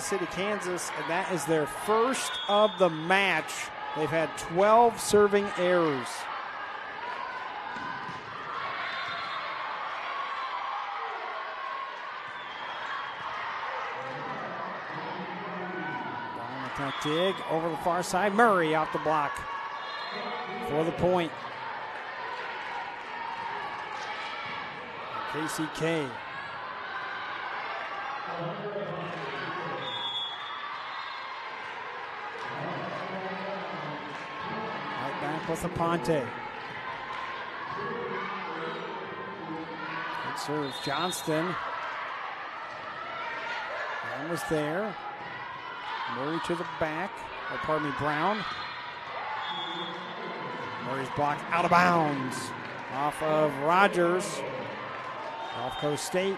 City, Kansas, and that is their first of the match. They've had 12 serving errors. That dig over the far side. Murray off the block for the point. KCK. Right back with Aponte. Good serve. Johnston. Brown was there. Murray to the back. Or pardon me, Brown. Murray's block out of bounds. Off of Rogers. Gulf Coast State.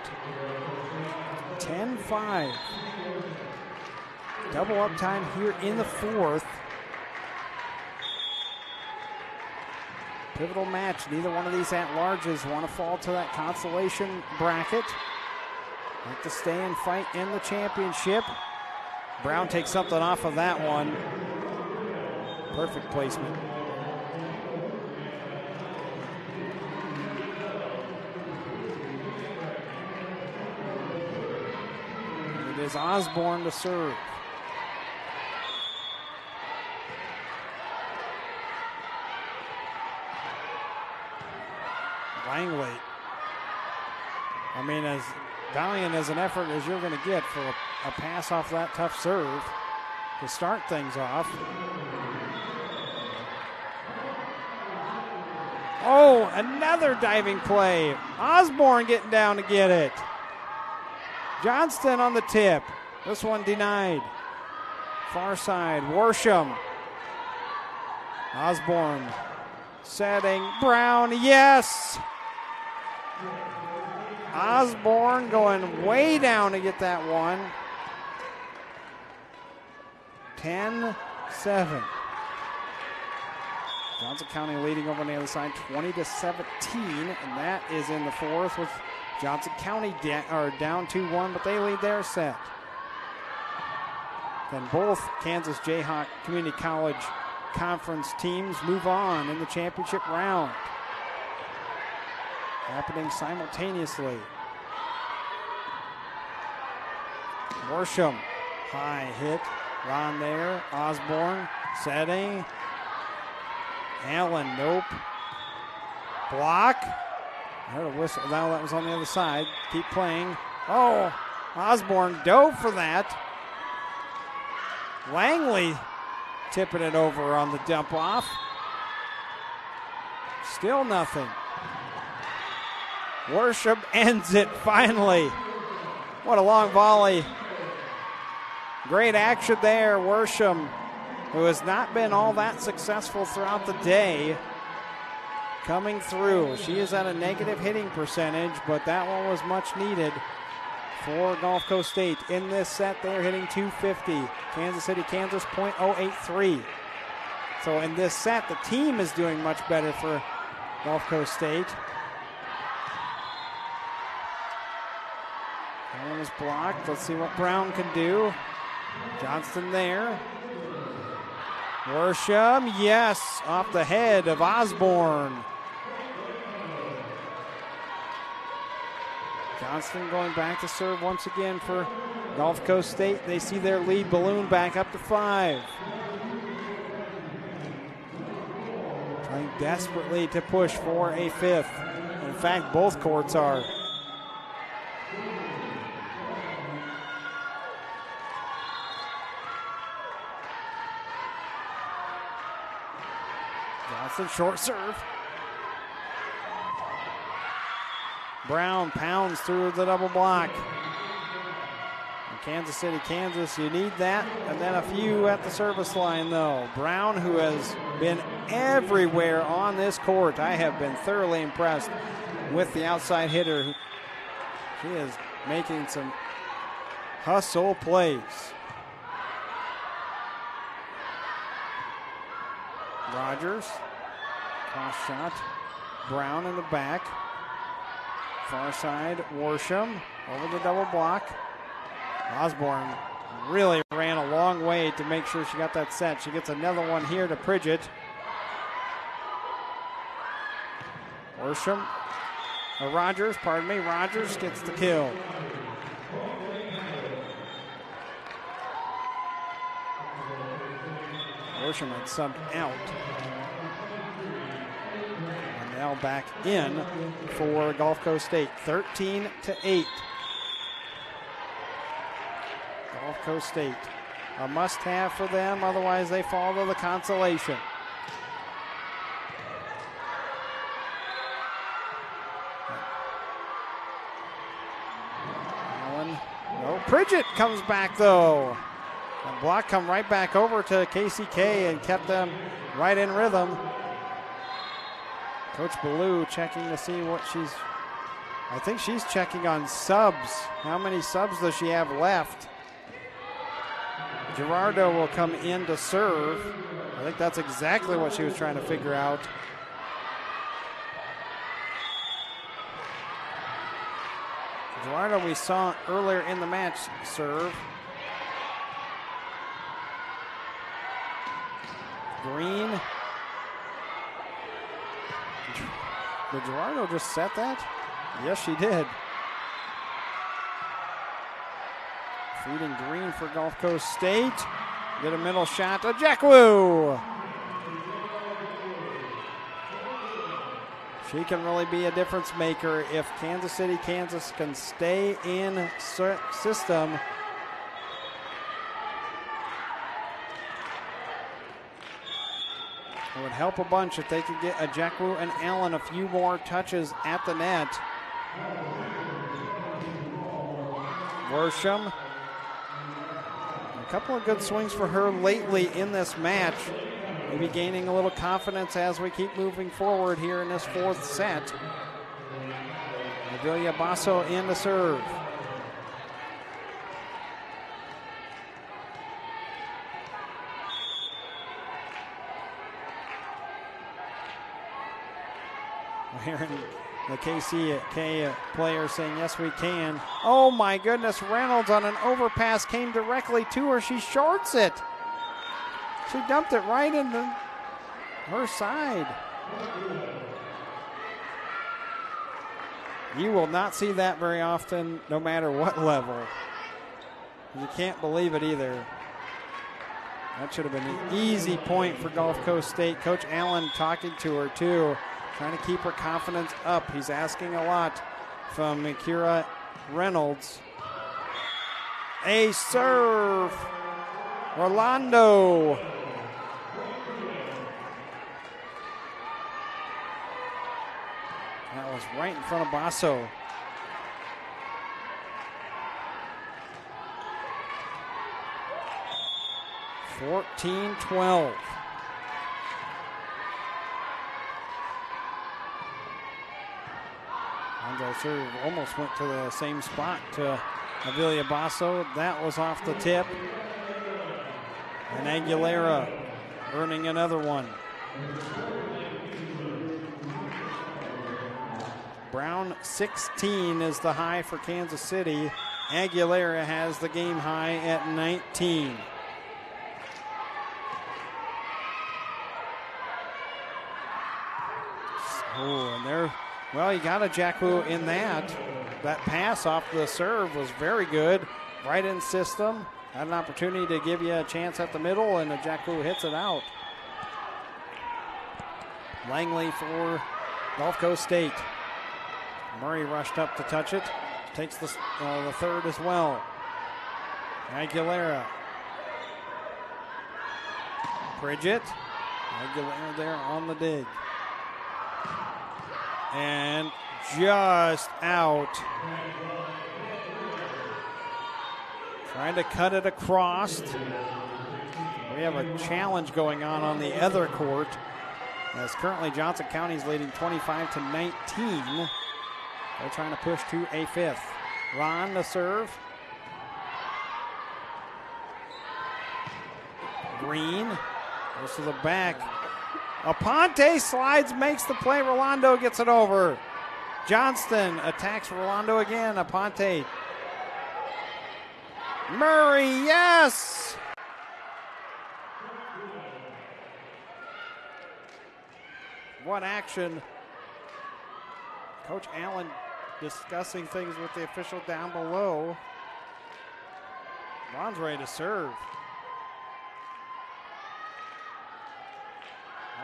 10-5. Double uptime here in the fourth. Pivotal match. Neither one of these at-larges want to fall to that consolation bracket. Like to stay and fight in the championship. Brown takes something off of that one. Perfect placement. It is Osborne to serve. Langley. I mean, as valiant as an effort as you're going to get for a pass off that tough serve to start things off. Oh, another diving play. Osborne getting down to get it. Johnston on the tip. This one denied. Far side, Worsham. Osborne setting. Brown, yes! Osborne going way down to get that one. 10-7. Johnson County leading over on the other side 20-17, and that is in the fourth with Johnson County down 2-1, but they lead their set. Then both Kansas Jayhawk Community College Conference teams move on in the championship round. Happening simultaneously. Worsham, high hit. Ron there. Osborne setting. Allen, nope. Block. I heard a whistle. Now that was on the other side. Keep playing. Oh, Osborne dove for that. Langley tipping it over on the dump off. Still nothing. Worsham ends it finally. What a long volley. Great action there. Worsham, who has not been all that successful throughout the day, coming through. She is at a negative hitting percentage, but that one was much needed for Gulf Coast State. In this set, they're hitting .250. Kansas City, Kansas, .083. So in this set, the team is doing much better for Gulf Coast State. That one is blocked. Let's see what Brown can do. Johnston there. Worsham, yes, off the head of Osborne. Johnston going back to serve once again for Gulf Coast State. They see their lead balloon back up to 5. Trying desperately to push for a 5th. In fact, both courts are. Johnson, short serve. Brown pounds through the double block. In Kansas City, Kansas, you need that. And then a few at the service line, though. Brown, who has been everywhere on this court. I have been thoroughly impressed with the outside hitter. She is making some hustle plays. Rogers, cross shot. Brown in the back. Far side, Worsham over the double block. Osborne really ran a long way to make sure she got that set. She gets another one here to Pridgett. Rogers gets the kill. Worsham had subbed out. And now back in for Gulf Coast State, 13-8. Gulf Coast State, a must-have for them, otherwise they fall to the consolation. Pridgett comes back though. The block come right back over to KCK and kept them right in rhythm. Coach Ballou checking to see what I think she's checking on subs. How many subs does she have left? Gerardo will come in to serve. I think that's exactly what she was trying to figure out. Gerardo we saw earlier in the match serve. Green. Did Gerardo just set that? Yes, she did. Feeding Green for Gulf Coast State. Get a middle shot to Jackwoo. She can really be a difference maker if Kansas City, Kansas can stay in system. It would help a bunch if they could get a Jackwoo and Allen a few more touches at the net. Worsham. A couple of good swings for her lately in this match. Maybe gaining a little confidence as we keep moving forward here in this fourth set. Adelia Basso in to serve. We're hearing the KCK player saying, yes, we can. Oh, my goodness. Reynolds on an overpass came directly to her. She shorts it. She dumped it right into her side. You will not see that very often, no matter what level. You can't believe it either. That should have been an easy point for Gulf Coast State. Coach Allen talking to her, too, trying to keep her confidence up. He's asking a lot from Kira Reynolds. A serve. Rolando. That was right in front of Basso. (14-12). Andre serve almost went to the same spot to Avilia Basso. That was off the tip. And Aguilera earning another one. Brown 16 is the high for Kansas City. Aguilera has the game high at 19. Oh, and there, well, you got a Jackwoo in that. That pass off the serve was very good. Right in system. Had an opportunity to give you a chance at the middle, and the Jackwoo hits it out. Langley for Gulf Coast State. Murray rushed up to touch it. Takes the third as well. Aguilera. Pridgett. Aguilera there on the dig. And just out. Trying to cut it across. We have a challenge going on the other court. As currently Johnson County is leading 25-19. They're trying to push to a fifth. Ron to serve. Green goes to the back. Aponte slides, makes the play. Rolando gets it over. Johnston attacks Rolando again. Aponte Murray, yes! What action. Coach Allen discussing things with the official down below. Ron's ready to serve.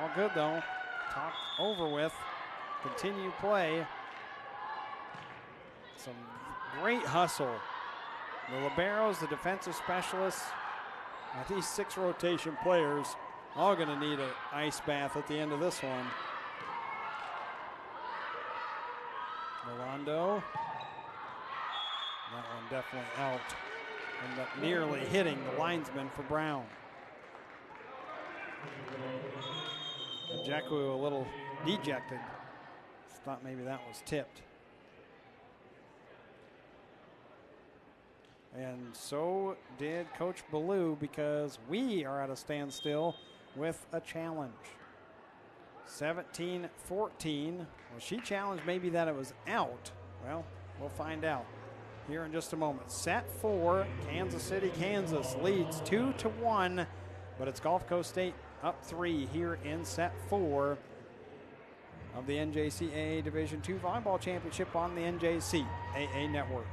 All good though. Talk over with. Continue play. Some great hustle. The liberos, the defensive specialists, these 6 rotation players, all going to need an ice bath at the end of this one. Rolando. That one definitely out. Ended up nearly hitting the linesman for Brown. Jeku a little dejected. Thought maybe that was tipped. And so did Coach Ballou, because we are at a standstill with a challenge. 17-14. Well, she challenged maybe that it was out. Well, we'll find out here in just a moment. Set 4, Kansas City, Kansas leads 2-1, but it's Gulf Coast State up 3 here in set 4 of the NJCAA Division II Volleyball Championship on the NJCAA Network.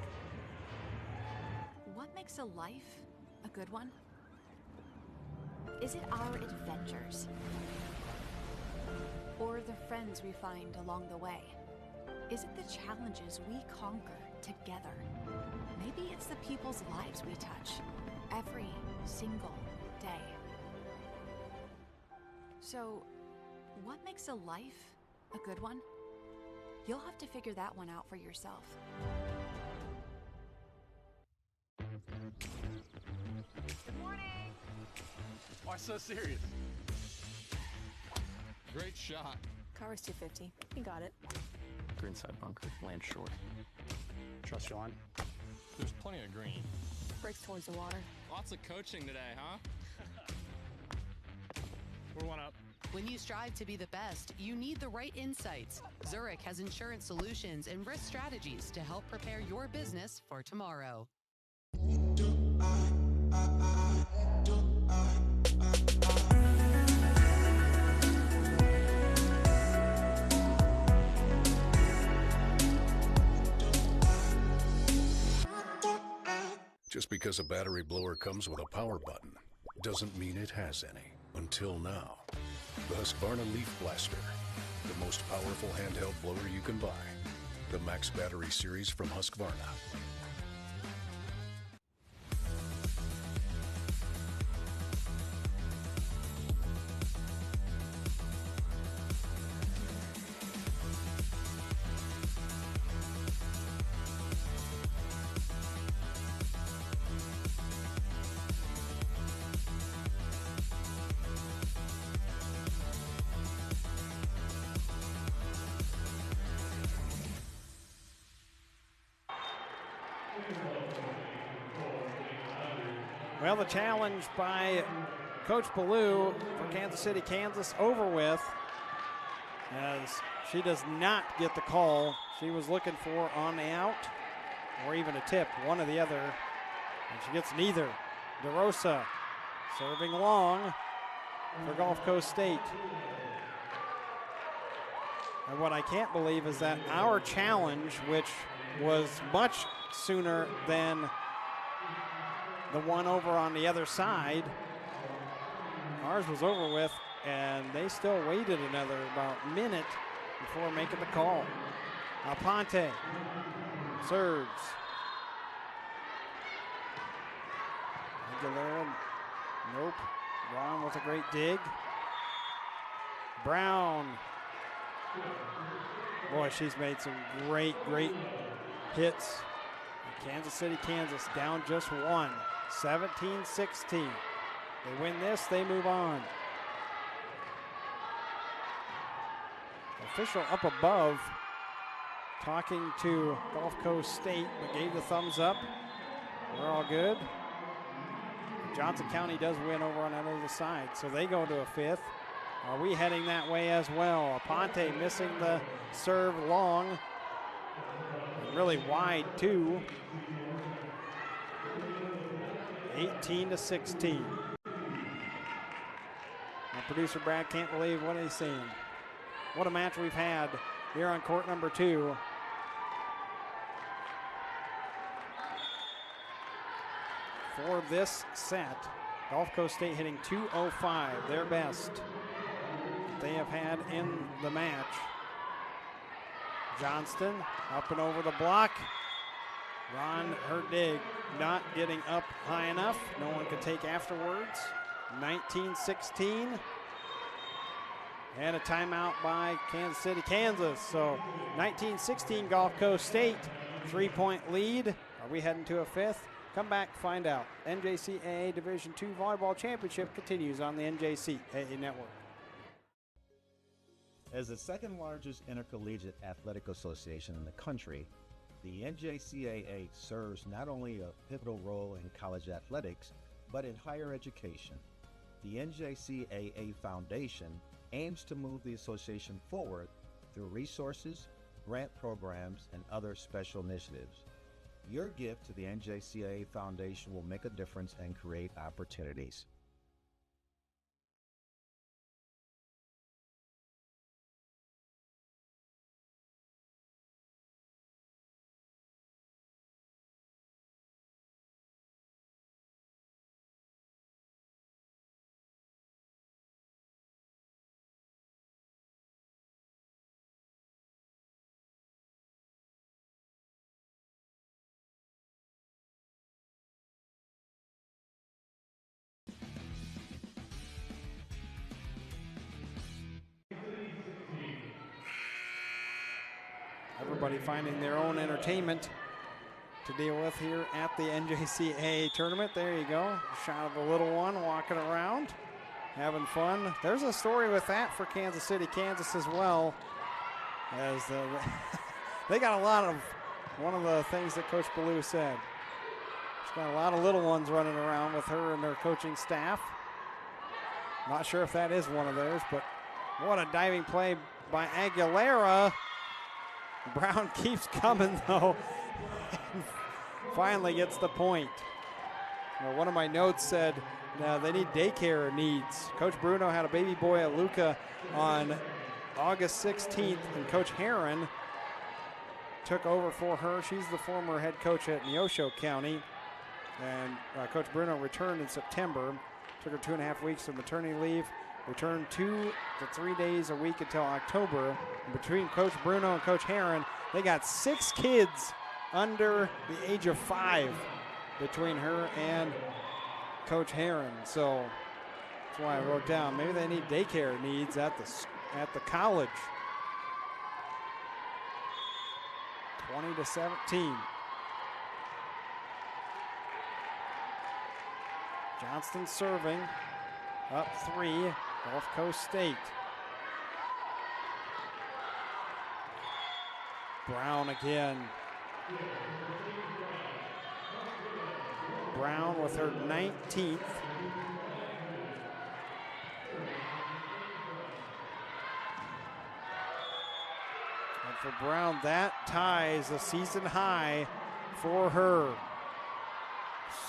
What makes a life a good one? Is it our adventures? Or the friends we find along the way? Is it the challenges we conquer together? Maybe it's the people's lives we touch every single day. So, what makes a life a good one? You'll have to figure that one out for yourself. Good morning. Why so serious? Great shot. Car was 250. He got it. Greenside bunker, land short. Trust you on. There's plenty of green. Breaks towards the water. Lots of coaching today, huh? We're one up. When you strive to be the best, you need the right insights. Zurich has insurance solutions and risk strategies to help prepare your business for tomorrow. Just because a battery blower comes with a power button doesn't mean it has any. Until now. The Husqvarna Leaf Blaster, the most powerful handheld blower you can buy. The Max Battery Series from Husqvarna. Well, the challenge by Coach Ballou for Kansas City, Kansas over with, as she does not get the call she was looking for on the out, or even a tip, one or the other, and she gets neither. DeRosa serving long for Gulf Coast State. And what I can't believe is that our challenge, which was much sooner than the one over on the other side, ours was over with, and they still waited another about minute before making the call. Aponte serves. Aguilera, nope. Ron with a great dig. Brown. Boy, she's made some great hits. Kansas City, Kansas down just one. 17-16. They win this, they move on. Official up above talking to Gulf Coast State, but gave the thumbs up. We're all good. Johnson County does win over on that other side, so they go to a fifth. Are we heading that way as well? Aponte missing the serve long. Really wide too. 18-16. Our producer Brad can't believe what he's seeing. What a match we've had here on court number 2. For this set, Gulf Coast State hitting 205, their best they have had in the match. Johnston up and over the block. Ron Herdig not getting up high enough. No one could take afterwards. 19-16. And a timeout by Kansas City, Kansas. So 19-16 Gulf Coast State, 3-point lead. Are we heading to a 5th? Come back, find out. NJCAA Division II Volleyball Championship continues on the NJCAA Network. As the second largest intercollegiate athletic association in the country, the NJCAA serves not only a pivotal role in college athletics, but in higher education. The NJCAA Foundation aims to move the association forward through resources, grant programs, and other special initiatives. Your gift to the NJCAA Foundation will make a difference and create opportunities. Everybody finding their own entertainment to deal with here at the NJCAA tournament. There you go. Shot of the little one walking around, having fun. There's a story with that for Kansas City, Kansas as well. As they got a lot of, one of the things that Coach Ballou said. She's got a lot of little ones running around with her and her coaching staff. Not sure if that is one of theirs, but what a diving play by Aguilera. Brown keeps coming though, and finally gets the point. Well, one of my notes said they need daycare needs. Coach Bruno had a baby boy at Luca on August 16th, and Coach Herron took over for her. She's the former head coach at Neosho County, and Coach Bruno returned in September. Took her 2.5 weeks of maternity leave. Returned 2 to 3 days a week until October. And between Coach Bruno and Coach Herron, they got 6 kids under the age of 5 between her and Coach Herron. So that's why I wrote down maybe they need daycare needs at the college. 20-17. Johnston serving. Up 3, Gulf Coast State. Brown again. Brown with her 19th. And for Brown, that ties the season high for her.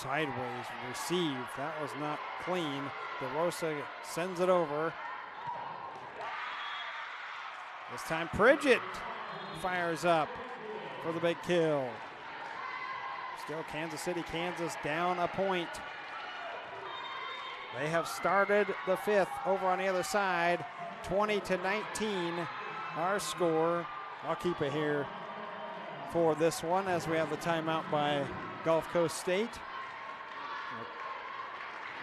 Sideways receive. That was not clean. DeRosa sends it over. This time Pridgett fires up for the big kill. Still Kansas City, Kansas down a point. They have started the 5th over on the other side. 20-19 our score. I'll keep it here for this one as we have the timeout by Gulf Coast State.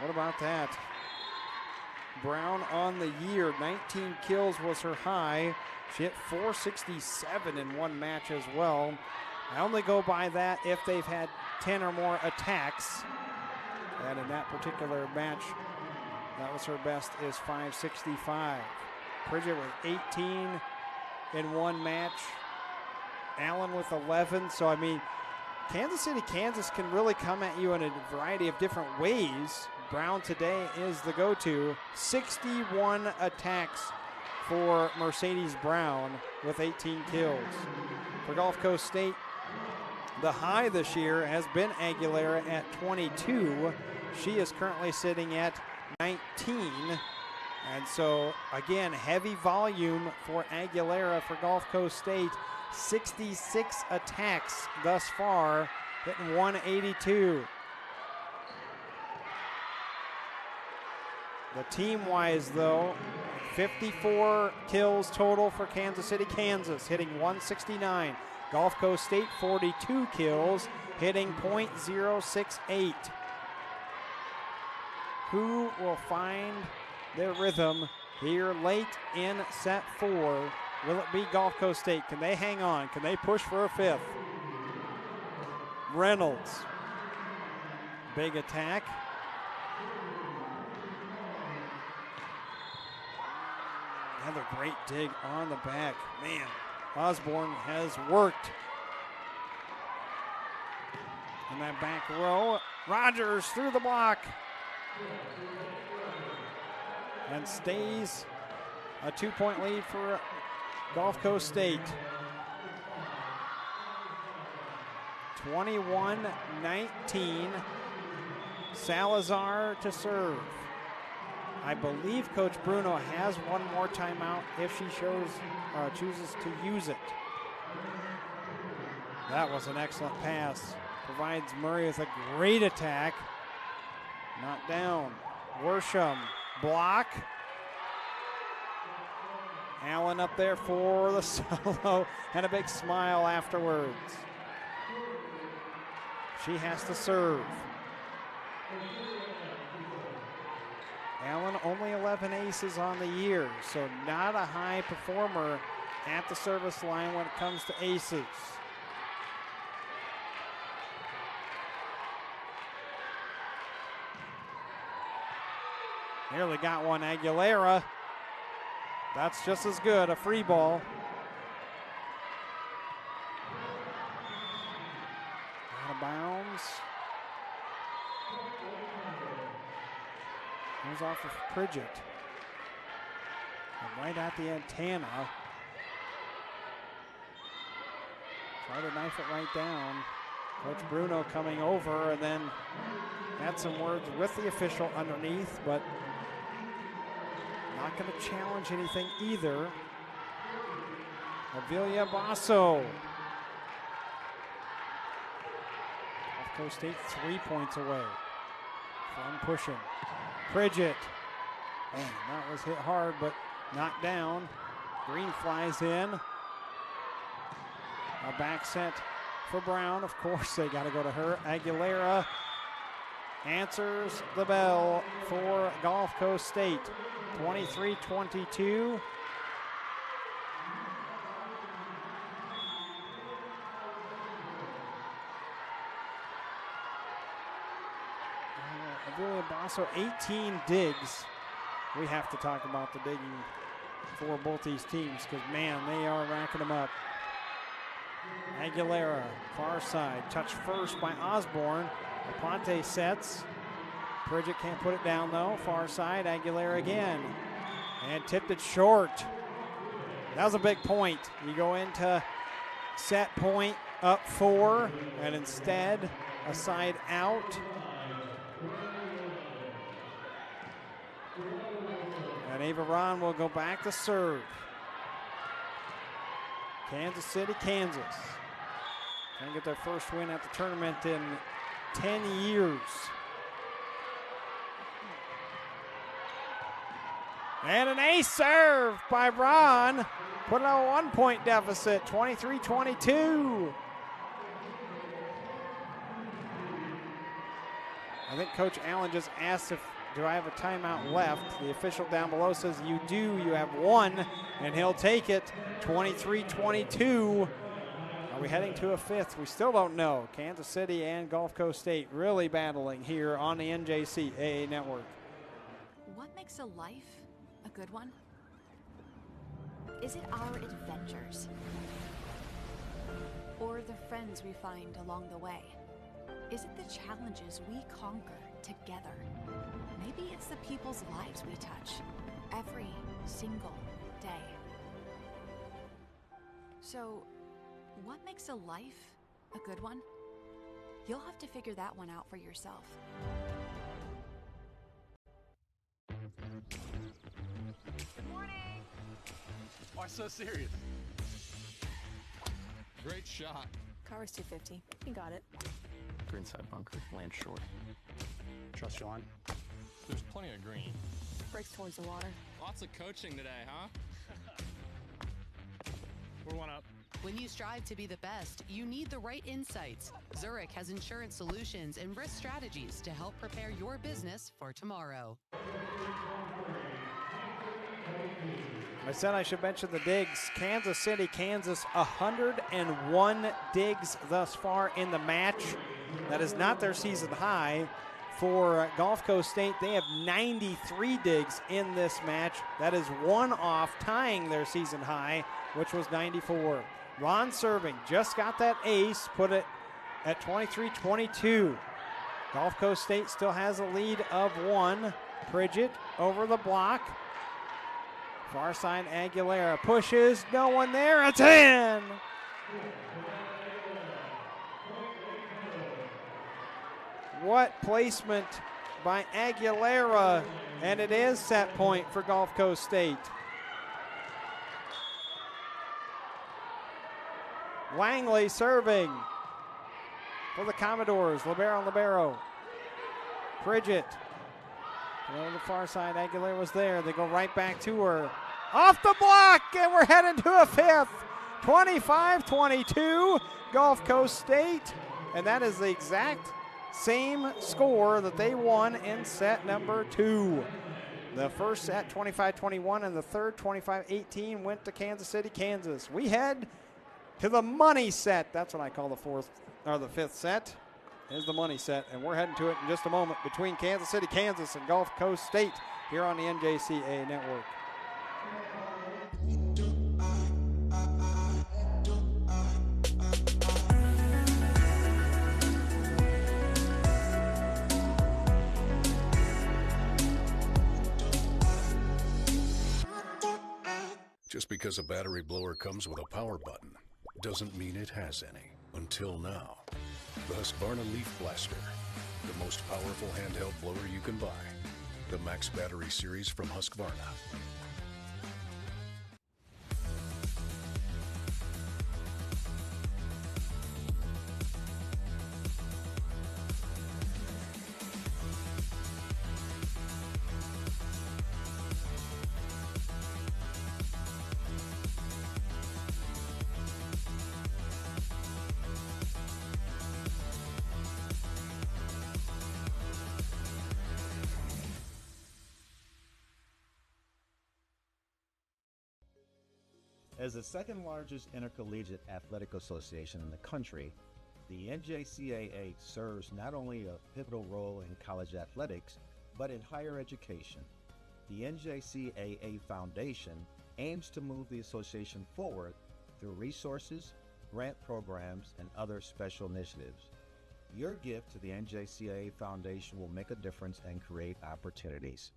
What about that? Brown on the year, 19 kills was her high. She hit .467 in one match as well. I only go by that if they've had 10 or more attacks. And in that particular match, that was her best, is .565. Pridgett with 18 in one match. Allen with 11. So, I mean, Kansas City, Kansas can really come at you in a variety of different ways. Brown today is the go-to. 61 attacks for Mercedes Brown with 18 kills. For Gulf Coast State, the high this year has been Aguilera at 22. She is currently sitting at 19. And so, again, heavy volume for Aguilera for Gulf Coast State. 66 attacks thus far, hitting 182. The team-wise, though, 54 kills total for Kansas City, Kansas, hitting 169. Gulf Coast State, 42 kills, hitting .068. Who will find their rhythm here late in set 4? Will it be Gulf Coast State? Can they hang on? Can they push for a 5th? Reynolds. Big attack. Another great dig on the back. Man, Osborne has worked. In that back row, Rogers through the block. And stays a 2-point lead for Gulf Coast State. 21-19. Salazar to serve. I believe Coach Bruno has one more timeout if she chooses to use it. That was an excellent pass. Provides Murray with a great attack. Not down. Worsham, block. Allen up there for the solo and a big smile afterwards. She has to serve. Allen only 11 aces on the year, so not a high performer at the service line when it comes to aces. Nearly got one, Aguilera. That's just as good, a free ball. Out of bounds. Goes off of Pridgett. And right at the antenna. Try to knife it right down. Coach Bruno coming over and then had some words with the official underneath, but not going to challenge anything either. Avilia Basso. Gulf Coast State 3 points away from pushing. Pridgett. Man, that was hit hard, but knocked down. Green flies in. A back set for Brown. Of course, they got to go to her. Aguilera answers the bell for Gulf Coast State. 23-22. Avilia Basso, 18 digs. We have to talk about the digging for both these teams because, man, they are racking them up. Aguilera, far side, touched first by Osborne. Aponte sets. Pridgett can't put it down though. Far side, Aguilera again. And tipped it short. That was a big point. You go into set point up 4, and instead a side out. And Ava Ron will go back to serve. Kansas City, Kansas. Trying to get their first win at the tournament in 10 years. And an ace serve by Ron. Put it on a 1-point deficit, 23-22. I think Coach Allen just asked if, do I have a timeout left? The official down below says you do. You have one, and he'll take it. 23-22. Are we heading to a 5th? We still don't know. Kansas City and Gulf Coast State really battling here on the NJCAA network. What makes a life a good one? Is it our adventures? Or the friends we find along the way? Is it the challenges we conquer together? Maybe it's the people's lives we touch every single day. So, what makes a life a good one? You'll have to figure that one out for yourself. Good morning. Why so serious? Great shot. Car's 250. He got it. Greenside bunker, land short. Trust you on. There's plenty of green. Breaks towards the water. Lots of coaching today, huh? We're one up. When you strive to be the best, you need the right insights. Zurich has insurance solutions and risk strategies to help prepare your business for tomorrow. I said I should mention the digs. Kansas City, Kansas, 101 digs thus far in the match. That is not their season high. For Gulf Coast State, they have 93 digs in this match. That is one off, tying their season high, which was 94. Ron serving, just got that ace, put it at 23-22. Gulf Coast State still has a lead of one. Pridgett over the block. Far side Aguilera pushes, no one there, it's in! What placement by Aguilera, and it is set point for Gulf Coast State. Langley serving for the Commodores. Libero. Pridgett. On the far side, Aguilera was there. They go right back to her. Off the block, and we're heading to a fifth. 25-22, Gulf Coast State. And that is the exact same score that they won in set number 2. The first set, 25-21, and the third, 25-18, went to Kansas City, Kansas. We head to the money set. That's what I call the fifth set, is the money set. And we're heading to it in just a moment between Kansas City, Kansas and Gulf Coast State here on the NJCAA Network. Just because a battery blower comes with a power button doesn't mean it has any. Until now. The Husqvarna Leaf Blaster, the most powerful handheld blower you can buy. The Max Battery Series from Husqvarna. As the second largest intercollegiate athletic association in the country, the NJCAA serves not only a pivotal role in college athletics, but in higher education. The NJCAA Foundation aims to move the association forward through resources, grant programs, and other special initiatives. Your gift to the NJCAA Foundation will make a difference and create opportunities.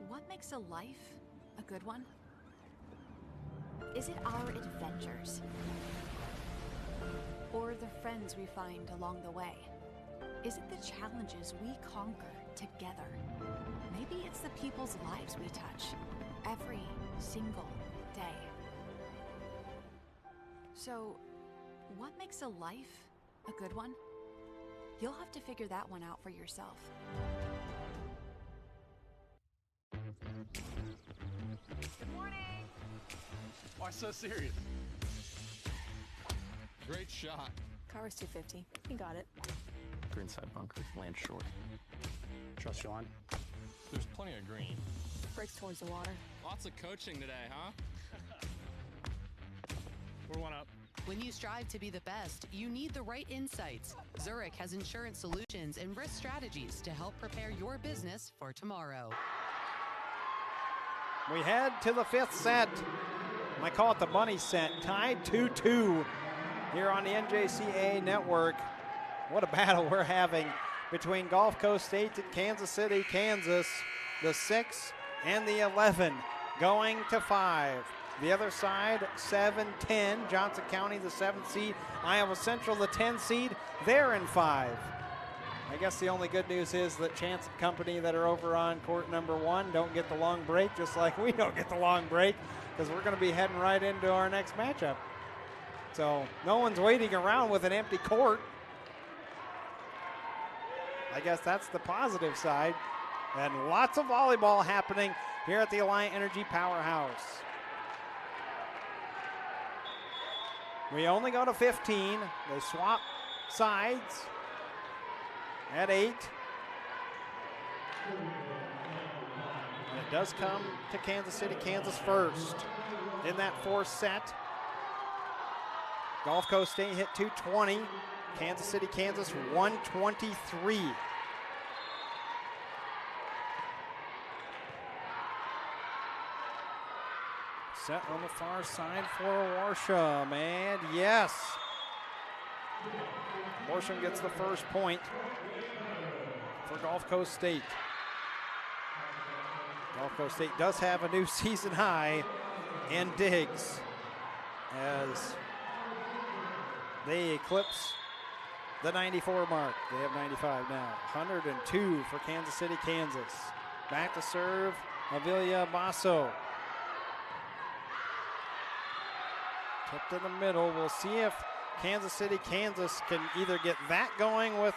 What makes a life a good one? Is it our adventures? Or the friends we find along the way? Is it the challenges we conquer together? Maybe it's the people's lives we touch every single day. So, what makes a life a good one? You'll have to figure that one out for yourself. Good morning. Why so serious? Great shot. Car's 250. He got it. Greenside bunker, land short. Trust you on. There's plenty of green. Breaks towards the water. Lots of coaching today, huh? We're one up. When you strive to be the best, you need the right insights. Zurich has insurance solutions and risk strategies to help prepare your business for tomorrow. We head to the fifth set. I call it the money set. Tied 2-2 here on the NJCAA network. What a battle we're having between Gulf Coast State and Kansas City, Kansas. The 6 and the 11 going to 5. The other side, 7-10. Johnson County, the 7th seed. Iowa Central, the 10 seed. They're in 5. I guess the only good news is that Chance and company that are over on court number 1 don't get the long break, just like we don't get the long break, because we're going to be heading right into our next matchup. So no one's waiting around with an empty court. I guess that's the positive side. And lots of volleyball happening here at the Alliant Energy Powerhouse. We only go to 15. They swap sides at 8. And it does come to Kansas City, Kansas first. In that 4th set, Gulf Coast State hit 220. Kansas City, Kansas 123. Set on the far side for Worsham, and yes, Worsham gets the first point for Gulf Coast State. Gulf Coast State does have a new season high in digs as they eclipse the 94 mark. They have 95 now. 102 for Kansas City, Kansas. Back to serve, Avilia Basso. Tipped in the middle. We'll see if Kansas City, Kansas can either get that going with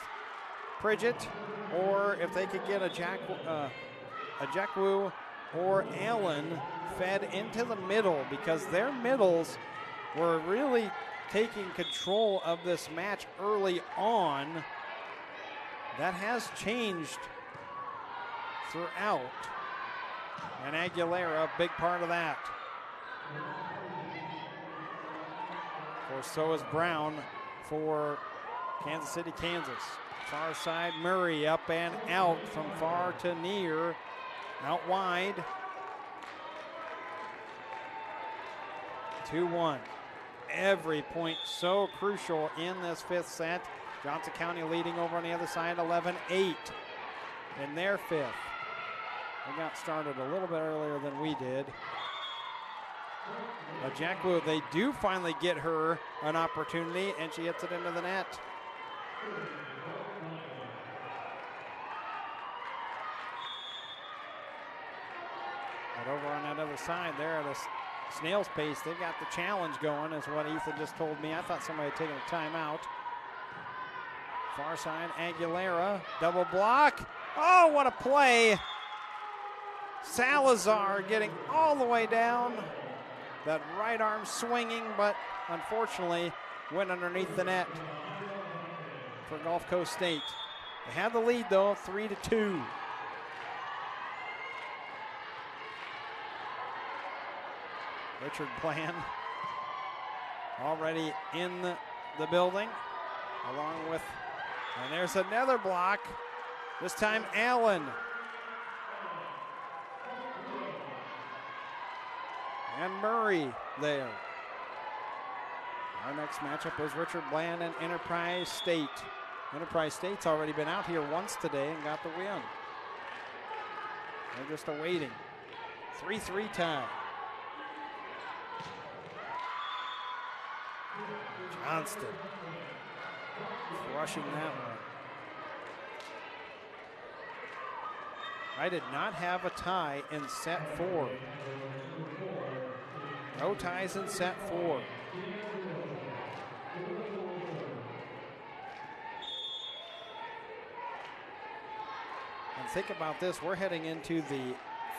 Pridgett, or if they could get a Jackwoo or Allen fed into the middle, because their middles were really taking control of this match early on. That has changed throughout. And Aguilera, a big part of that. Of course, so is Brown for Kansas City, Kansas. Far side, Murray up and out from far to near. Out wide. 2-1. Every point so crucial in this 5th set. Johnson County leading over on the other side, 11-8 in their 5th. They got started a little bit earlier than we did. Jackwoo, they do finally get her an opportunity, and she hits it into the net. But over on that other side, they're at a snail's pace. They've got the challenge going, is what Ethan just told me. I thought somebody had taken a timeout. Far side, Aguilera, double block. Oh, what a play. Salazar getting all the way down. That right arm swinging, but unfortunately went underneath the net for Gulf Coast State. They have the lead though, 3-2. Richard Bland already in the building, along with, and there's another block. This time Allen. And Murray there. Our next matchup is Richard Bland and Enterprise State. Enterprise State's already been out here once today and got the win. They're just awaiting. 3-3 tie. Johnston crushing that one. I did not have a tie in set 4. No ties in set 4. And think about this, we're heading into the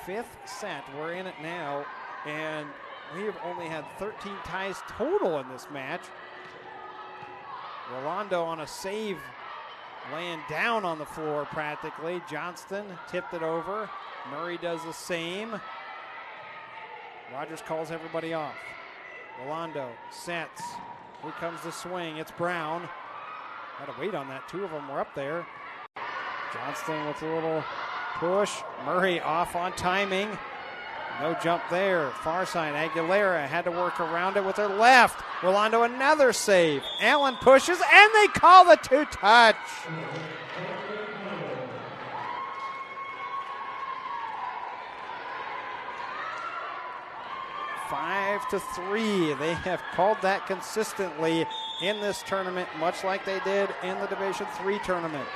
5th set. We're in it now, and we have only had 13 ties total in this match. Rolando on a save, laying down on the floor practically. Johnston tipped it over. Murray does the same. Rogers calls everybody off. Rolando sets, Here comes the swing. It's Brown. Had to wait on that. Two of them were up there. Johnston with a little push. Murray off on timing. No jump there. Far side. Aguilera had to work around it with her left. Rolando another save. Allen pushes, and they call the two-touch. Five to 3. They have called that consistently in this tournament, much like they did in the Division III tournament.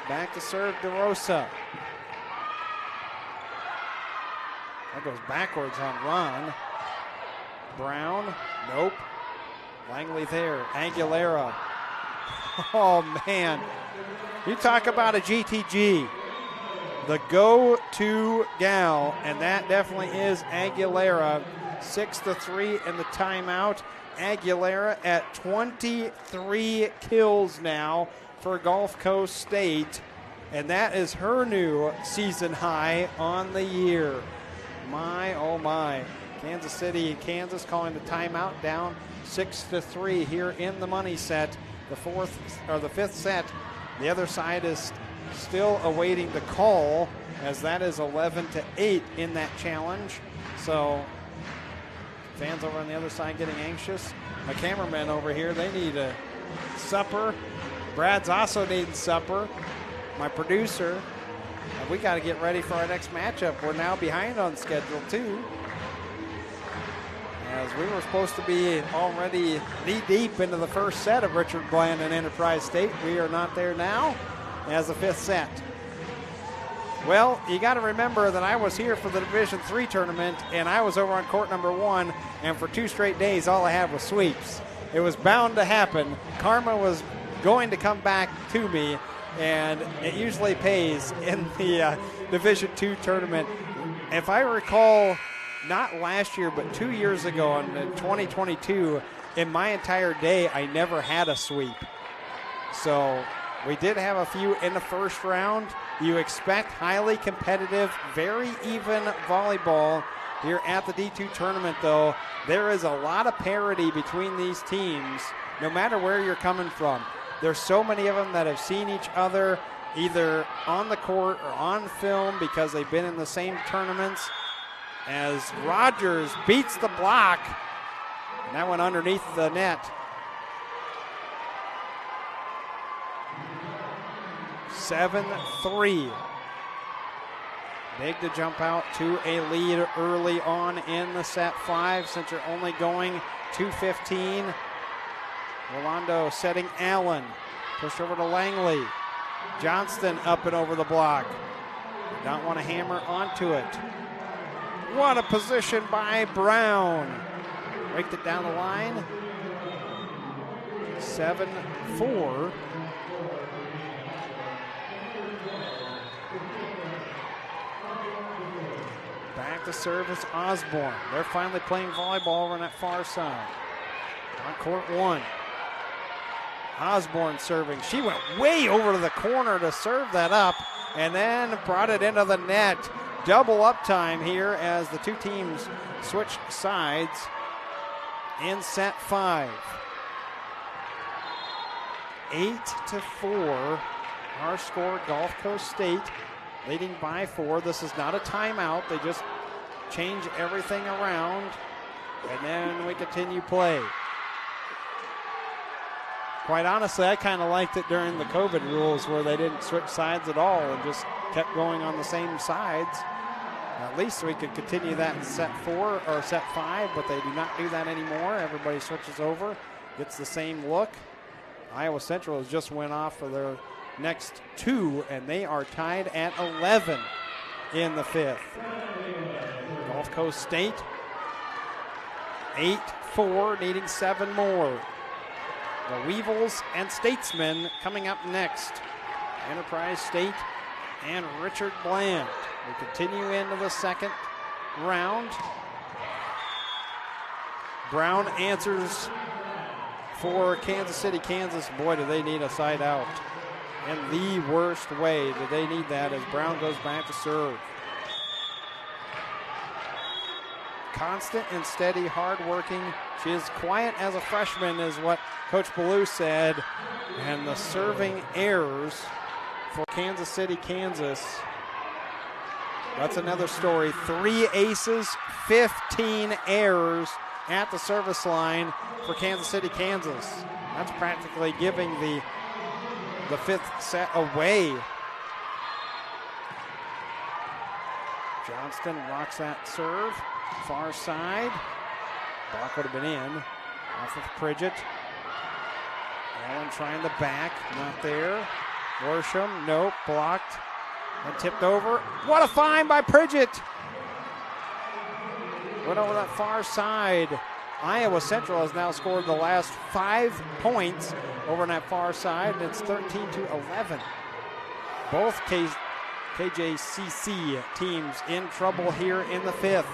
Back to serve DeRosa. That goes backwards on Ron. Brown, nope. Langley there. Aguilera. Oh, man. You talk about a GTG. The go-to gal, and that definitely is Aguilera. 6 to 3 in the timeout. Aguilera at 23 kills now for Gulf Coast State, and that is her new season high on the year. My, oh my. Kansas City and Kansas calling the timeout, down 6 to 3 here in the money set. The fifth set. The other side is still awaiting the call, as that is 11 to 8 in that challenge. So fans over on the other side getting anxious. My cameraman over here, they need a supper. Brad's also needing supper. My producer, we got to get ready for our next matchup. We're now behind on schedule too, as we were supposed to be already knee-deep into the first set of Richard Bland and Enterprise State. We are not there now as the fifth set. Well, you got to remember that I was here for the Division III tournament, and I was over on court number 1, and for 2 straight days, all I had was sweeps. It was bound to happen. Karma was going to come back to me, and it usually pays in the Division II tournament. If I recall, not last year, but 2 years ago in 2022, in my entire day, I never had a sweep. So we did have a few in the first round. You expect highly competitive, very even volleyball here at the D2 tournament, though. There is a lot of parity between these teams, no matter where you're coming from. There's so many of them that have seen each other either on the court or on film because they've been in the same tournaments. As Rogers beats the block, and that went underneath the net. 7-3. Big to jump out to a lead early on in the set 5, since you're only going 2:15. Rolando setting Allen. Push over to Langley. Johnston up and over the block. Don't want to hammer onto it. What a position by Brown. Raked it down the line. 7-4. Back to service Osborne. They're finally playing volleyball over on that far side. On court 1. Osborne serving. She went way over to the corner to serve that up, and then brought it into the net. Double uptime here as the two teams switch sides in set 5. 8-4. Our score, Gulf Coast State leading by 4. This is not a timeout. They just change everything around, and then we continue play. Quite honestly, I kind of liked it during the COVID rules where they didn't switch sides at all and just kept going on the same sides. At least we could continue that in set 4 or set 5, but they do not do that anymore. Everybody switches over, gets the same look. Iowa Central has just went off for their next 2, and they are tied at 11 in the 5th. Gulf Coast State, 8-4, needing 7 more. The Weevils and Statesmen coming up next. Enterprise State and Richard Bland. We continue into the second round. Brown answers for Kansas City, Kansas. Boy, do they need a side out. In the worst way do they need that, as Brown goes back to serve. constant and steady, hard-working. She is quiet as a freshman is what Coach Ballou said. And the serving errors for Kansas City, Kansas. That's another story. 3 aces, 15 errors at the service line for Kansas City, Kansas. That's practically giving the 5th set away. Johnston rocks that serve. Far side. Block would have been in. Off of Pridgett. Allen trying the back. Not there. Worsham, nope, blocked. And tipped over. What a find by Pridgett! Went over that far side. Iowa Central has now scored the last 5 points over on that far side, and it's 13-11. Both KJCC teams in trouble here in the 5th.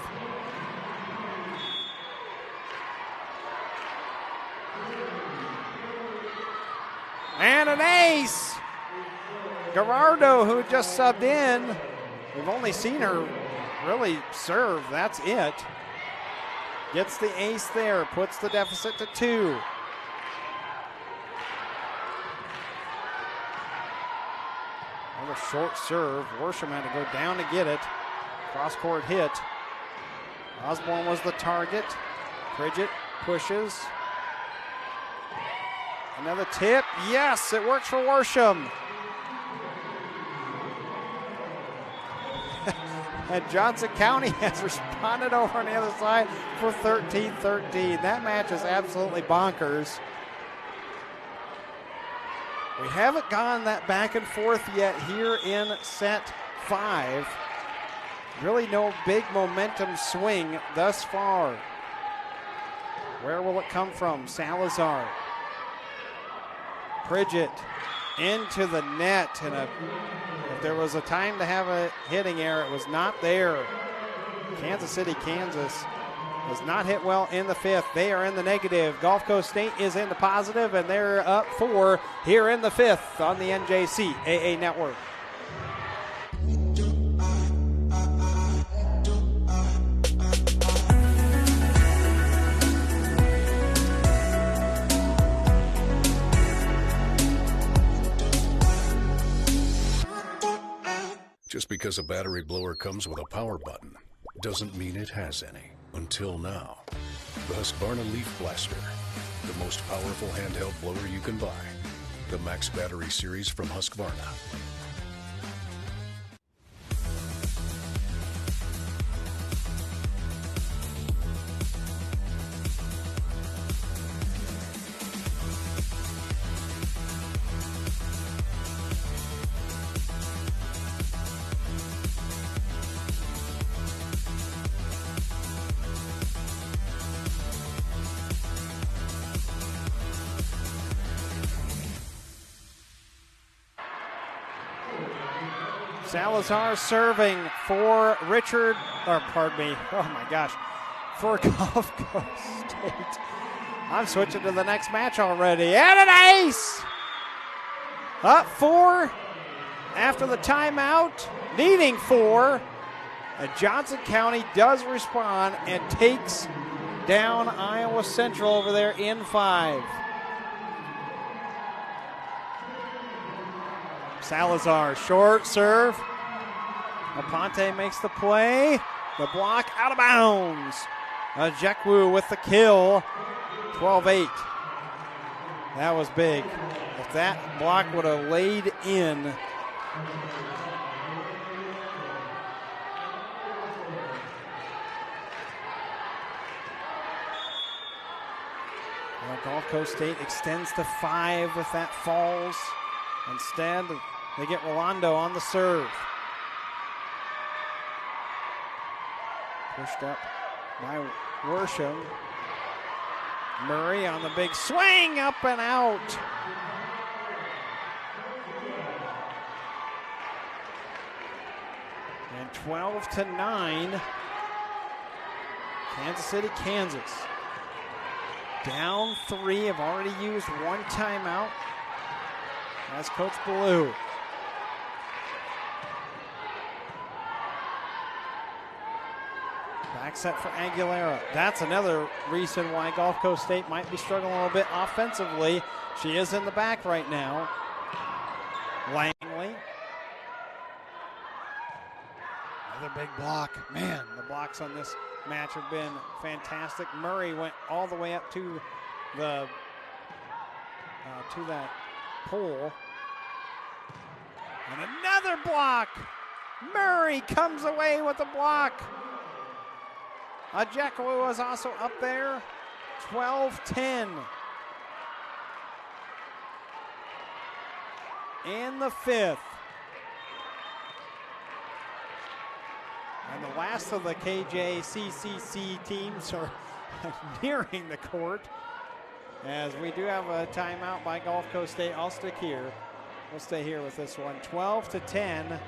And an ace! Gerardo, who just subbed in. We've only seen her really serve. That's it. Gets the ace there. Puts the deficit to 2. Another short serve. Worsham had to go down to get it. Cross-court hit. Osborne was the target. Pridgett pushes. Another tip. Yes, it works for Worsham. And Johnson County has responded over on the other side for 13-13. That match is absolutely bonkers. We haven't gone that back and forth yet here in set 5. Really no big momentum swing thus far. Where will it come from? Salazar. Pridgett into the net, and if there was a time to have a hitting error, it was not there. Kansas City, Kansas has not hit well in the 5th. They are in the negative. Gulf Coast State is in the positive, and they're up 4 here in the 5th on the NJCAA network. Just because a battery blower comes with a power button doesn't mean it has any. Until now. The Husqvarna Leaf Blaster, the most powerful handheld blower you can buy. The Max Battery Series from Husqvarna. Salazar serving for for Gulf Coast State. I'm switching to the next match already. And an ace! Up 4 after the timeout, needing 4. And Johnson County does respond and takes down Iowa Central over there in 5. Salazar, short serve. Aponte makes the play. The block out of bounds. Jekwu with the kill. 12-8. That was big. If that block would have laid in. Well, Gulf Coast State extends to 5 if that falls. Instead, they get Rolando on the serve. Pushed up by Worsham. Murray on the big swing, up and out. And 12-9. Kansas City, Kansas. Down 3, have already used 1 timeout. That's Coach Ballou. Back set for Aguilera. That's another reason why Gulf Coast State might be struggling a little bit offensively. She is in the back right now. Langley. Another big block. Man, the blocks on this match have been fantastic. Murray went all the way up to the to that pole. And another block. Murray comes away with the block. Ajekwu was also up there. 12-10. In the fifth. And the last of the KJCCC teams are nearing the court, as we do have a timeout by Gulf Coast State. I'll stick here. We'll stay here with this one. 12-10.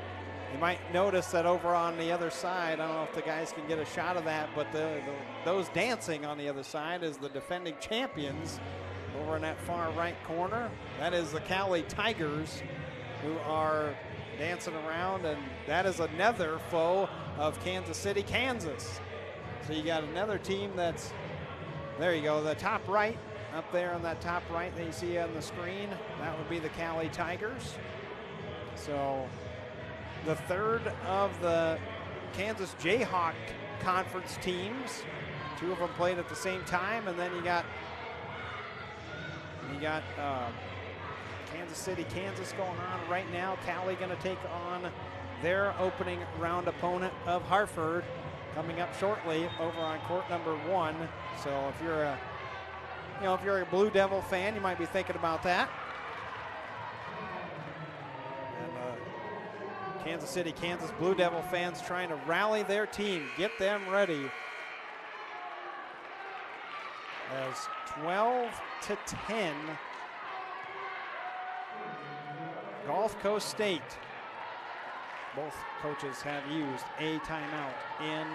You might notice that over on the other side, I don't know if the guys can get a shot of that, but those dancing on the other side is the defending champions over in that far right corner. That is the Cali Tigers, who are dancing around, and that is another foe of Kansas City, Kansas. So you got another team that's, there you go, the top right, up there on that top right that you see on the screen, that would be the Cali Tigers. So the third of the Kansas Jayhawk conference teams. Two of them played at the same time, and then you got Kansas City, Kansas going on right now. Cali going to take on their opening round opponent of Hartford coming up shortly over on court number 1. So if you're a Blue Devil fan, you might be thinking about that. And Kansas City, Kansas Blue Devil fans trying to rally their team, get them ready. As 12-10, Gulf Coast State. Both coaches have used a timeout in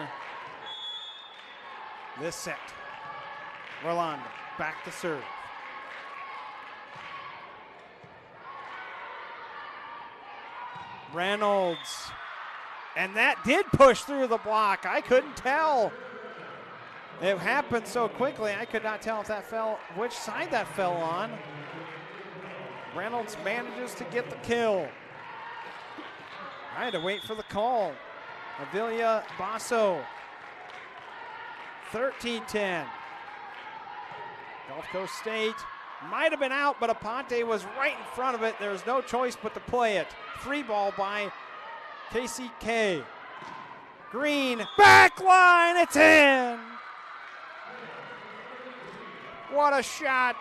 this set. Rolanda back to serve. Reynolds. And that did push through the block. I couldn't tell. It happened so quickly, I could not tell if that fell, which side that fell on. Reynolds manages to get the kill. I had to wait for the call. Avilia Basso. 13-10. Gulf Coast State might have been out, but Aponte was right in front of it. There was no choice but to play it. Free ball by KCK. Green, back line, it's in. What a shot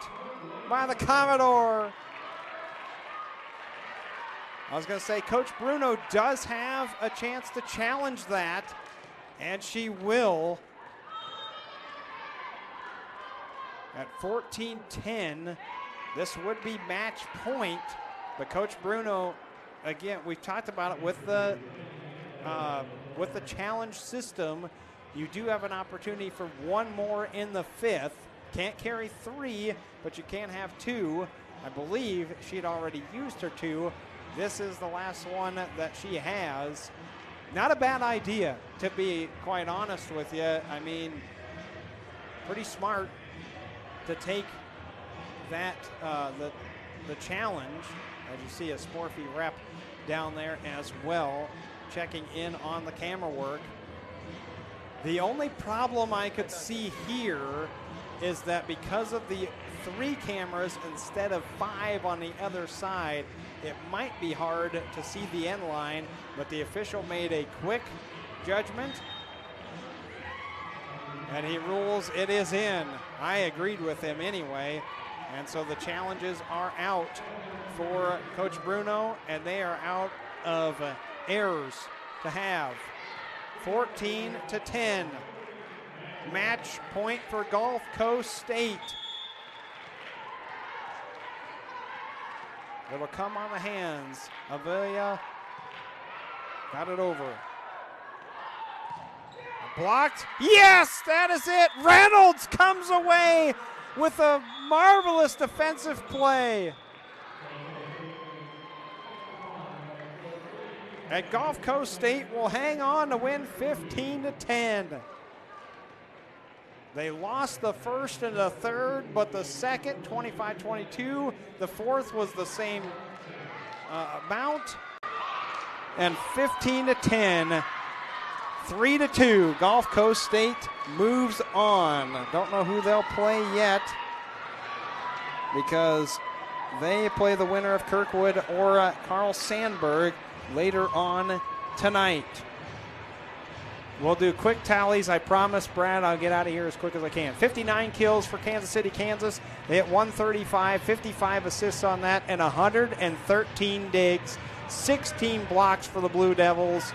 by the Commodore. I was going to say, Coach Bruno does have a chance to challenge that, and she will. At 14-10, this would be match point, but Coach Bruno, again, we've talked about it with the challenge system. You do have an opportunity for one more in the fifth. Can't carry 3, but you can have 2. I believe she'd already used her 2. This is the last one that she has. Not a bad idea, to be quite honest with you. I mean, pretty smart to take that, the challenge. As you see a Sporfy rep down there as well, checking in on the camera work. The only problem I could see here is that because of the 3 cameras instead of 5 on the other side, it might be hard to see the end line, but the official made a quick judgment, and he rules it is in. I agreed with him anyway, and so the challenges are out for Coach Bruno, and they are out of errors to have. 14-10. Match point for Gulf Coast State. It will come on the hands. Avilia got it over. Blocked. Yes, that is it. Reynolds comes away with a marvelous defensive play. And Gulf Coast State will hang on to win 15-10. They lost the first and the third, but the second, 25-22. The fourth was the same amount. And 15-10, 3-2. Gulf Coast State moves on. Don't know who they'll play yet because they play the winner of Kirkwood or Carl Sandburg later on tonight. We'll do quick tallies. I promise, Brad, I'll get out of here as quick as I can. 59 kills for Kansas City, Kansas. They hit 135, 55 assists on that, and 113 digs. 16 blocks for the Blue Devils,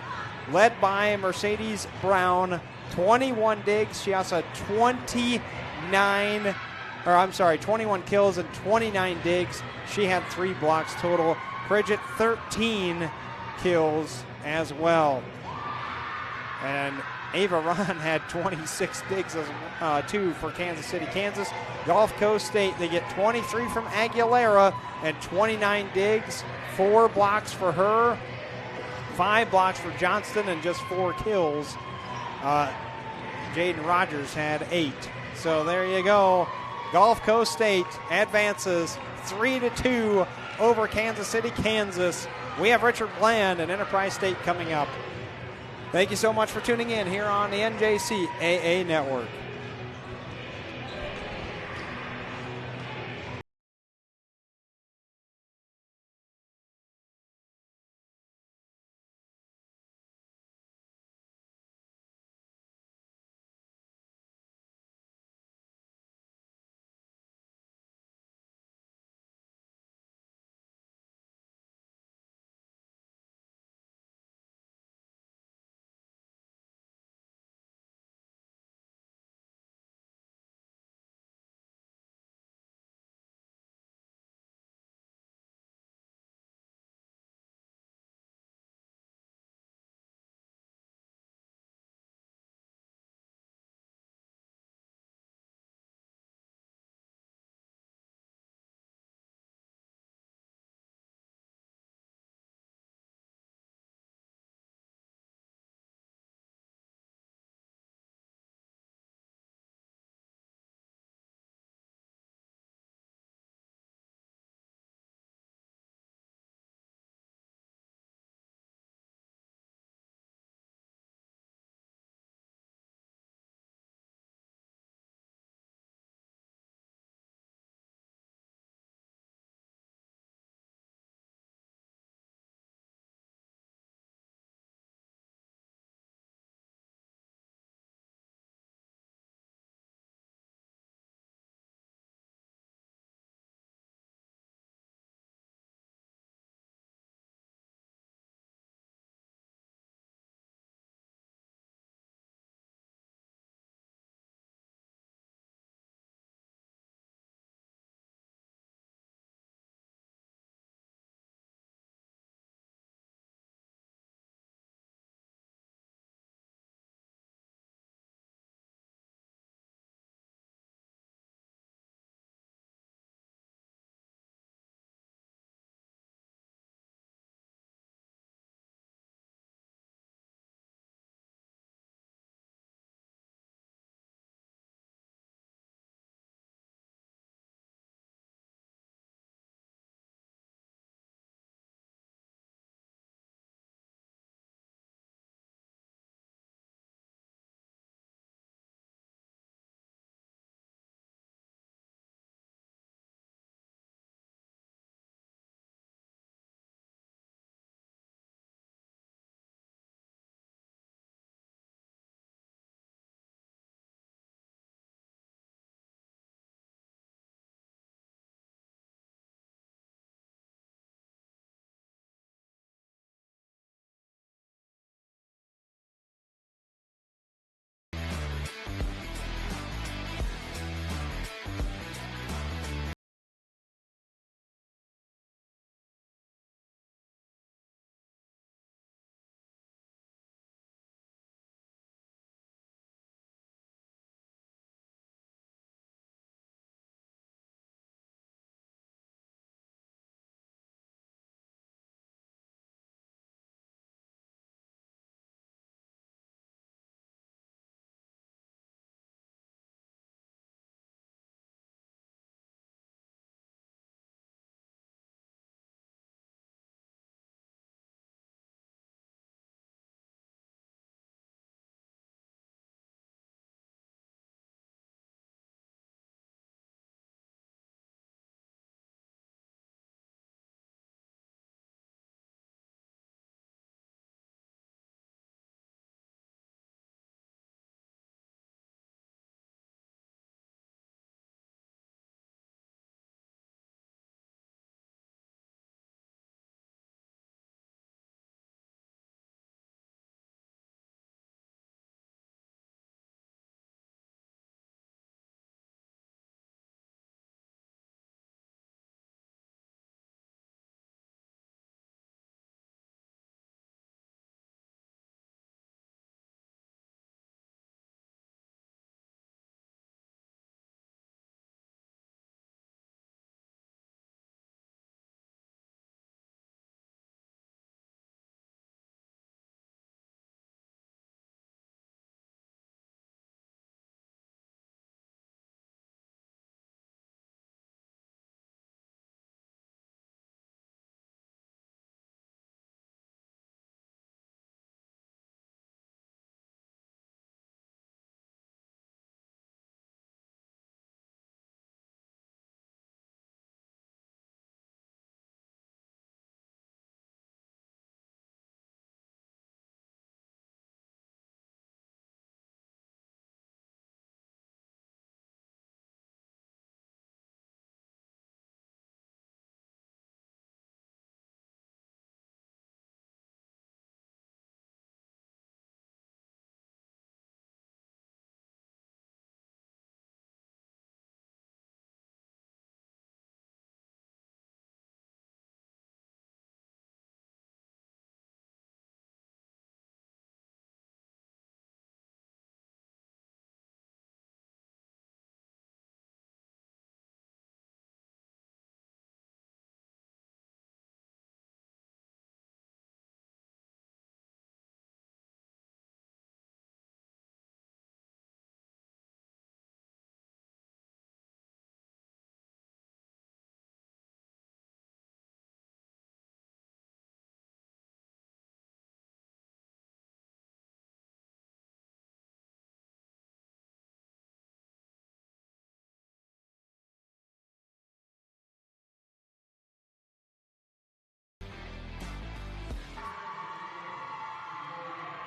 led by Mercedes Brown. 21 digs. She also had 21 kills and 29 digs. She had 3 blocks total. Bridget, 13 kills as well. And Ava Ron had 26 digs as two for Kansas City, Kansas. Gulf Coast State, they get 23 from Aguilera and 29 digs. 4 blocks for her, 5 blocks for Johnston, and just 4 kills. Jaden Rogers had 8. So there you go. Gulf Coast State advances 3-2 over Kansas City, Kansas. We have Richard Bland and Enterprise State coming up. Thank you so much for tuning in here on the NJCAA Network.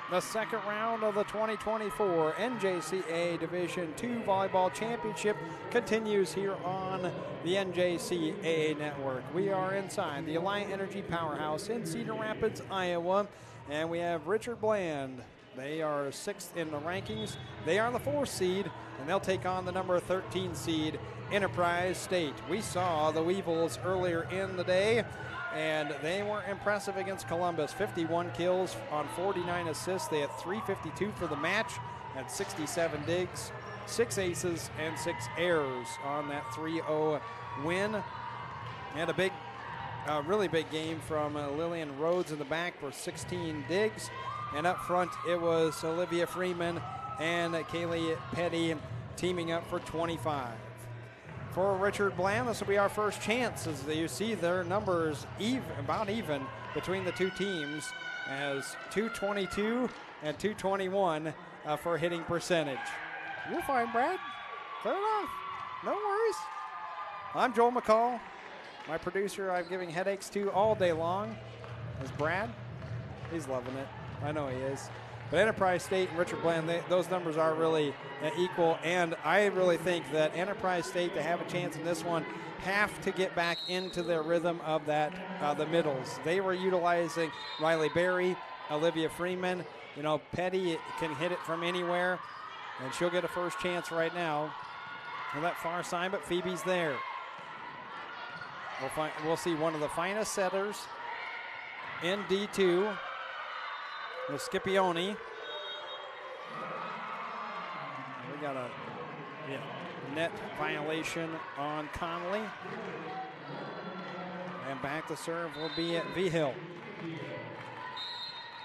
The second round of the 2024 NJCAA Division II Volleyball Championship continues here on the NJCAA Network. We are inside the Alliant Energy Powerhouse in Cedar Rapids, Iowa, and we have Richard Bland. They are 6th in the rankings. They are the 4th seed, and they'll take on the number 13 seed, Enterprise State. We saw the Weevils earlier in the day, and they were impressive against Columbus. 51 kills on 49 assists. They had 352 for the match, had 67 digs, 6 aces, and 6 errors on that 3-0 win. They had a big, really big game from Lillian Rhodes in the back for 16 digs. And up front, it was Olivia Freeman and Kaylee Petty teaming up for 25. For Richard Bland, this will be our first chance. As you see, their numbers about even between the two teams, as 222 and 221 for hitting percentage. You're fine, Brad. Clear enough. No worries. I'm Joel McCall. My producer I'm giving headaches to all day long is Brad. He's loving it. I know he is. But Enterprise State and Richard Bland, those numbers are really equal, and I really think that Enterprise State, to have a chance in this one, have to get back into their rhythm of that the middles. They were utilizing Riley Berry, Olivia Freeman. You know, Petty can hit it from anywhere, and she'll get a first chance right now on that far side, but Phoebe's there. We'll see one of the finest setters in D2. With Scipione. We got a net violation on Connolly. And back to serve will be at Vigil.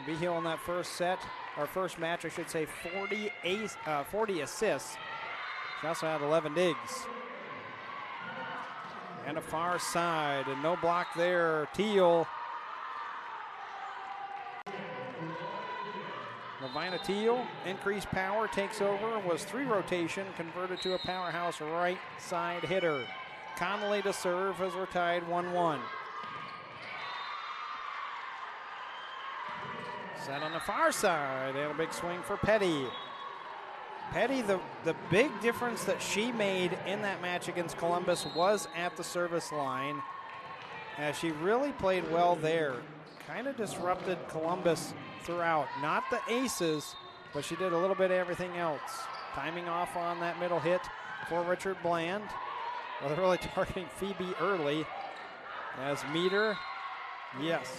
Vigil in that first set, or first match, I should say, 40 assists. She also had 11 digs. And a far side, and no block there. Teal. Lavina Teal, increased power, takes over, was 3 rotation, converted to a powerhouse right side hitter. Connolly to serve as we're tied 1-1. Set on the far side, and a big swing for Petty. Petty, the big difference that she made in that match against Columbus was at the service line, as she really played well there. Kind of disrupted Columbus throughout. Not the aces, but she did a little bit of everything else. Timing off on that middle hit for Richard Bland. Well, they're really targeting Phoebe early. As Meter, yes.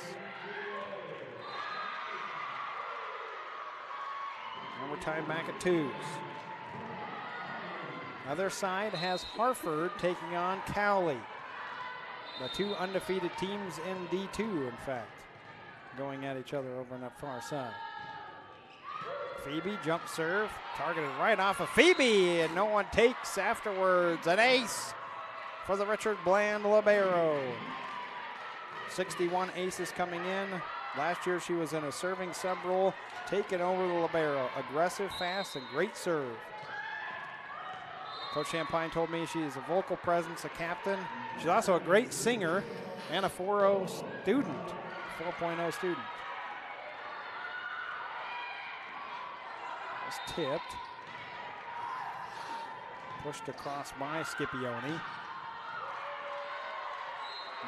And we're tied back at 2s. Other side has Harford taking on Cowley. The 2 undefeated teams in D2, in fact, going at each other over on that far side. Phoebe, jump serve, targeted right off of Phoebe, and no one takes afterwards. An ace for the Richard Bland libero. 61 aces coming in. Last year she was in a serving sub role, taking over the libero. Aggressive, fast, and great serve. Coach Champagne told me she's a vocal presence, a captain. She's also a great singer and a 4.0 student. 4.0 student. Was tipped. Pushed across by Scipione.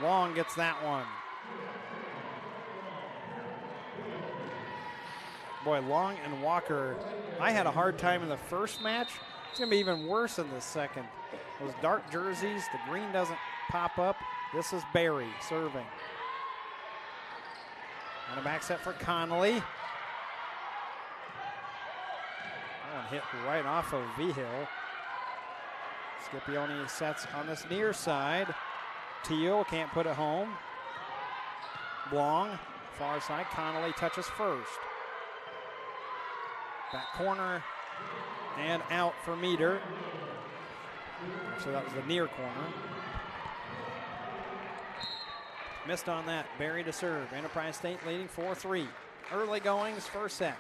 Long gets that one. Boy, Long and Walker, I had a hard time in the first match. It's going to be even worse in the second. Those dark jerseys, the green doesn't pop up. This is Barry serving. And a back set for Connolly. That one hit right off of Vigil. Scipione sets on this near side. Teal can't put it home. Long, far side. Connolly touches first. Back corner and out for Meter. So that was the near corner. Missed on that. Barry to serve. Enterprise State leading 4-3. Early goings, first set.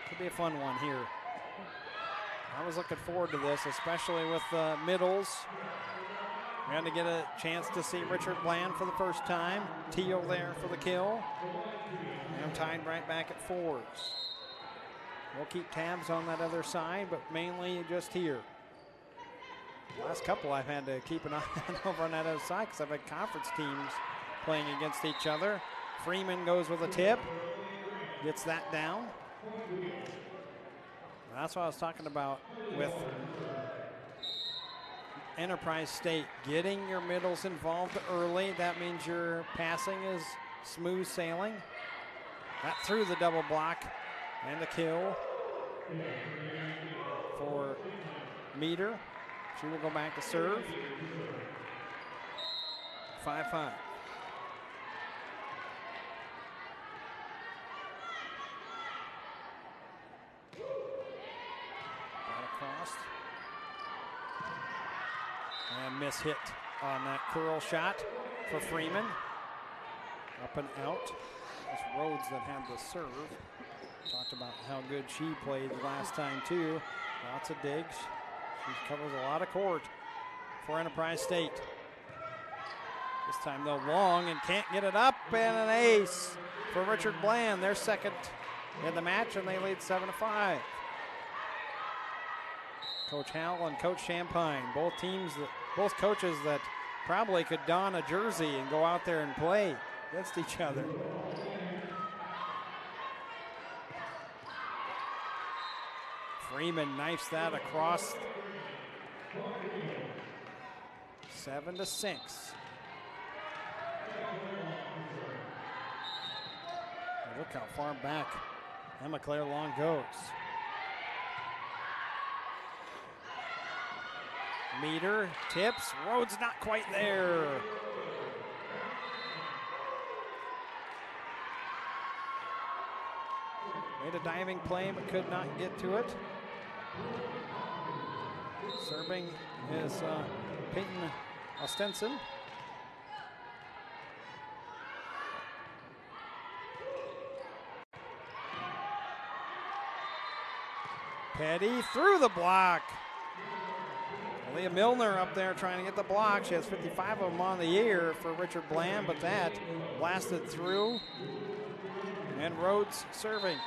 Could be a fun one here. I was looking forward to this, especially with the middles. We're going to get a chance to see Richard Bland for the first time. Teal there for the kill. And I'm tied right back at 4s. We'll keep tabs on that other side, but mainly just here. Last couple I've had to keep an eye over on that other side because I've had conference teams playing against each other. Freeman goes with a tip, gets that down. That's what I was talking about with Enterprise State. Getting your middles involved early, that means your passing is smooth sailing. That through the double block and the kill for Meter. She will go back to serve. 5-5. Back across. And miss hit on that curl shot for Freeman. Up and out. It's Rhodes that had the serve. Talked about how good she played last time too. Lots of digs. She covers a lot of court for Enterprise State. This time though long and can't get it up, and an ace for Richard Bland. Their second in the match, and they lead 7-5. Coach Howell and Coach Champagne, both coaches that probably could don a jersey and go out there and play against each other. Freeman knifes that across. 7-6. Look how far back Emma Claire Long goes. Meter tips. Rhodes not quite there. Made a diving play but could not get to it. Serving is Peyton Ostenson. Petty through the block. Leah Milner up there trying to get the block. She has 55 of them on the year for Richard Bland, but that blasted through. And Rhodes serving.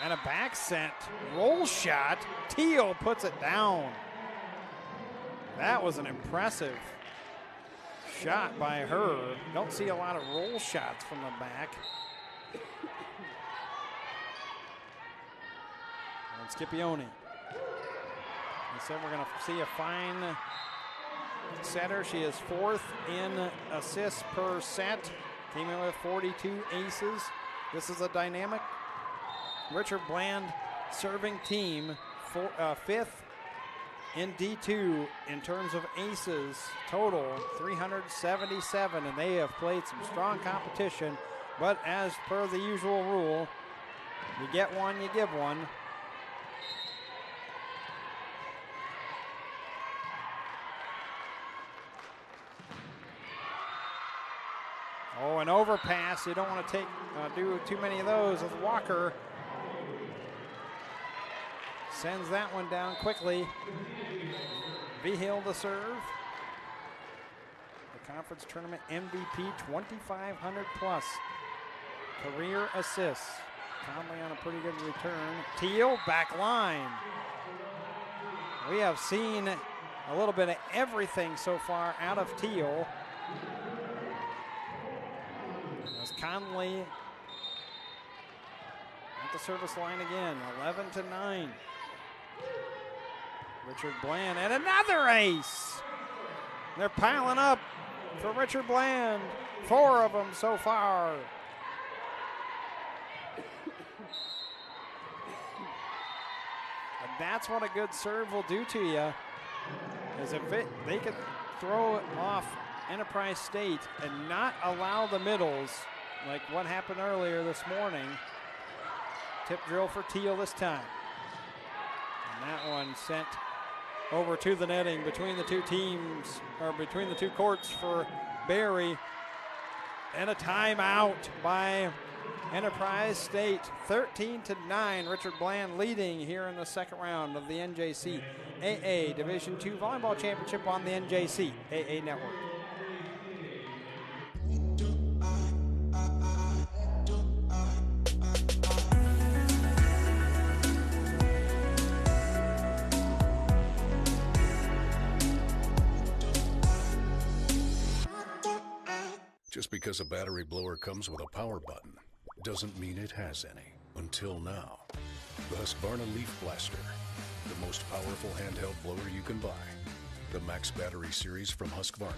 And a back sent roll shot. Teal puts it down. That was an impressive shot by her. Don't see a lot of roll shots from the back. And Scipione. So we're going to see a fine setter. She is 4th in assists per set. Came in with 42 aces. This is a dynamic Richard Bland serving team, 5th in D2 in terms of aces, total 377, and they have played some strong competition, but as per the usual rule, you get one, you give one. Oh, an overpass. You don't want to do too many of those with Walker. Sends that one down quickly. Vigil to serve. The conference tournament MVP, 2,500 plus career assists. Conley on a pretty good return. Teal back line. We have seen a little bit of everything so far out of Teal. As Conley at the service line again, 11-9. Richard Bland and another ace. They're piling up for Richard Bland. 4 of them so far. And that's what a good serve will do to you. Is if they could throw it off Enterprise State and not allow the middles, like what happened earlier this morning. Tip drill for Teal this time. And that one sent over to the netting between the two teams, or between the two courts for Barry. And a timeout by Enterprise State 13-9. Richard Bland leading here in the second round of the NJCAA Division II Volleyball Championship on the NJCAA Network. Just because a battery blower comes with a power button doesn't mean it has any. Until now. The Husqvarna Leaf Blaster, the most powerful handheld blower you can buy. The Max Battery Series from Husqvarna.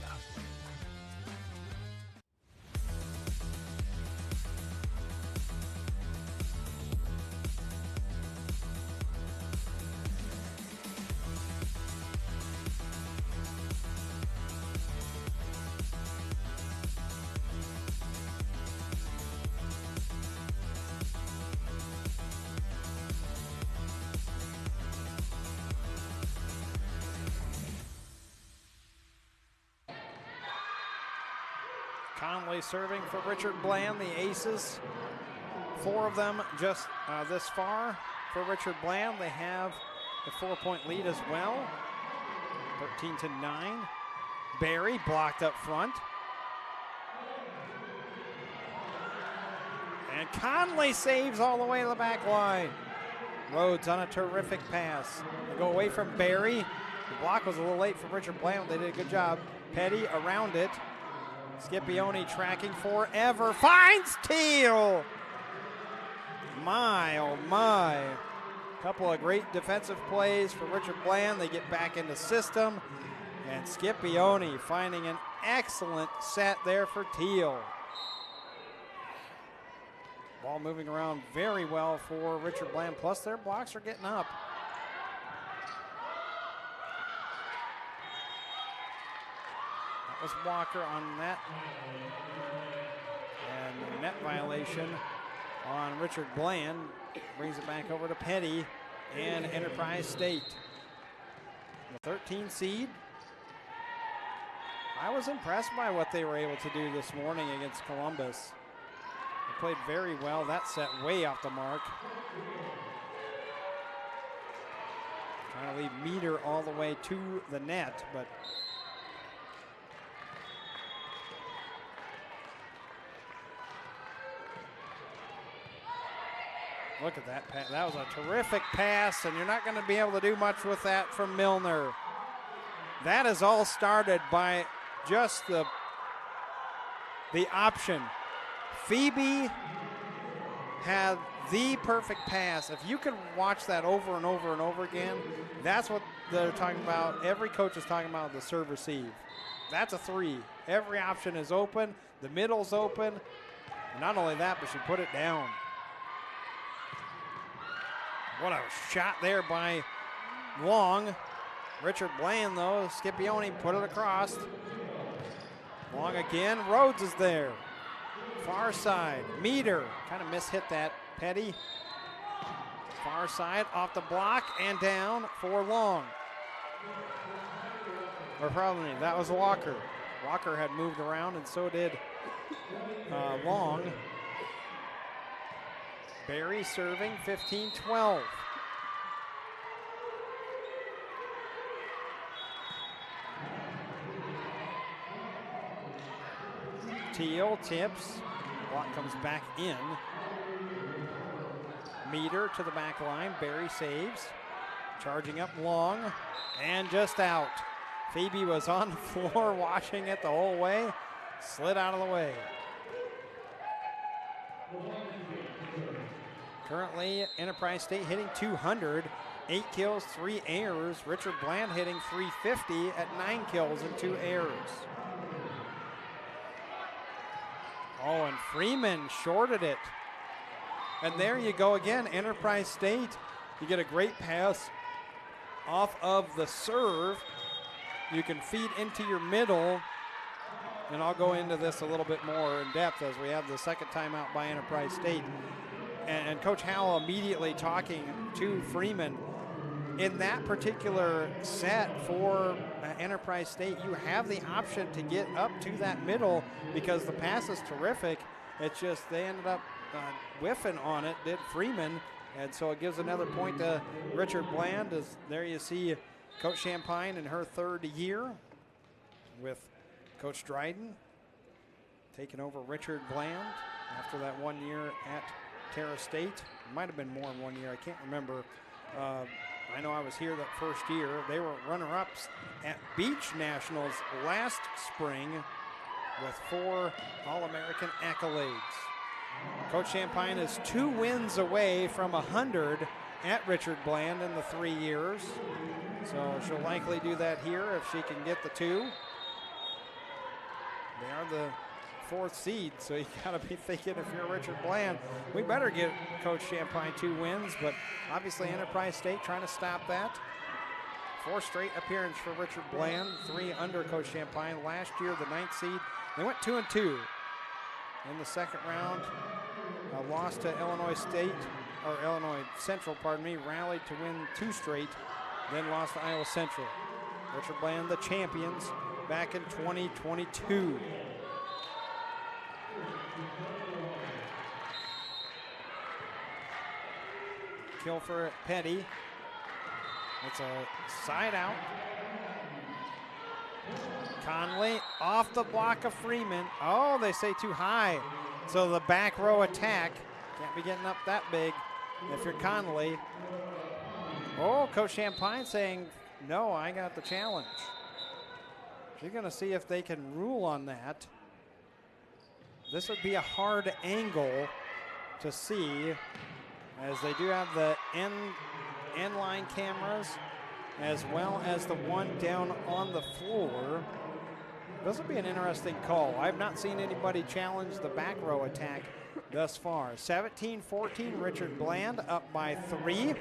Conley serving for Richard Bland, the aces. 4 of them just this far for Richard Bland. They have the 4-point lead as well. 13-9. Barry blocked up front. And Conley saves all the way to the back line. Rhodes on a terrific pass. They go away from Barry. The block was a little late for Richard Bland. They did a good job. Petty around it. Scipione tracking forever, finds Teal. My, oh my. Couple of great defensive plays for Richard Bland. They get back into system. And Scipione finding an excellent set there for Teal. Ball moving around very well for Richard Bland. Plus their blocks are getting up. Was Walker on that, and net violation on Richard Bland brings it back over to Petty and Enterprise State. The 13 seed. I was impressed by what they were able to do this morning against Columbus. They played very well. That set way off the mark. Trying to leave Meter all the way to the net, but look at that pass. That was a terrific pass, and you're not going to be able to do much with that from Milner. That is all started by just the option. Phoebe had the perfect pass. If you can watch that over and over and over again, that's what they're talking about. Every coach is talking about the serve receive. That's a 3. Every option is open. The middle's open. And not only that, but she put it down. What a shot there by Long. Richard Bland, though. Scipione put it across. Long again. Rhodes is there. Far side. Meter. Kind of mishit that. Petty. Far side. Off the block and down for Long. Or probably that was Walker. Walker had moved around, and so did Long. Barry serving 15-12. Teal tips. Block comes back in. Meter to the back line. Barry saves. Charging up Long. And just out. Phoebe was on the floor watching it the whole way. Slid out of the way. Currently, Enterprise State hitting 200, 8 kills, 3 errors. Richard Bland hitting 350 at 9 kills and 2 errors. Oh, and Freeman shorted it. And there you go again, Enterprise State. You get a great pass off of the serve. You can feed into your middle. And I'll go into this a little bit more in depth as we have the second timeout by Enterprise State. And Coach Howell immediately talking to Freeman. In that particular set for Enterprise State, you have the option to get up to that middle because the pass is terrific. It's just they ended up whiffing on it, did Freeman. And so it gives another point to Richard Bland. As there you see Coach Champagne in her third year with Coach Dryden taking over Richard Bland after that 1 year at Terra State. It might have been more than 1 year. I can't remember. I know I was here that first year. They were runner-ups at Beach Nationals last spring with 4 All-American accolades. Coach Champagne is 2 wins away from 100 at Richard Bland in the 3 years. So she'll likely do that here if she can get the 2. They are the 4th seed, so you got to be thinking if you're Richard Bland, we better get Coach Champagne 2 wins, but obviously Enterprise State trying to stop that. 4th straight appearance for Richard Bland, 3 under Coach Champagne. Last year, the 9th seed, they went 2-2 in the second round. Lost to Illinois Central, rallied to win 2 straight, then lost to Iowa Central. Richard Bland, the champions, back in 2022. Kill for Petty. It's a side out. Conley off the block of Freeman. Oh, they say too high. So the back row attack. Can't be getting up that big if you're Conley. Oh, Coach Champagne saying, no, I got the challenge. She's going to see if they can rule on that. This would be a hard angle to see, as they do have the end line cameras as well as the one down on the floor. This will be an interesting call. I've not seen anybody challenge the back row attack thus far. 17-14, Richard Bland up by 3.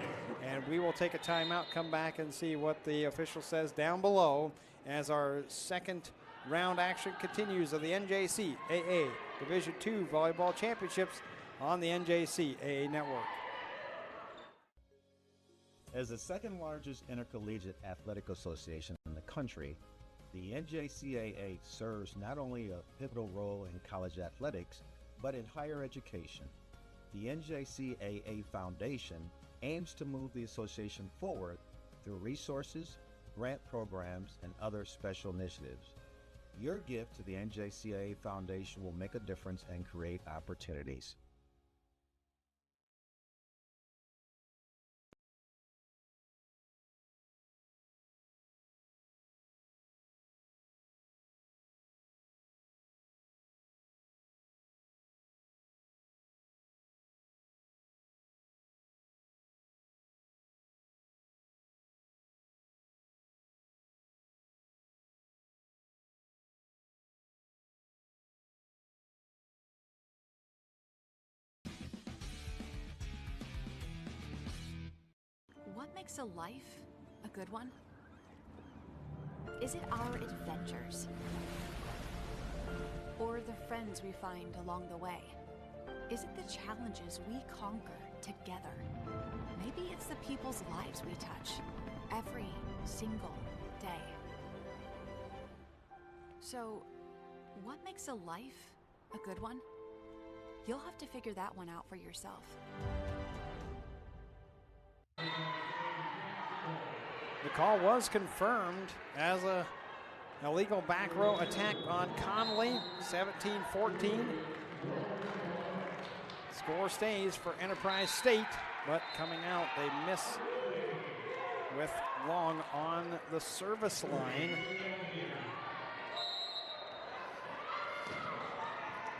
And we will take a timeout, come back and see what the official says down below as our second round action continues of the NJCAA Division II Volleyball Championships on the NJCAA Network. As the second largest intercollegiate athletic association in the country, the NJCAA serves not only a pivotal role in college athletics, but in higher education. The NJCAA Foundation aims to move the association forward through resources, grant programs, and other special initiatives. Your gift to the NJCAA Foundation will make a difference and create opportunities. What makes a life a good one? Is it our adventures? Or the friends we find along the way? Is it the challenges we conquer together? Maybe it's the people's lives we touch every single day. So, what makes a life a good one? You'll have to figure that one out for yourself. The call was confirmed as a illegal back row attack on Conley, 17-14. Score stays for Enterprise State, but coming out, they miss with Long on the service line.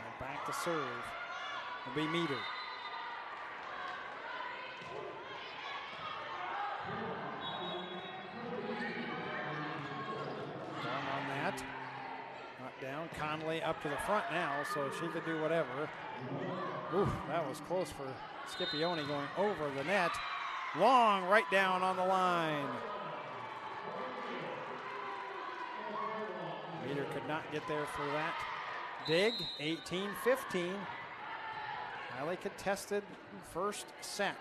And back to serve will be Meter. Down, Conley up to the front now, so she could do whatever. Ooh, that was close for Scipione going over the net. Long right down on the line. Meter could not get there for that dig. 18-15. Highly contested first set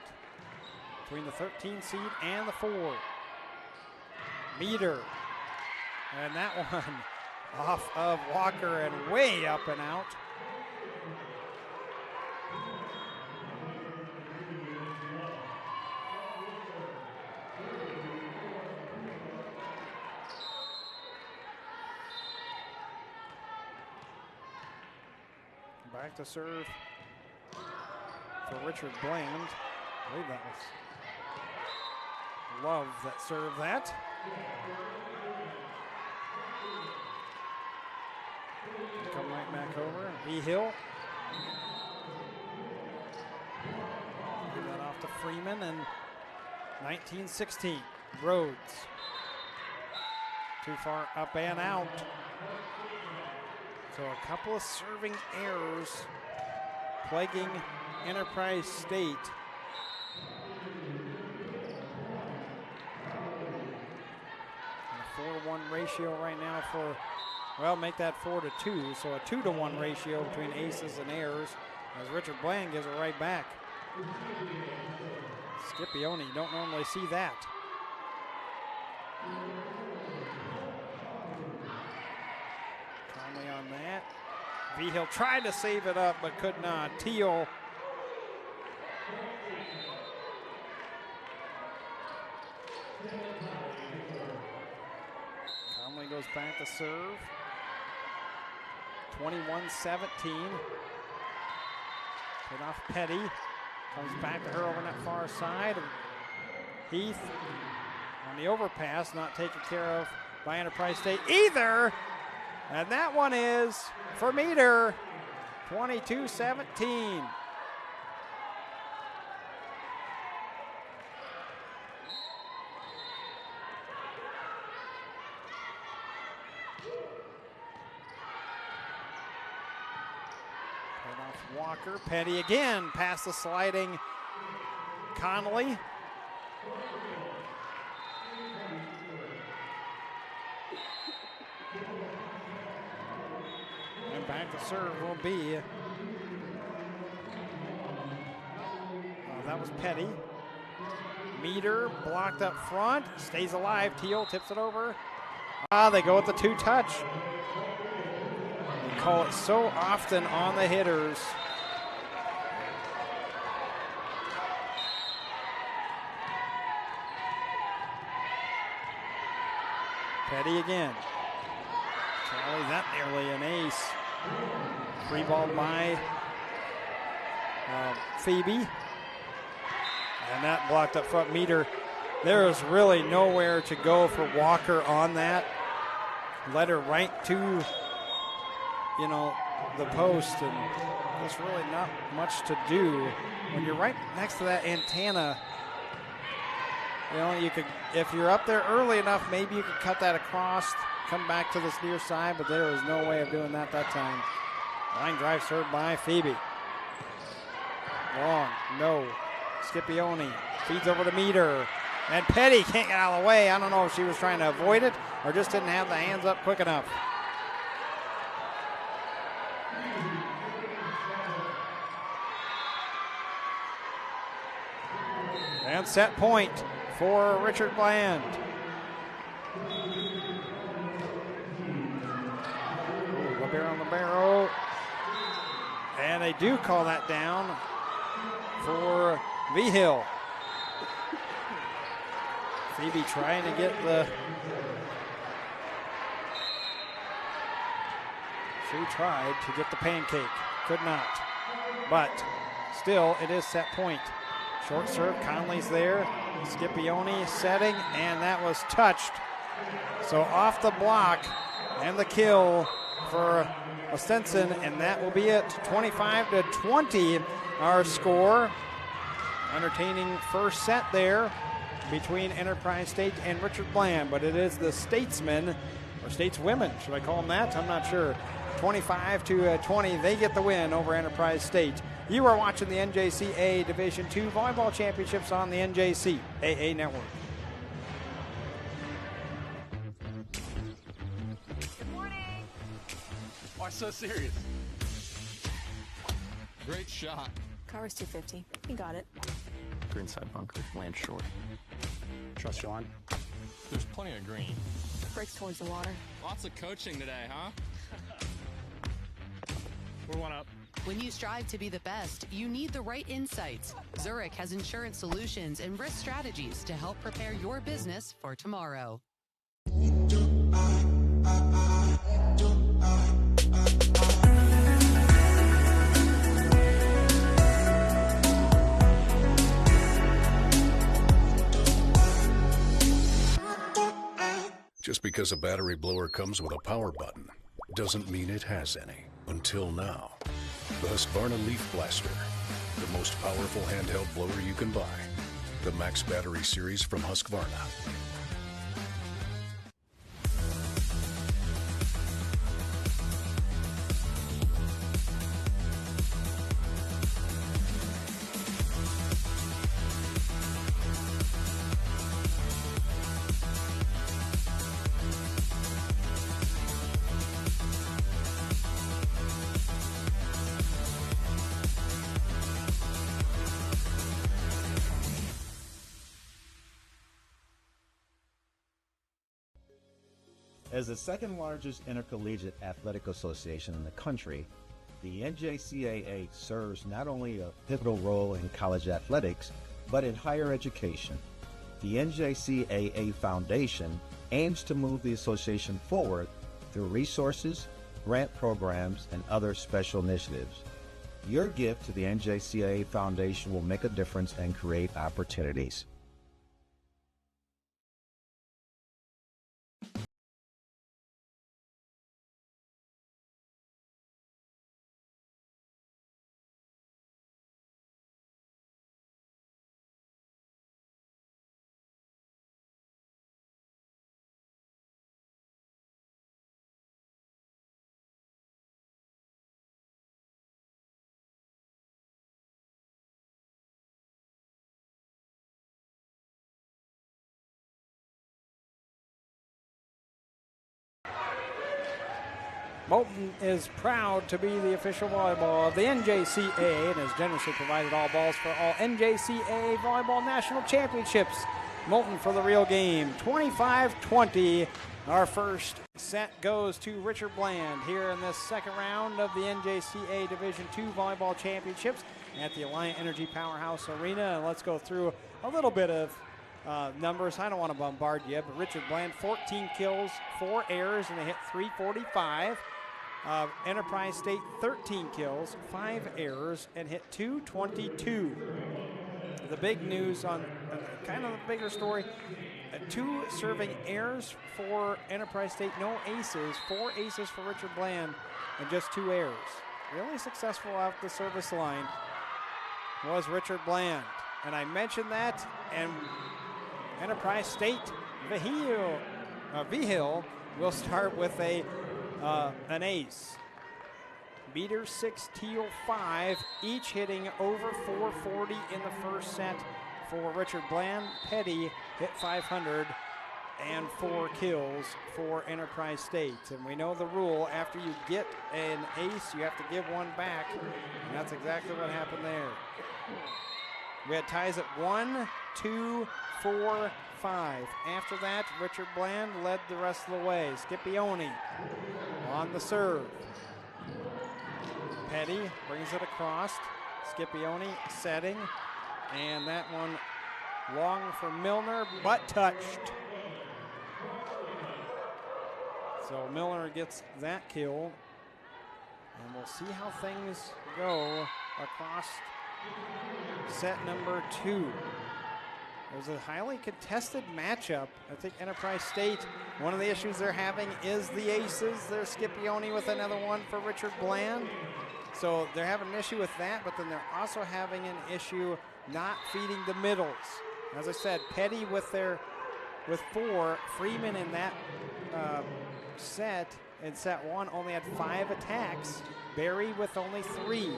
between the 13 seed and the 4. Meter. And that one off of Walker and way up and out. Back to serve for Richard Bland. I believe that was Love that served that. Come right back over. V. Hill. Give that off to Freeman and 19-16. Rhodes. Too far up and out. So a couple of serving errors plaguing Enterprise State. And a 4-to-1 ratio right now for, well, make that 4-to-2. So a 2-to-1 ratio between aces and errors as Richard Bland gives it right back. Scipione, you don't normally see that. Conley on that. Vigil tried to save it up but could not. Teal. Conley goes back to serve. 21-17. Put off Petty. Comes back to her over that far side. Heath on the overpass, not taken care of by Enterprise State either. And that one is for Meter, 22-17. Walker, Petty again past the sliding Connolly. And back to serve will be, that was Petty. Meter blocked up front, stays alive. Teal tips it over. They go with the two-touch. They call it so often on the hitters. Petty again. Charlie, that nearly an ace. Free ball by Phoebe. And that blocked up front. Meter. There is really nowhere to go for Walker on that. Led her right to, the post, and there's really not much to do. When you're right next to that antenna, you could, if you're up there early enough, maybe you could cut that across, come back to this near side, but there was no way of doing that time. Line drive served by Phoebe. Long, no. Scipione feeds over to Meter. And Petty can't get out of the way. I don't know if she was trying to avoid it or just didn't have the hands up quick enough. And set point for Richard Bland. Libero. And they do call that down for Vigil. Phoebe trying to get she tried to get the pancake, could not. But still, it is set point. Short serve, Conley's there. Scipione setting, and that was touched. So off the block and the kill for Ostenson, and that will be it. 25-20, our score. Entertaining first set there between Enterprise State and Richard Bland, but it is the Statesmen, or Stateswomen, should I call them that? I'm not sure. 25-20, they get the win over Enterprise State. You are watching the NJCAA Division II Volleyball Championships on the NJCAA Network. Good morning. Why so serious? Great shot. Carver's 250. He got it. Greenside bunker, land short. Trust your line. There's plenty of green. Breaks towards the water. Lots of coaching today, huh? We're one up. When you strive to be the best, you need the right insights. Zurich has insurance solutions and risk strategies to help prepare your business for tomorrow. Just because a battery blower comes with a power button doesn't mean it has any. Until now. The Husqvarna Leaf Blaster. The most powerful handheld blower you can buy. The Max Battery Series from Husqvarna. As the second largest intercollegiate athletic association in the country, the NJCAA serves not only a pivotal role in college athletics, but in higher education. The NJCAA Foundation aims to move the association forward through resources, grant programs, and other special initiatives. Your gift to the NJCAA Foundation will make a difference and create opportunities. Moulton is proud to be the official volleyball of the NJCAA and has generously provided all balls for all NJCAA Volleyball National Championships. Moulton for the real game, 25-20. Our first set goes to Richard Bland here in this second round of the NJCAA Division II Volleyball Championships at the Alliant Energy Powerhouse Arena. And let's go through a little bit of numbers. I don't want to bombard you, but Richard Bland, 14 kills, 4 errors, and they hit 345. Enterprise State, 13 kills, 5 errors, and hit 222. The big news on kind of the bigger story, 2 serving errors for Enterprise State, no aces, 4 aces for Richard Bland, and just 2 errors. Really successful off the service line was Richard Bland. And I mentioned that, and Enterprise State, Vigil will start with an ace. Beater 6, Teal 5, each hitting over 440 in the first set for Richard Bland. Petty hit 500 and 4 kills for Enterprise State. And we know the rule, after you get an ace, you have to give one back. And that's exactly what happened there. We had ties at 1, 2, 4, 5. After that, Richard Bland led the rest of the way. Scipione on the serve. Petty brings it across. Scipione setting. And that one long for Milner, but touched. So Milner gets that kill. And we'll see how things go across set number 2. It was a highly contested matchup. I think Enterprise State, one of the issues they're having is the aces. There's Scipione with another one for Richard Bland. So they're having an issue with that, but then they're also having an issue not feeding the middles. As I said, Petty with 4, Freeman in that set, in set 1, only had 5 attacks. Barry with only 3.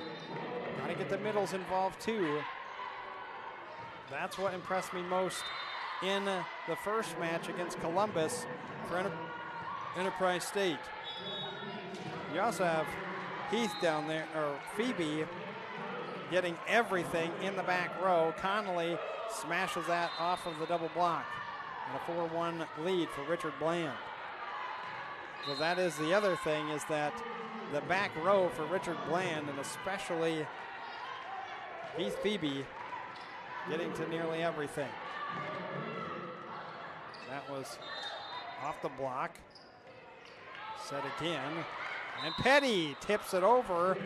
Got to get the middles involved too. That's what impressed me most in the first match against Columbus for Enterprise State. You also have Heath down there, or Phoebe, getting everything in the back row. Connolly smashes that off of the double block. And a 4-1 lead for Richard Bland. So that is the other thing, is that the back row for Richard Bland, and especially Heath Phoebe, getting to nearly everything. That was off the block. Set again. And Petty tips it over.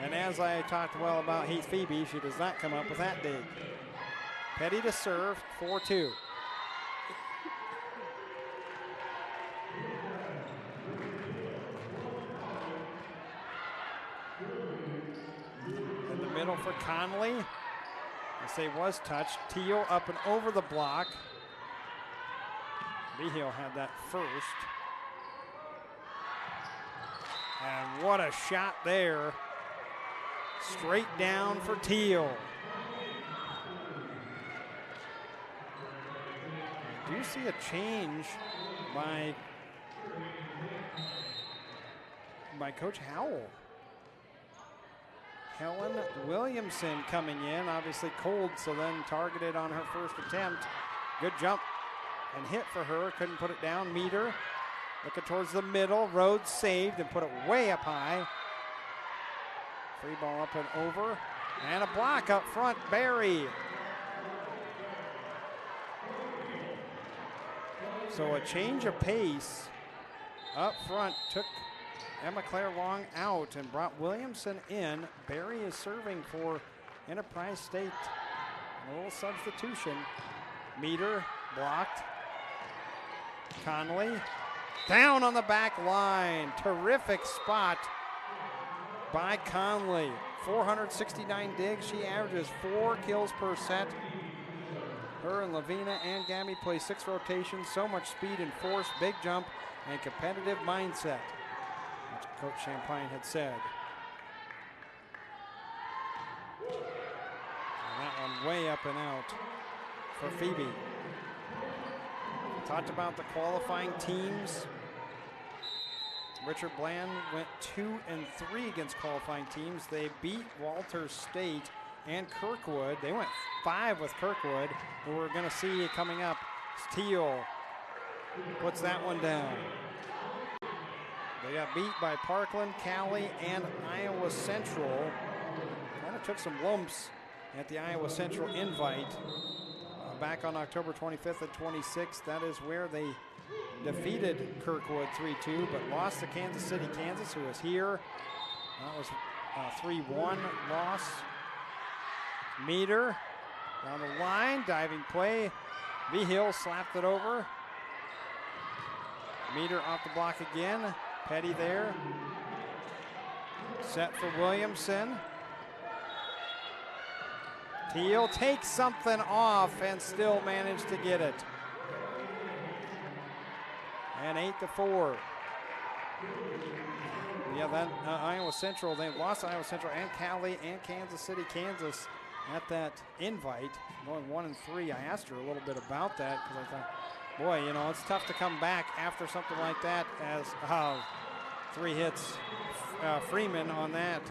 And as I talked well about Heath Phoebe, she does not come up with that dig. Petty to serve, 4-2. middle for Conley. I say was touched. Teal up and over the block. Vigil had that first. And what a shot there. Straight down for Teal. I do see a change by Coach Howell. Helen Williamson coming in, obviously cold, so then targeted on her first attempt. Good jump and hit for her, couldn't put it down. Meter looking towards the middle, Rhodes saved and put it way up high. Free ball up and over, and a block up front, Barry. So a change of pace up front took Emma Claire Long out and brought Williamson in. Barry is serving for Enterprise State. A little substitution. Meter blocked. Conley down on the back line. Terrific spot by Conley. 469 digs. She averages 4 kills per set. Her and Lavina and Gabby play 6 rotations. So much speed and force, big jump, and competitive mindset, which Coach Champagne had said. And that one way up and out for Phoebe. Talked about the qualifying teams. Richard Bland went 2-3 against qualifying teams. They beat Walters State and Kirkwood. They went 5 with Kirkwood, who we're going to see coming up. Steele puts that one down. They got beat by Parkland, Cali, and Iowa Central. Kind of took some lumps at the Iowa Central invite back on October 25th and 26th. That is where they defeated Kirkwood 3-2, but lost to Kansas City, Kansas, who was here. That was a 3-1 loss. Meter down the line, diving play. Vigil slapped it over. Meter off the block again. Petty there. Set for Williamson. Teal takes something off and still managed to get it. And 8-4. Yeah, then Iowa Central, they lost Iowa Central and Cali and Kansas City, Kansas at that invite, going 1-3. I asked her a little bit about that because I thought, boy, you know, it's tough to come back after something like that as 3 hits. Freeman on that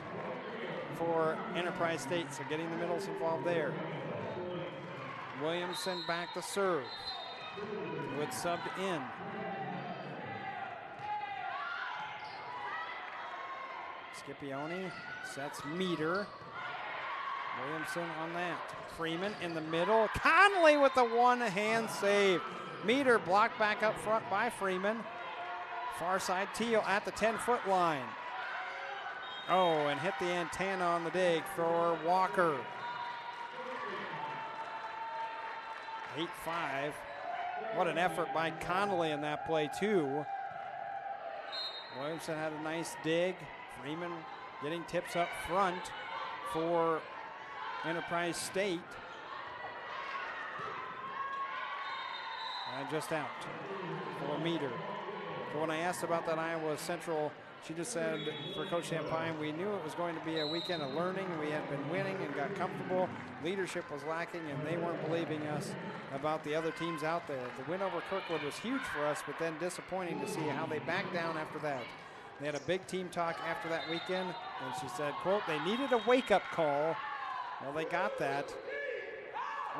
for Enterprise State, so getting the middles involved there. Williamson back to serve. Wood subbed in. Scipione sets Meter. Williamson on that. Freeman in the middle. Conley with the one-hand save. Meter blocked back up front by Freeman. Far side, Teal at the 10-foot line. Oh, and hit the antenna on the dig for Walker. 8-5. What an effort by Conley in that play, too. Williamson had a nice dig. Freeman getting tips up front for Enterprise State. And just out for Meter. So when I asked about that Iowa Central, she just said, for Coach Champagne, we knew it was going to be a weekend of learning. We had been winning and got comfortable. Leadership was lacking, and they weren't believing us about the other teams out there. The win over Kirkwood was huge for us, but then disappointing to see how they backed down after that. They had a big team talk after that weekend, and she said, quote, they needed a wake-up call. Well, they got that.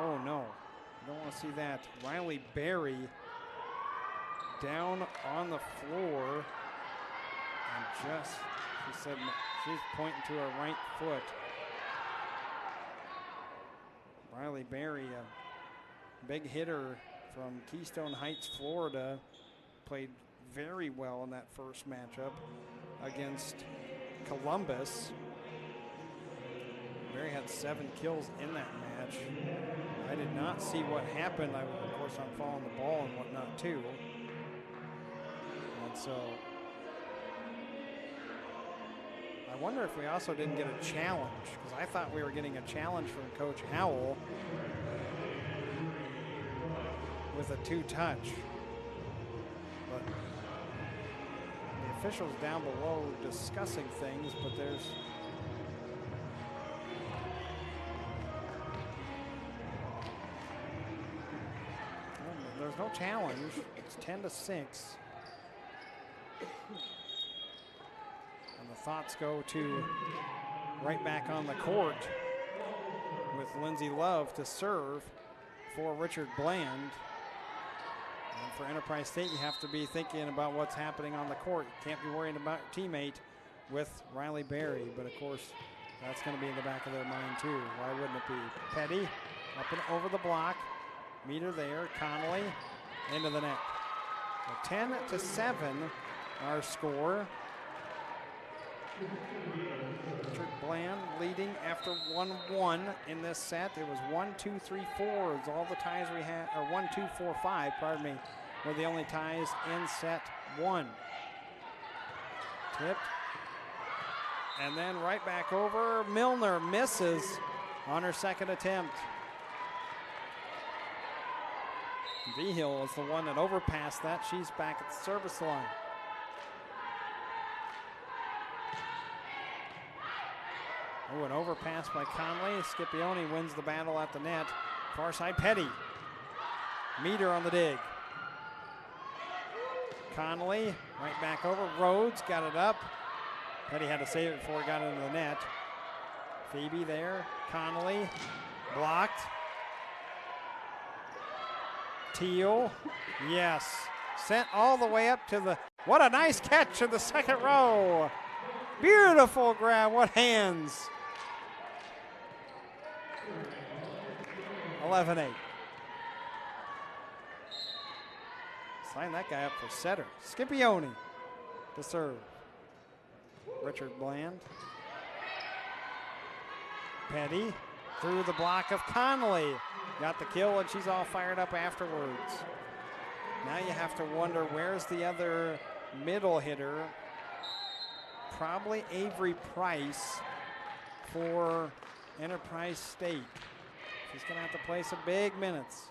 Oh, no. You don't want to see that. Riley Berry down on the floor. And just, she said, she's pointing to her right foot. Riley Berry, a big hitter from Keystone Heights, Florida, played very well in that first matchup against Columbus. Berry had 7 kills in that match. I did not see what happened. Of course, I'm following the ball and whatnot too. And so I wonder if we also didn't get a challenge, because I thought we were getting a challenge from Coach Howell with a 2-touch. But the officials down below discussing things, but there's no challenge. It's 10-6. And the thoughts go to right back on the court with Lindsay Love to serve for Richard Bland. And for Enterprise State, you have to be thinking about what's happening on the court. You can't be worrying about your teammate with Riley Berry, but of course, that's going to be in the back of their mind too. Why wouldn't it be? Petty up and over the block. Meter there. Connolly into the net. 10-7 our score. Richard Bland leading after 1-1 in this set. It was 1-2-3-4 is all the ties we had, or 1-2-4-5, pardon me, were the only ties in set 1. Tipped. And then right back over. Milner misses on her second attempt. Vigil is the one that overpassed that. She's back at the service line. Oh, an overpass by Conley. Scipione wins the battle at the net. Far side, Petty. Meter on the dig. Conley right back over. Rhodes got it up. Petty had to save it before it got into the net. Phoebe there. Conley blocked. Teal, yes. Sent all the way up to the, what a nice catch in the second row. Beautiful grab, what hands. 11-8. Sign that guy up for setter. Scipione to serve. Richard Bland. Petty through the block of Connolly. Got the kill, and she's all fired up afterwards. Now you have to wonder, where's the other middle hitter? Probably Avery Price for Enterprise State. She's going to have to play some big minutes.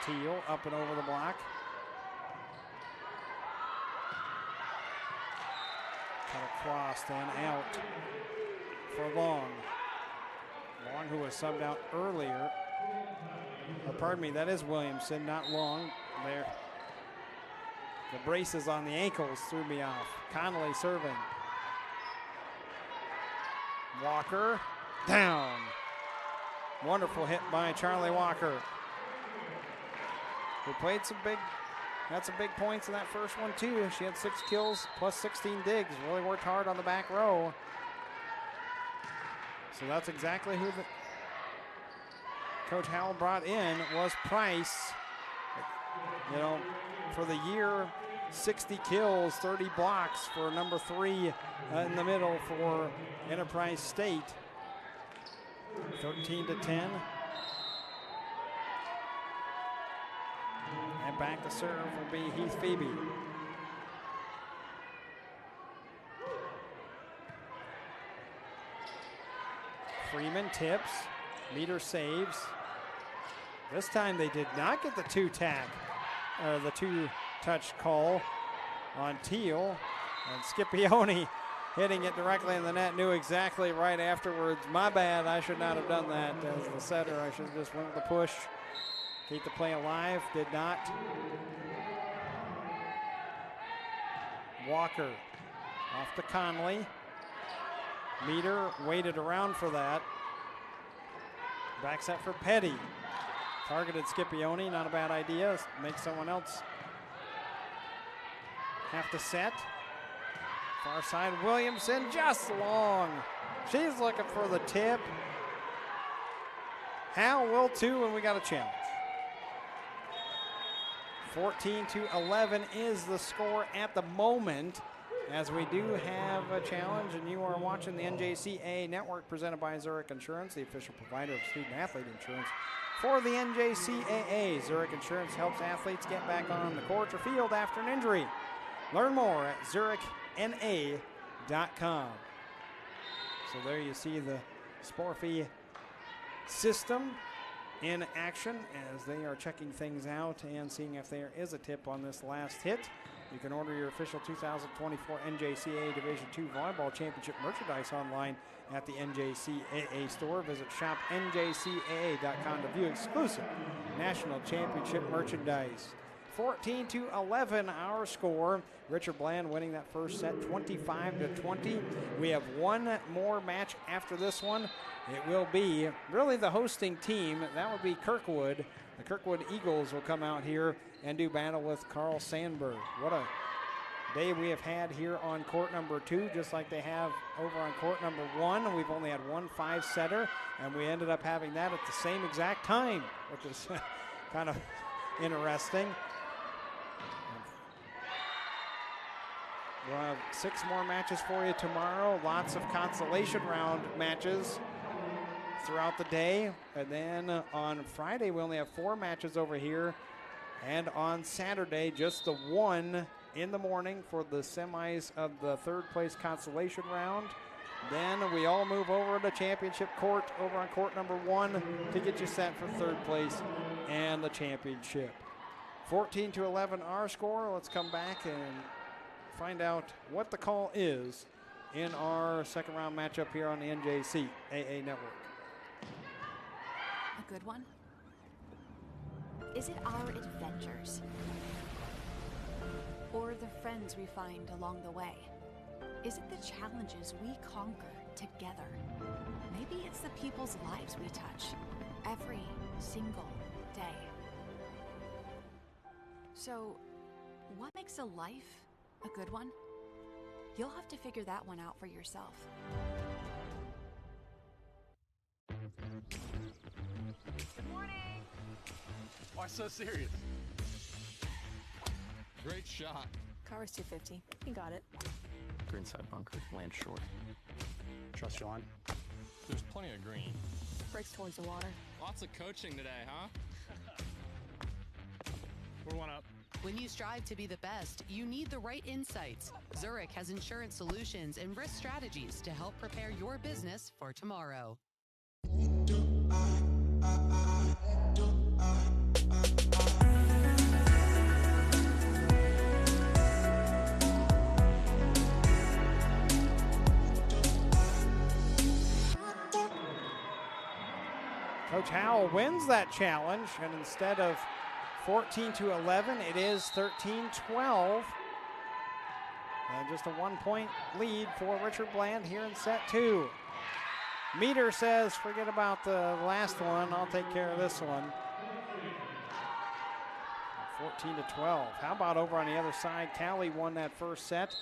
Teal up and over the block. Cut across and out for Long. Long, who was subbed out earlier. Or pardon me, that is Williamson, not Long. There. The braces on the ankles threw me off. Connolly serving. Walker down. Wonderful hit by Charlie Walker. Who played had some big points in that first one too. She had 6 kills plus 16 digs. Really worked hard on the back row. So that's exactly who the Coach Howell brought in, was Price. You know, for the year, 60 kills, 30 blocks for number 3 in the middle for Enterprise State. 13-10. And back to serve will be Heath Phoebe. Freeman tips, Meter saves. This time they did not get the 2-touch call on Teal. And Scipione hitting it directly in the net, knew exactly right afterwards. My bad, I should not have done that as the setter. I should have just went with the push. Keep the play alive, did not. Walker off to Conley. Meter waited around for that. Back set for Petty. Targeted Scipione, not a bad idea. Make someone else have to set. Far side, Williamson, just long. She's looking for the tip. Hal will too, and we got a challenge. 14-11 is the score at the moment, as we do have a challenge, and you are watching the NJCAA Network presented by Zurich Insurance, the official provider of student-athlete insurance for the NJCAA. Zurich Insurance helps athletes get back on the court or field after an injury. Learn more at zurichins.com. NJCAA.com. So there you see the Sporfy system in action as they are checking things out and seeing if there is a tip on this last hit. You can order your official 2024 NJCAA Division II Volleyball Championship merchandise online at the NJCAA store. Visit shopnjcaa.com to view exclusive national championship merchandise. 14-11 our score. Richard Bland winning that first set 25-20. We have one more match after this one. It will be really the hosting team. That would be Kirkwood. The Kirkwood Eagles will come out here and do battle with Carl Sandberg. What a day we have had here on court number 2, just like they have over on court number 1. We've only had one 5-setter, and we ended up having that at the same exact time, which is kind of interesting. We'll have 6 more matches for you tomorrow. Lots of consolation round matches throughout the day. And then on Friday, we only have 4 matches over here. And on Saturday, just the one in the morning for the semis of the 3rd place consolation round. Then we all move over to championship court over on court number 1 to get you set for 3rd place and the championship. 14-11 our score. Let's come back and find out what the call is in our 2nd round matchup here on the NJCAA network. A good one? Is it our adventures? Or the friends we find along the way? Is it the challenges we conquer together? Maybe it's the people's lives we touch every single day. So, what makes a life a good one? You'll have to figure that one out for yourself. Good morning. Why so serious? Great shot. Car was 250. He got it. Greenside bunker, land short. Trust you on. There's plenty of green. Breaks towards the water. Lots of coaching today, huh? We're one up. When you strive to be the best, you need the right insights. Zurich has insurance solutions and risk strategies to help prepare your business for tomorrow. Coach Howell wins that challenge, and instead of 14-11, it is 13-12. And just a 1-point lead for Richard Bland here in set 2. Meter says, forget about the last one. I'll take care of this one. 14-12. How about over on the other side? Callie won that first set,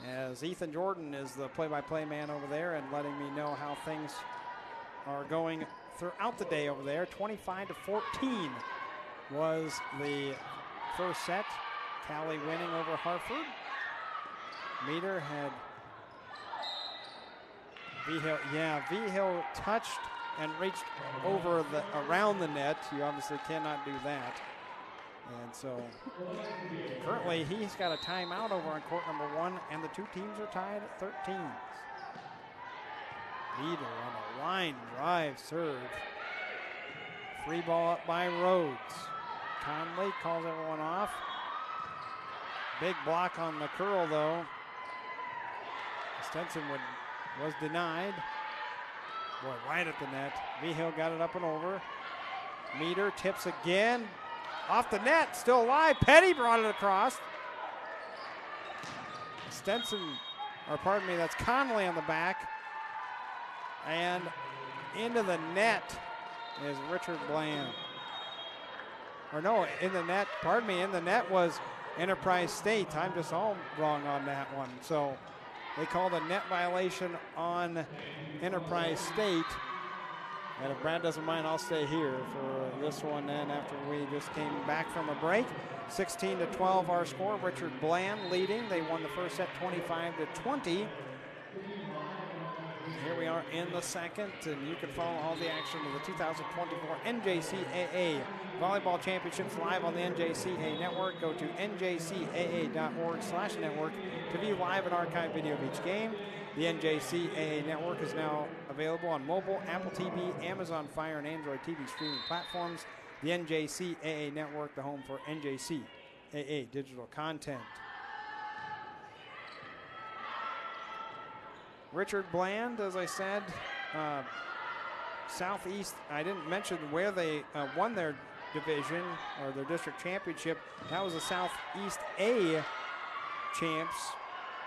as Ethan Jordan is the play-by-play man over there and letting me know how things are going throughout the day over there. 25-14 was the first set. Callie winning over Hartford. Meter had Vigil touched and reached over around the net. You obviously cannot do that. And so currently he's got a timeout over on court number 1, and the 2 teams are tied at 13. Meter on a line drive serve. Free ball up by Rhodes. Conley calls everyone off. Big block on the curl though. Stenson was denied. Boy, right at the net. Vigil got it up and over. Meter tips again. Off the net, still alive. Petty brought it across. That's Conley on the back. And into the net is Richard Bland. Or no, in the net was Enterprise State. I'm just all wrong on that one. So they called a net violation on Enterprise State. And if Brad doesn't mind, I'll stay here for this one then after we just came back from a break. 16-12 our score. Richard Bland leading. They won the first set 25-20. Here we are in the second, and you can follow all the action of the 2024 NJCAA Volleyball Championships live on the NJCAA Network. Go to njcaa.org/network to view live and archive video of each game. The NJCAA Network is now available on mobile, Apple TV, Amazon Fire, and Android TV streaming platforms. The NJCAA Network, the home for NJCAA digital content. Richard Bland, as I said, Southeast, I didn't mention where they won their division or their district championship. That was the Southeast A champs,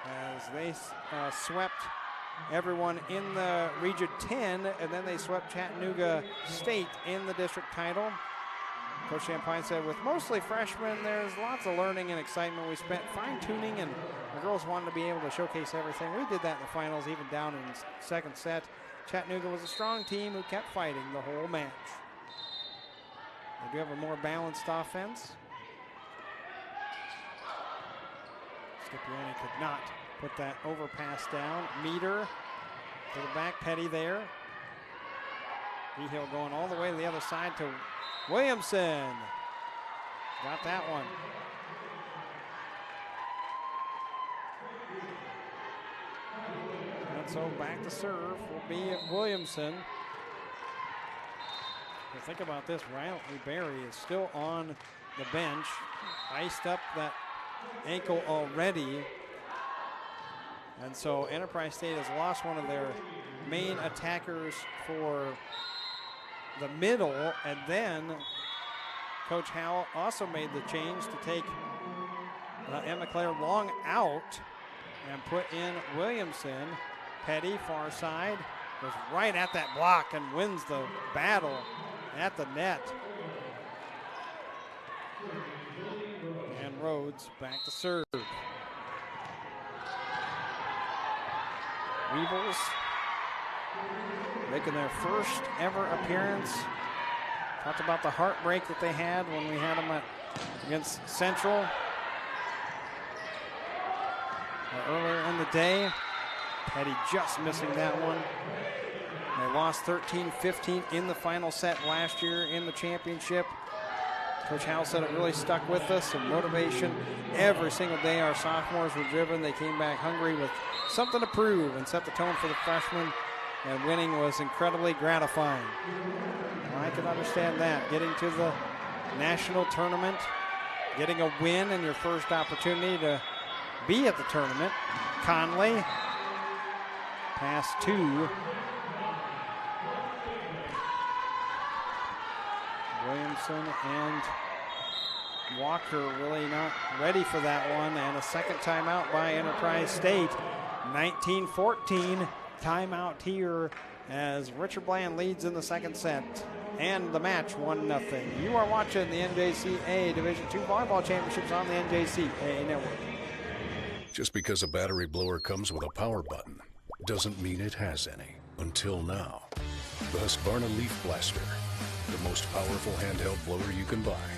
as they swept everyone in the Region 10, and then they swept Chattanooga State in the district title. Coach Champagne said, with mostly freshmen, there's lots of learning and excitement. We spent fine-tuning, and the girls wanted to be able to showcase everything. We did that in the finals, even down in the second set. Chattanooga was a strong team who kept fighting the whole match. They do have a more balanced offense. Scipione could not put that overpass down. Meter to the back, Petty there. Behill going all the way to the other side to Williamson. Got that one. And so back to serve will be Williamson. Well, think about this. Riley Berry is still on the bench. Iced up that ankle already. And so Enterprise State has lost one of their main attackers for the middle, and then Coach Howell also made the change to take Emma Claire Long out and put in Williamson. Petty, far side, goes right at that block and wins the battle at the net. And Rhodes back to serve. Weevils making their first ever appearance. Talked about the heartbreak that they had when we had them against Central earlier in the day. Petty just missing that one. They lost 13-15 in the final set last year in the championship. Coach Howell said it really stuck with us, and motivation every single day. Our sophomores were driven. They came back hungry with something to prove and set the tone for the freshmen, and winning was incredibly gratifying. Well, I can understand that. Getting to the national tournament, getting a win in your first opportunity to be at the tournament. Conley, pass two. Williamson and Walker really not ready for that one, and a second timeout by Enterprise State. 19-14 timeout here as Richard Bland leads in the second set, and the match 1-0. You are watching the NJCAA Division II Volleyball Championships on the NJCAA Network. Just because a battery blower comes with a power button doesn't mean it has any. Until now. The Husqvarna Leaf Blaster, the most powerful handheld blower you can buy.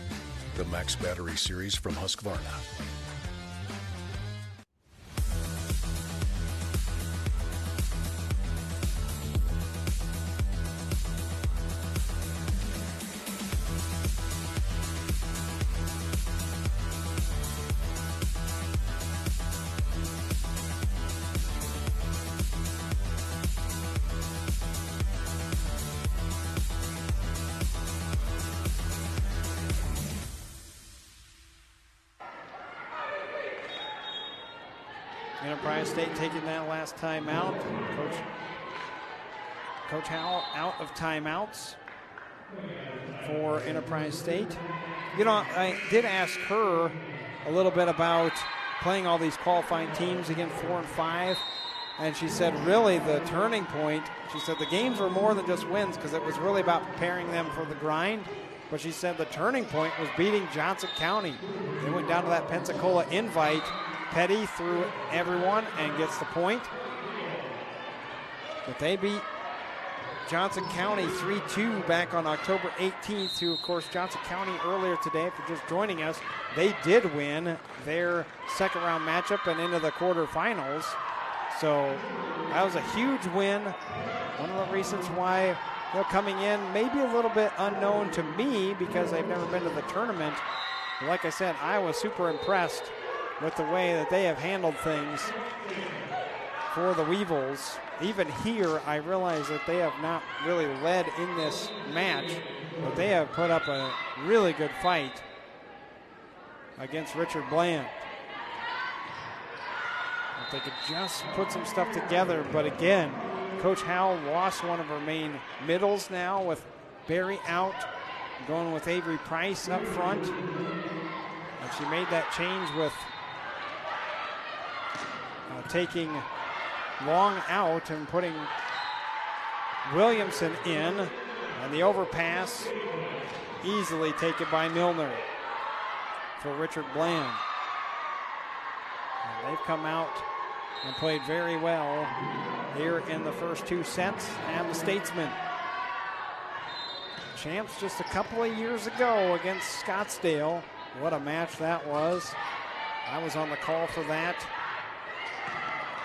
The Max Battery Series from Husqvarna. Enterprise State taking that last timeout. Coach Howell out of timeouts for Enterprise State. You know, I did ask her a little bit about playing all these qualifying teams, again 4 and 5, and she said really the turning point, she said the games were more than just wins because it was really about preparing them for the grind. But she said the turning point was beating Johnson County. They went down to that Pensacola invite. Petty through everyone and gets the point. But they beat Johnson County 3-2 back on October 18th, who, of course, Johnson County earlier today, if you're just joining us, they did win their second round matchup and into the quarterfinals. So that was a huge win. One of the reasons why they're coming in maybe a little bit unknown to me because they've never been to the tournament. But like I said, I was super impressed with the way that they have handled things for the Weevils. Even here, I realize that they have not really led in this match, but they have put up a really good fight against Richard Bland. If they could just put some stuff together, but again, Coach Howell lost one of her main middles now with Barry out, going with Avery Price up front. And she made that change with taking Long out and putting Williamson in, and the overpass easily taken by Milner for Richard Bland. And they've come out and played very well here in the first two sets, and the Statesmen. Champs just a couple of years ago against Scottsdale. What a match that was. I was on the call for that.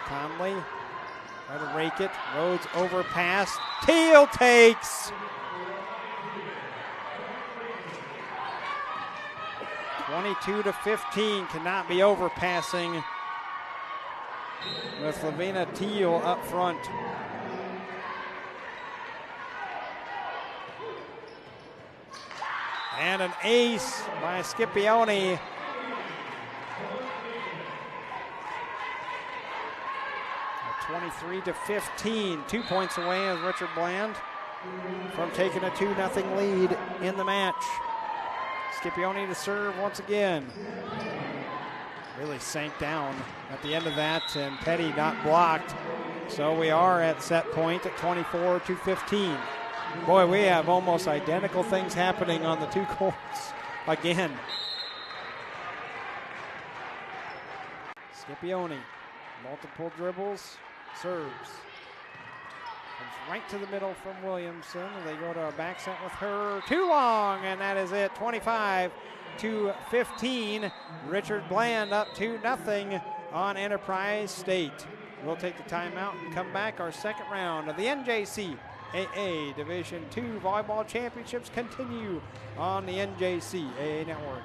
Conley try to rake it. Rhodes overpass. Teal takes. 22-15 cannot be overpassing with Lavina Teal up front. And an ace by Scipione. A 23-15, 2 points away as Richard Bland from taking a 2-0 lead in the match. Scipione to serve once again. Really sank down at the end of that, and Petty not blocked. So we are at set point at 24-15. Boy, we have almost identical things happening on the two courts again. Scipione, multiple dribbles, serves. Comes right to the middle from Williamson. They go to a back set with her. Too long, and that is it. 25-15. Richard Bland up 2-0 on Enterprise State. We'll take the timeout and come back. Our second round of the NJCAA Division II Volleyball Championships continue on the NJCAA Network.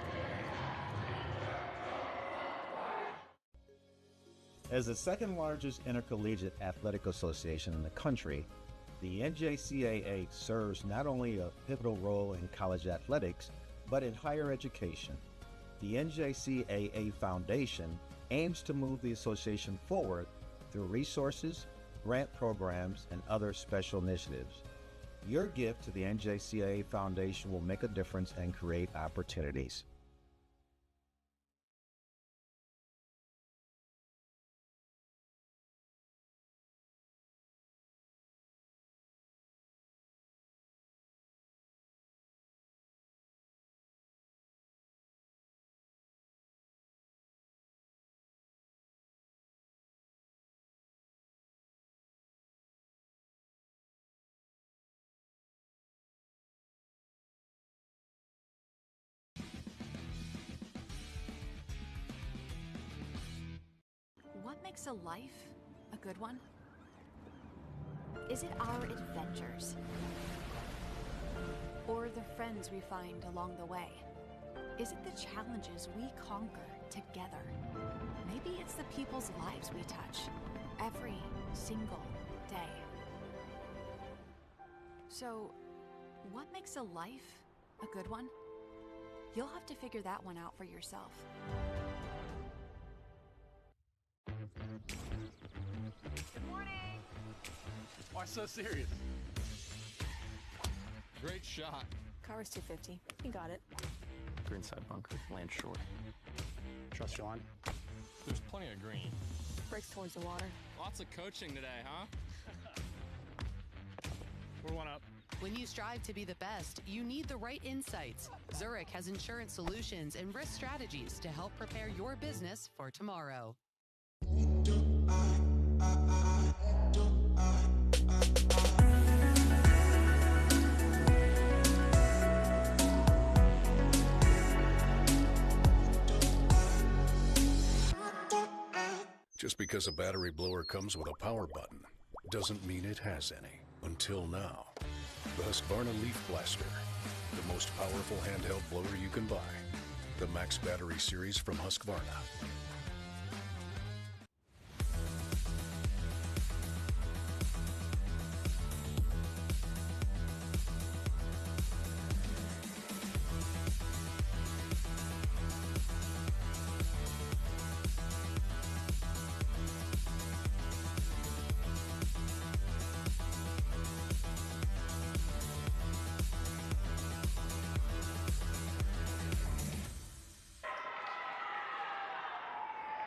As the second largest intercollegiate athletic association in the country, the NJCAA serves not only a pivotal role in college athletics, but in higher education. The NJCAA Foundation aims to move the association forward through resources, grant programs, and other special initiatives. Your gift to the NJCAA Foundation will make a difference and create opportunities. What makes a life a good one? Is it our adventures? Or the friends we find along the way? Is it the challenges we conquer together? Maybe it's the people's lives we touch every single day. So, what makes a life a good one? You'll have to figure that one out for yourself. Good morning. Why so serious? Great shot. Car was 250. He got it. Greenside bunker, land short. Trust you on. There's plenty of green. Breaks towards the water. Lots of coaching today, huh? We're one up. When you strive to be the best, you need the right insights. Zurich has insurance solutions and risk strategies to help prepare your business for tomorrow. Just because a battery blower comes with a power button doesn't mean it has any. Until now. The Husqvarna Leaf Blaster, the most powerful handheld blower you can buy. The Max Battery Series from Husqvarna.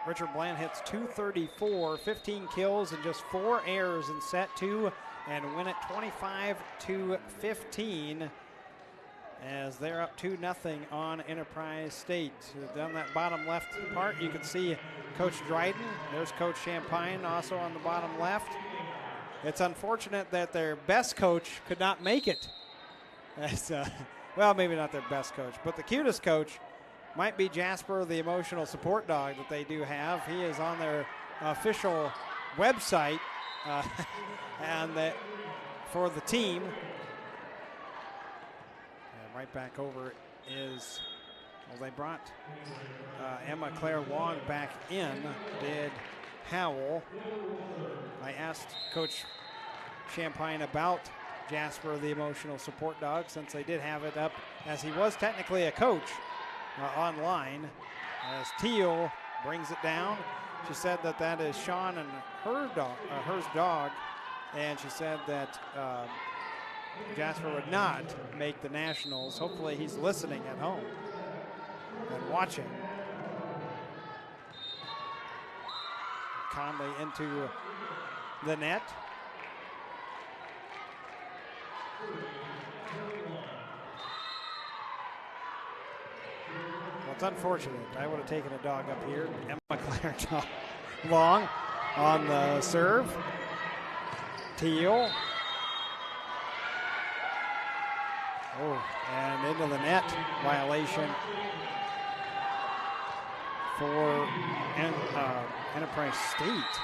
Richard Bland hits 234, 15 kills and just 4 errors in set 2 and win it 25-15 as they're up 2-0 on Enterprise State. Down that bottom left part, you can see Coach Dryden. There's Coach Champagne also on the bottom left. It's unfortunate that their best coach could not make it. As, well, maybe not their best coach, but the cutest coach might be Jasper, the emotional support dog that they do have. He is on their official website and for the team. And right back over is, well, they brought Emma Claire Wong back in, did Howell. I asked Coach Champagne about Jasper, the emotional support dog, since they did have it up as he was technically a coach online. As Teal brings it down, she said that that is Sean and her dog, hers dog, and she said that Jasper would not make the nationals. Hopefully he's listening at home and watching. Conley into the net. Well, it's unfortunate. I would have taken a dog up here. Emma Claire Long on the serve. Teal. Oh, and into the net. Violation for Enterprise State.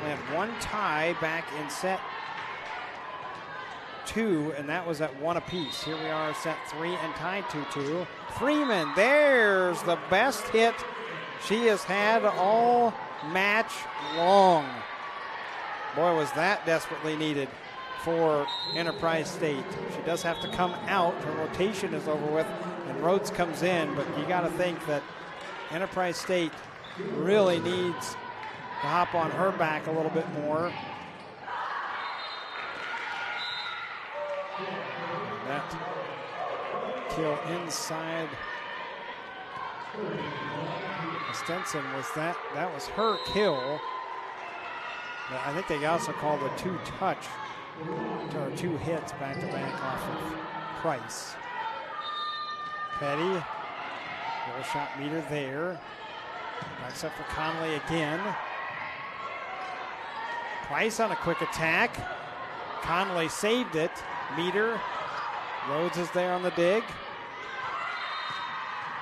We had one tie back in set 2, and that was at 1 apiece. Here we are, set 3 and tied 2-2. Freeman, there's the best hit she has had all match long. Boy, was that desperately needed for Enterprise State. She does have to come out. Her rotation is over with, and Rhodes comes in, but you got to think that Enterprise State really needs to hop on her back a little bit more. That kill inside Stenson was that was her kill. I think they also called a 2-touch or 2 hits back to back off of Price. Petty, little shot meter there. Backs up for Conley again. Price on a quick attack. Conley saved it. Meter. Rhodes is there on the dig.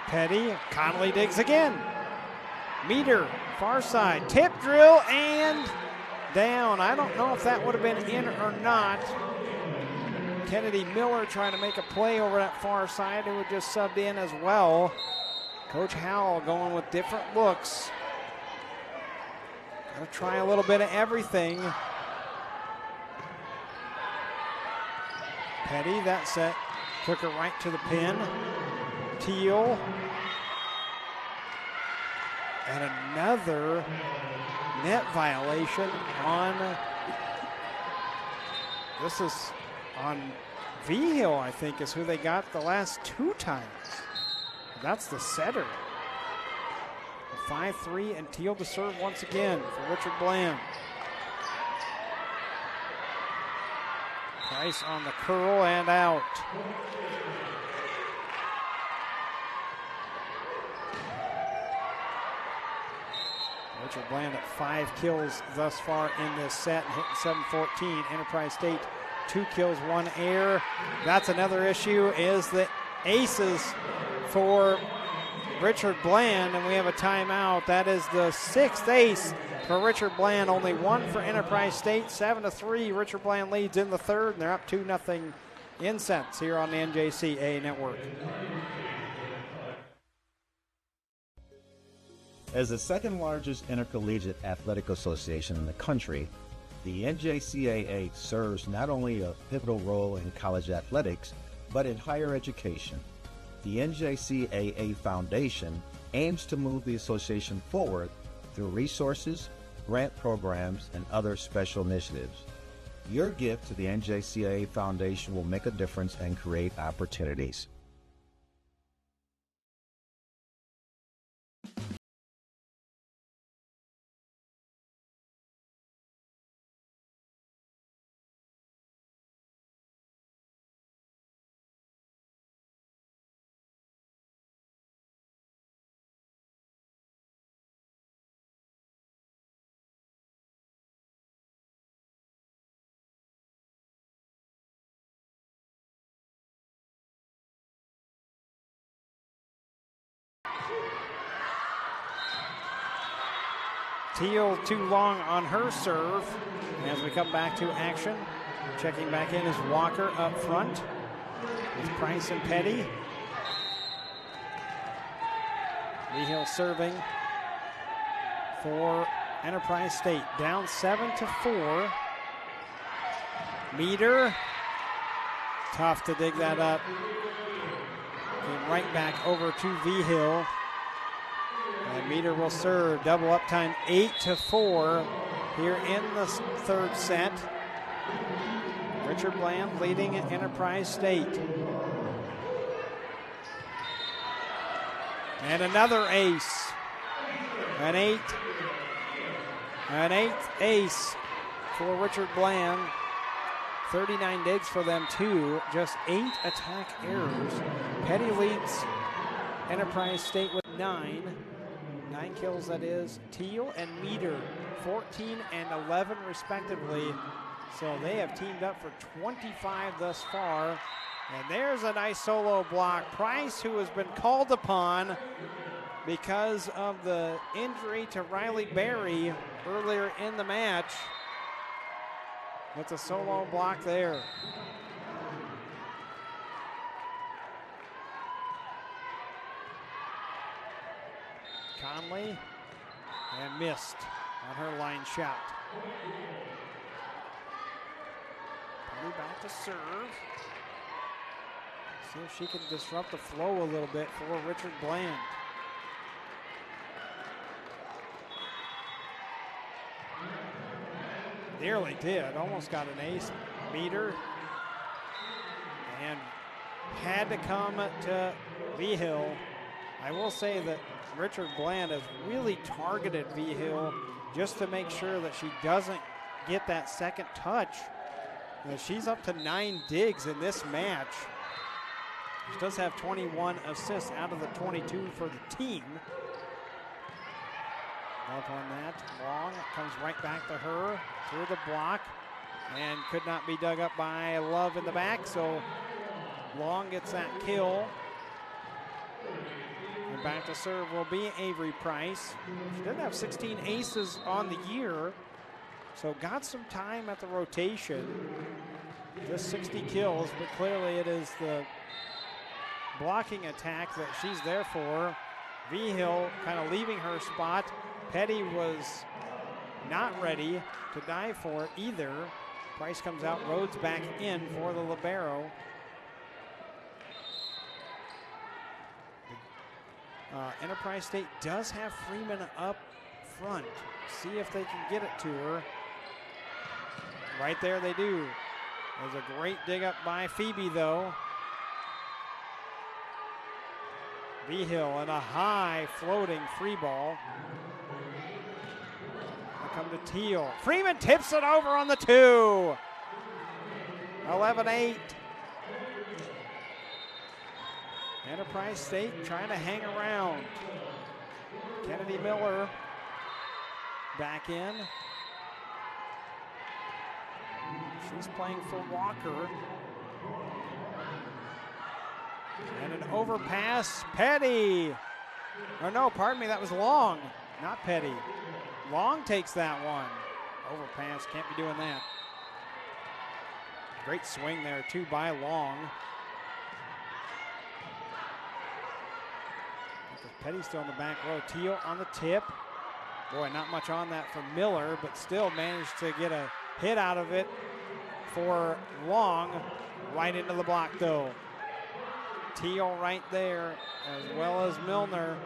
Petty. Conley digs again. Meter. Far side. Tip drill and down. I don't know if that would have been in or not. Kennedy Miller trying to make a play over that far side, who had just subbed in as well. Coach Howell going with different looks. Got to try a little bit of everything. Petty, that set, took her right to the pin. Teal. And another net violation on, this is on Vigil, I think, is who they got the last 2 times. That's the setter. 5-3 and Teal to serve once again for Richard Bland. Price on the curl and out. Richard Bland at 5 kills thus far in this set, hitting 7-14. Enterprise State 2 kills, 1 error. That's another issue, is the aces for Richard Bland, and we have a timeout. That is the 6th ace for Richard Bland. Only one for Enterprise State. 7-3. Richard Bland leads in the third, and they're up 2-0 in sets here on the NJCAA Network. As the second largest intercollegiate athletic association in the country, the NJCAA serves not only a pivotal role in college athletics, but in higher education. The NJCAA Foundation aims to move the association forward through resources, grant programs, and other special initiatives. Your gift to the NJCAA Foundation will make a difference and create opportunities. Teal too long on her serve. As we come back to action, checking back in is Walker up front with Price and Petty. Rehill serving for Enterprise State. Down 7-4. Meter. Tough to dig that up. Came right back over to Vigil. And Meter will serve. Double up time, 8-4 here in the third set. Richard Bland leading at Enterprise State. And another ace. An eighth ace for Richard Bland. 39 digs for them too. Just 8 attack errors. Petty leads Enterprise State with 9. 9 kills, that is. Teal and Meter, 14 and 11 respectively. So they have teamed up for 25 thus far. And there's a nice solo block. Price, who has been called upon because of the injury to Riley Berry earlier in the match, with a solo block there. Conley, and missed on her line shot. Penny back to serve. See if she can disrupt the flow a little bit for Richard Bland. Nearly did, almost got an ace. Meter, and had to come to Vigil. I will say that Richard Bland has really targeted Vigil just to make sure that she doesn't get that second touch. She's up to 9 digs in this match. She does have 21 assists out of the 22 for the team. Up on that, Long comes right back to her through the block and could not be dug up by Love in the back, so Long gets that kill. And back to serve will be Avery Price. She didn't have 16 aces on the year, so got some time at the rotation. Just 60 kills, but clearly it is the blocking attack that she's there for. Vigil kind of leaving her spot. Petty was not ready to dive for it either. Price comes out, Rhodes back in for the libero. Enterprise State does have Freeman up front. See if they can get it to her. Right there they do. There's a great dig up by Phoebe though. Vigil and a high floating free ball. Here come to Teal. Freeman tips it over on the 2. 11-8. Enterprise State trying to hang around. Kennedy Miller back in. She's playing for Walker. And an overpass. Petty Or no, pardon me, that was Long, not Petty. Long takes that one. Overpass, can't be doing that. Great swing there, too, by Long. Petty's still in the back row. Teal on the tip. Boy, not much on that from Miller, but still managed to get a hit out of it for Long. Right into the block, though. Teal right there, as well as Milner.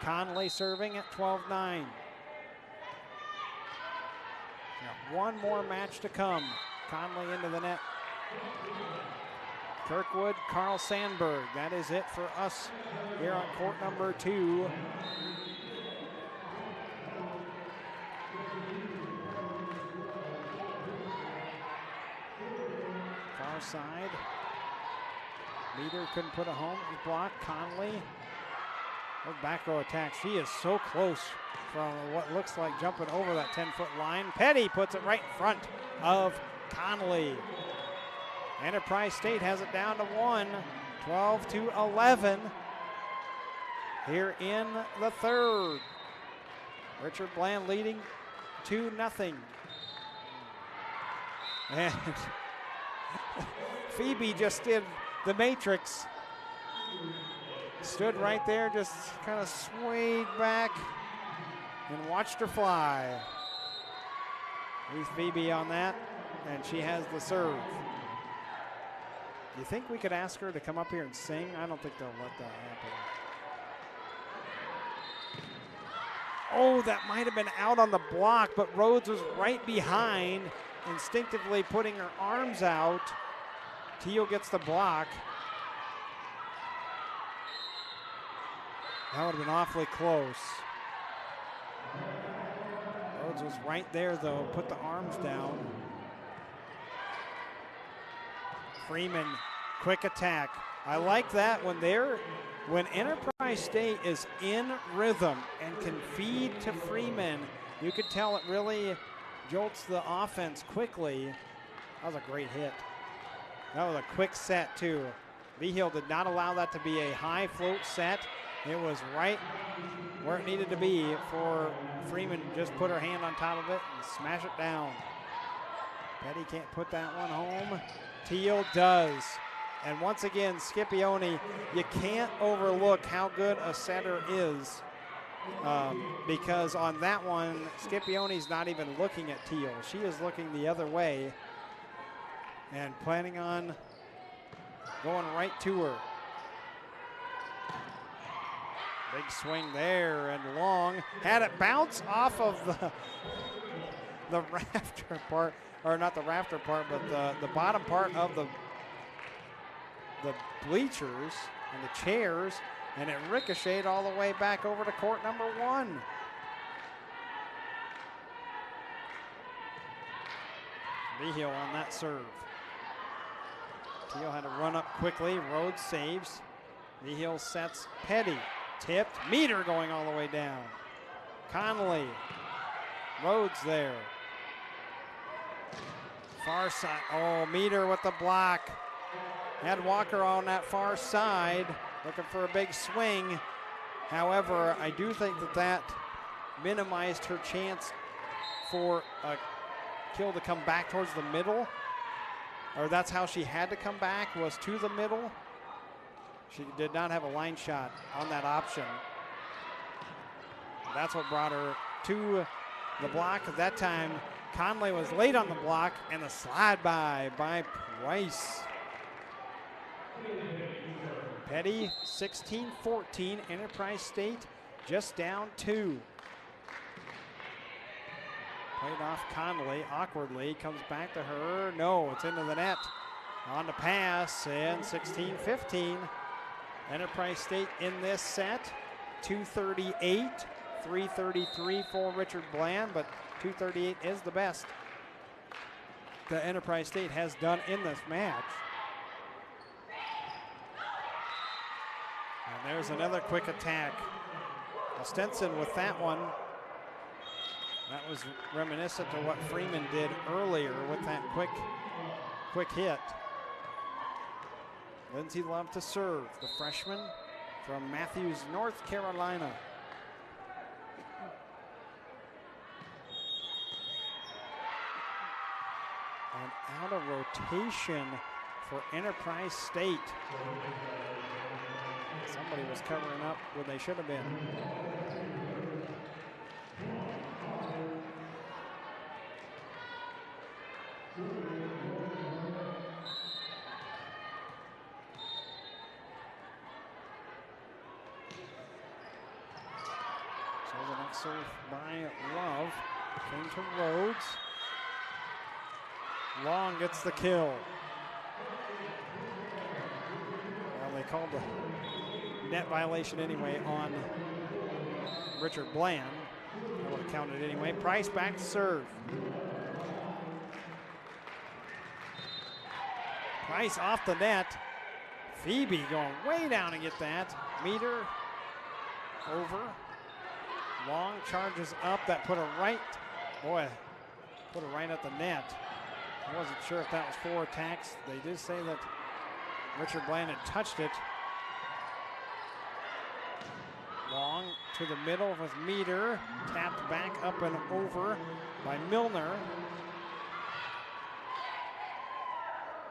Conley serving at 12-9. Got one more match to come. Conley into the net. Kirkwood, Carl Sandberg. That is it for us here on court number 2. Far side. Meter couldn't put a home. Block. Conley. Her back row attack. She is so close from what looks like jumping over that 10-foot line. Petty puts it right in front of Conley. Enterprise State has it down to 1, 12-11 here in the third. Richard Bland leading 2-0. And Phoebe just did the Matrix. Stood right there, just kind of swayed back and watched her fly. Here's Phoebe on that, and she has the serve. Do you think we could ask her to come up here and sing? I don't think they'll let that happen. Oh, that might have been out on the block, but Rhodes was right behind, instinctively putting her arms out. Teal gets the block. That would have been awfully close. Rhodes was right there, though, put the arms down. Freeman, quick attack. I like that when Enterprise State is in rhythm and can feed to Freeman, you could tell it really jolts the offense quickly. That was a great hit. That was a quick set, too. Vigil did not allow that to be a high float set. It was right where it needed to be for Freeman to just put her hand on top of it and smash it down. Petty can't put that one home. Teal does. And once again, Scipione, you can't overlook how good a setter is because on that one, Scipione's not even looking at Teal. She is looking the other way and planning on going right to her. Big swing there, and Long had it bounce off of the rafter part, or not the rafter part, but the bottom part of the bleachers and the chairs, and it ricocheted all the way back over to court number 1. Vigil on that serve. Teal had to run up quickly. Rhodes saves. Vigil sets Petty. Tipped. Meter going all the way down. Conley. Rhodes there. Far side. Oh, Meter with the block. Had Walker on that far side, looking for a big swing. However, I do think that minimized her chance for a kill to come back towards the middle. Or that's how she had to come back, was to the middle. She did not have a line shot on that option. That's what brought her to the block. At that time, Conley was late on the block, and the slide by Price. Petty, 16-14. Enterprise State just down 2. Played off Conley awkwardly. Comes back to her. No, it's into the net. On the pass, and 16-15. Enterprise State in this set. 238, 333 for Richard Bland, but 238 is the best that Enterprise State has done in this match. And there's another quick attack. Stenson with that one. That was reminiscent to what Freeman did earlier with that quick hit. Lindsay Love to serve, the freshman from Matthews, North Carolina. And out of rotation for Enterprise State. Somebody was covering up when they should have been. So the next serve by Love came to Rhodes. Long gets the kill. Well, they called the net violation anyway on Richard Bland. They would have counted anyway. Price back to serve. Price off the net. Phoebe going way down to get that. Meter over. Long charges up. That put her right, boy, put her right at the net. I wasn't sure if that was for attacks. They did say that Richard Bland had touched it. Long to the middle with Meter. Tapped back up and over by Milner.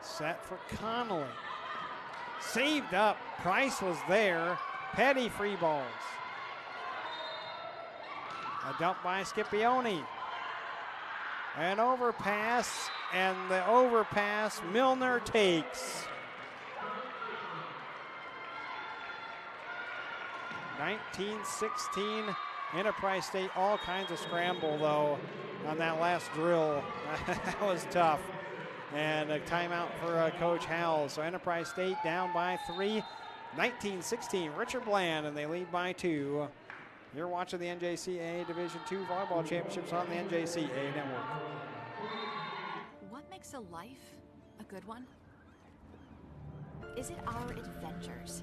Set for Connolly. Saved up. Price was there. Petty free balls. A dump by Scipione. An overpass, and the overpass Milner takes. 19-16 Enterprise State, all kinds of scramble though on that last drill. That was tough. And a timeout for Coach Howell. So Enterprise State down by 3, 19-16 Richard Bland, and they lead by 2. You're watching the NJCAA Division II Volleyball Championships on the NJCAA Network. What makes a life a good one? Is it our adventures?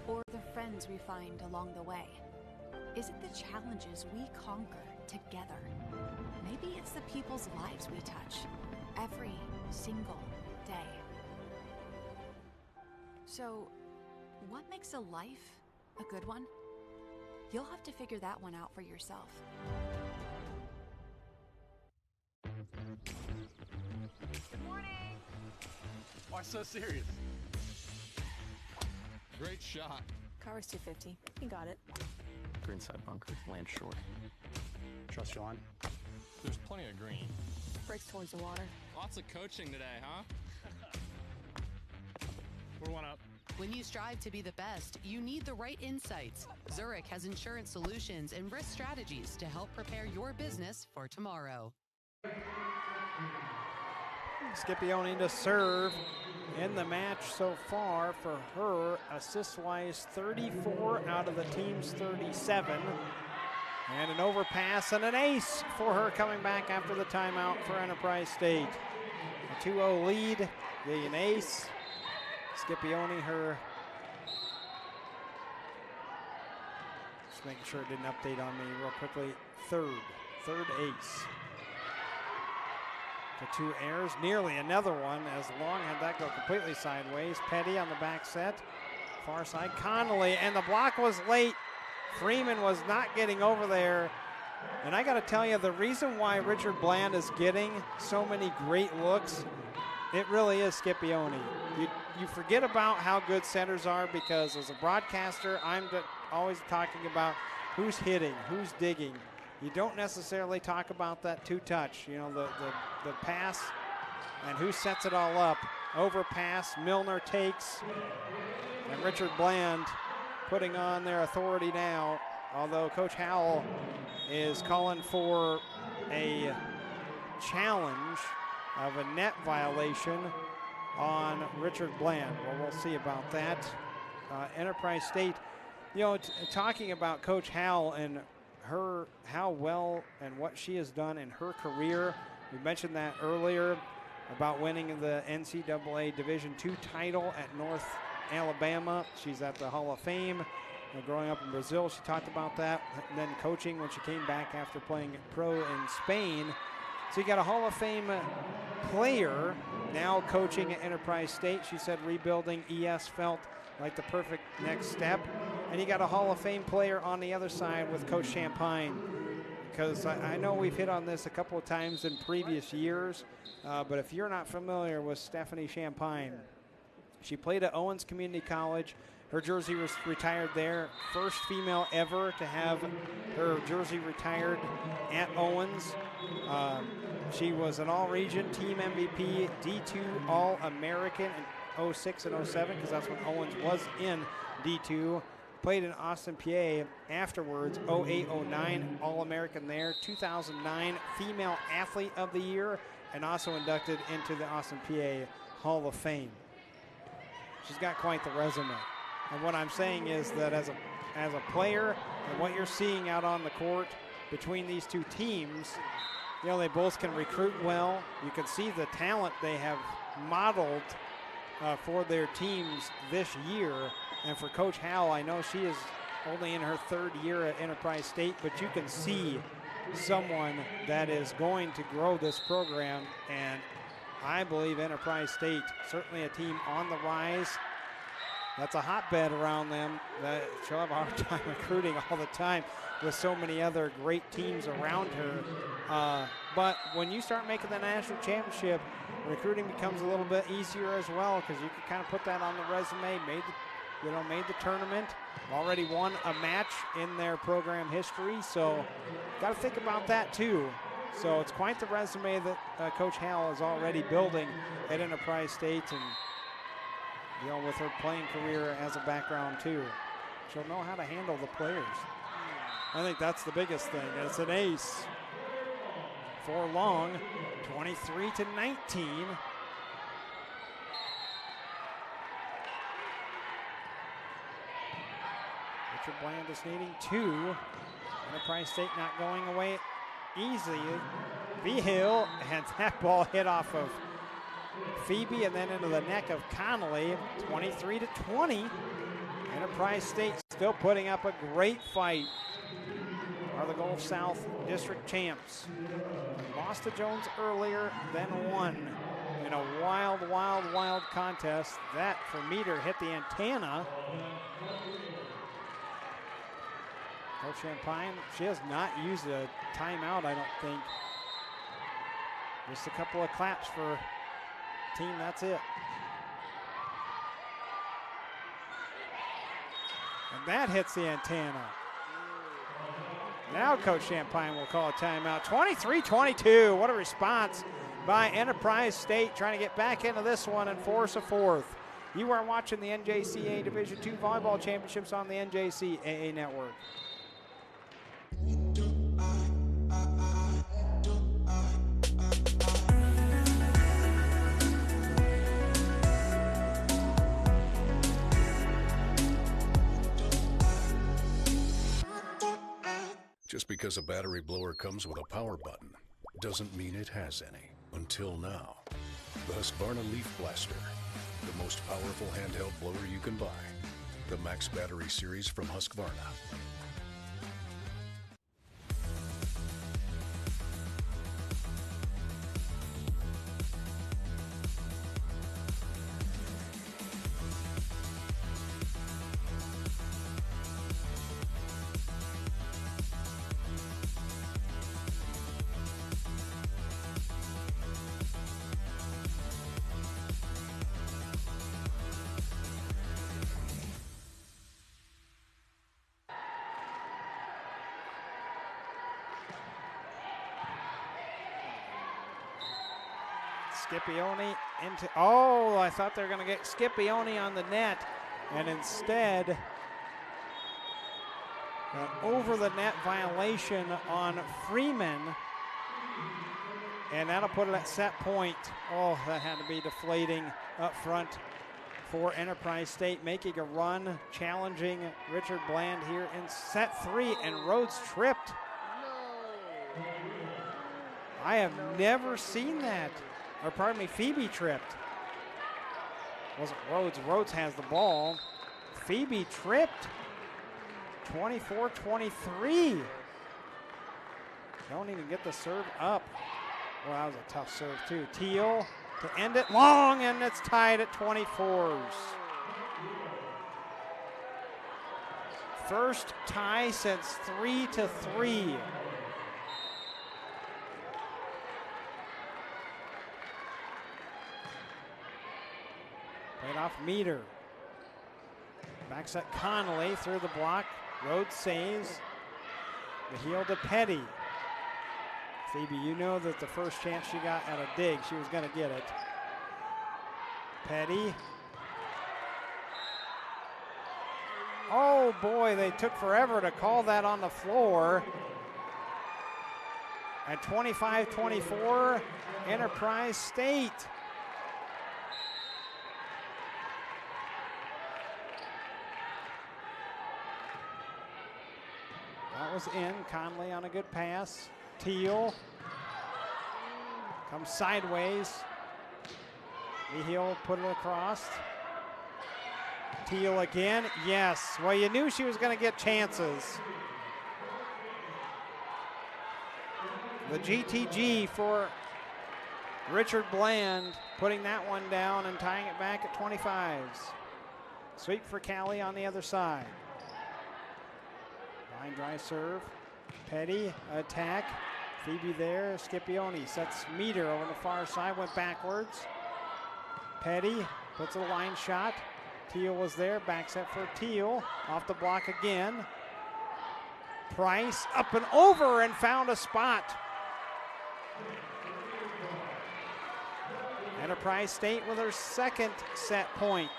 Or the friends we find along the way? Is it the challenges we conquer together? Maybe it's the people's lives we touch every single day. So, what makes a life a good one? You'll have to figure that one out for yourself. Good morning. Why so serious? Great shot. Car's 250. He got it. Greenside bunker, land short. Trust you on. There's plenty of green. Breaks towards the water. Lots of coaching today, huh? We're one up. When you strive to be the best, you need the right insights. Zurich has insurance solutions and risk strategies to help prepare your business for tomorrow. Scipione to serve in the match so far for her. Assist-wise, 34 out of the team's 37. And an overpass and an ace for her coming back after the timeout for Enterprise State. A 2-0 lead, the ace. Scipione, her, just making sure it didn't update on me real quickly, third ace. The 2 airs, nearly another one as Long had that go completely sideways. Petty on the back set, far side, Connolly, and the block was late. Freeman was not getting over there. And I gotta tell you, the reason why Richard Bland is getting so many great looks, it really is Scipione. You forget about how good centers are because as a broadcaster, I'm always talking about who's hitting, who's digging. You don't necessarily talk about that two-touch, you know, the pass and who sets it all up. Overpass, Milner takes, and Richard Bland putting on their authority now, although Coach Howell is calling for a challenge of a net violation on Richard Bland. Well, we'll see about that. Enterprise State, you know, talking about Coach Howell and her, how well and what she has done in her career. We mentioned that earlier about winning the NCAA Division II title at North Alabama. She's at the Hall of Fame. Growing up in Brazil, she talked about that. And then coaching when she came back after playing pro in Spain. So you got a Hall of Fame player now coaching at Enterprise State. She said rebuilding ES felt like the perfect next step. And you got a Hall of Fame player on the other side with Coach Champagne. Because I know we've hit on this a couple of times in previous years, but if you're not familiar with Stephanie Champagne, she played at Owens Community College. Her jersey was retired there. First female ever to have her jersey retired at Owens. She was an all-region team MVP, D2 All-American in 06 and 07, because that's when Owens was in D2. Played in Austin, PA afterwards, 08, 09, All-American there. 2009 Female Athlete of the Year, and also inducted into the Austin, PA Hall of Fame. She's got quite the resume. And what I'm saying is that as a player and what you're seeing out on the court between these two teams, you know, they both can recruit well. You can see the talent they have modeled for their teams this year. And for Coach Howell, I know she is only in her third year at Enterprise State, but you can see someone that is going to grow this program. And I believe Enterprise State, certainly a team on the rise. That's a hotbed around them. She'll have a hard time recruiting all the time with so many other great teams around her. But when you start making the national championship, recruiting becomes a little bit easier as well, because you can kind of put that on the resume. Made the tournament, already won a match in their program history. So got to think about that too. So it's quite the resume that Coach Howell is already building at Enterprise State, and you know, with her playing career as a background too, she'll know how to handle the players. I think that's the biggest thing. It's an ace for Long, 23-19. Richard Bland is needing two. Enterprise State not going away easily. V-Hill, and that ball hit off of Phoebe and then into the neck of Connolly. 23-20. Enterprise State still putting up a great fight. Are the Gulf South District champs. Lost to Jones earlier, then won in a wild, wild, wild contest. That for Meter hit the antenna. Coach Champagne, she has not used a timeout, I don't think. Just a couple of claps for team, that's it. And that hits the antenna. Now Coach Champagne will call a timeout. 23-22, what a response by Enterprise State, trying to get back into this one and force a fourth. You are watching the NJCAA Division II Volleyball Championships on the NJCAA Network. Just because a battery blower comes with a power button doesn't mean it has any. Until now. The Husqvarna Leaf Blaster, the most powerful handheld blower you can buy. The Max Battery Series from Husqvarna. Scipione into, oh, I thought they were going to get Scipione on the net, and instead an over the net violation on Freeman, and that'll put it at set point. Oh, that had to be deflating up front for Enterprise State, making a run, challenging Richard Bland here in set three, and Rhodes tripped. I have never seen that. Or pardon me, Phoebe tripped. Wasn't Rhodes. Rhodes has the ball. Phoebe tripped. 24-23. Don't even get the serve up. Well, that was a tough serve too. Teal to end it long, and it's tied at 24s. First tie since 3-3. Played off Meter. Back set Connolly through the block. Rhodes saves. The heel to Petty. Phoebe, you know that the first chance she got at a dig, she was going to get it. Petty. Oh boy, they took forever to call that on the floor. At 25-24, Enterprise State. That was in. Conley on a good pass. Teal comes sideways. Mihil put it across. Teal again. Yes. Well, you knew she was going to get chances. The GTG for Richard Bland, putting that one down and tying it back at 25s. Sweep for Callie on the other side. Line drive serve. Petty attack. Phoebe there. Scipione sets Meter over the far side. Went backwards. Petty puts a line shot. Teal was there. Back set for Teal. Off the block again. Price up and over and found a spot. Enterprise State with her second set point.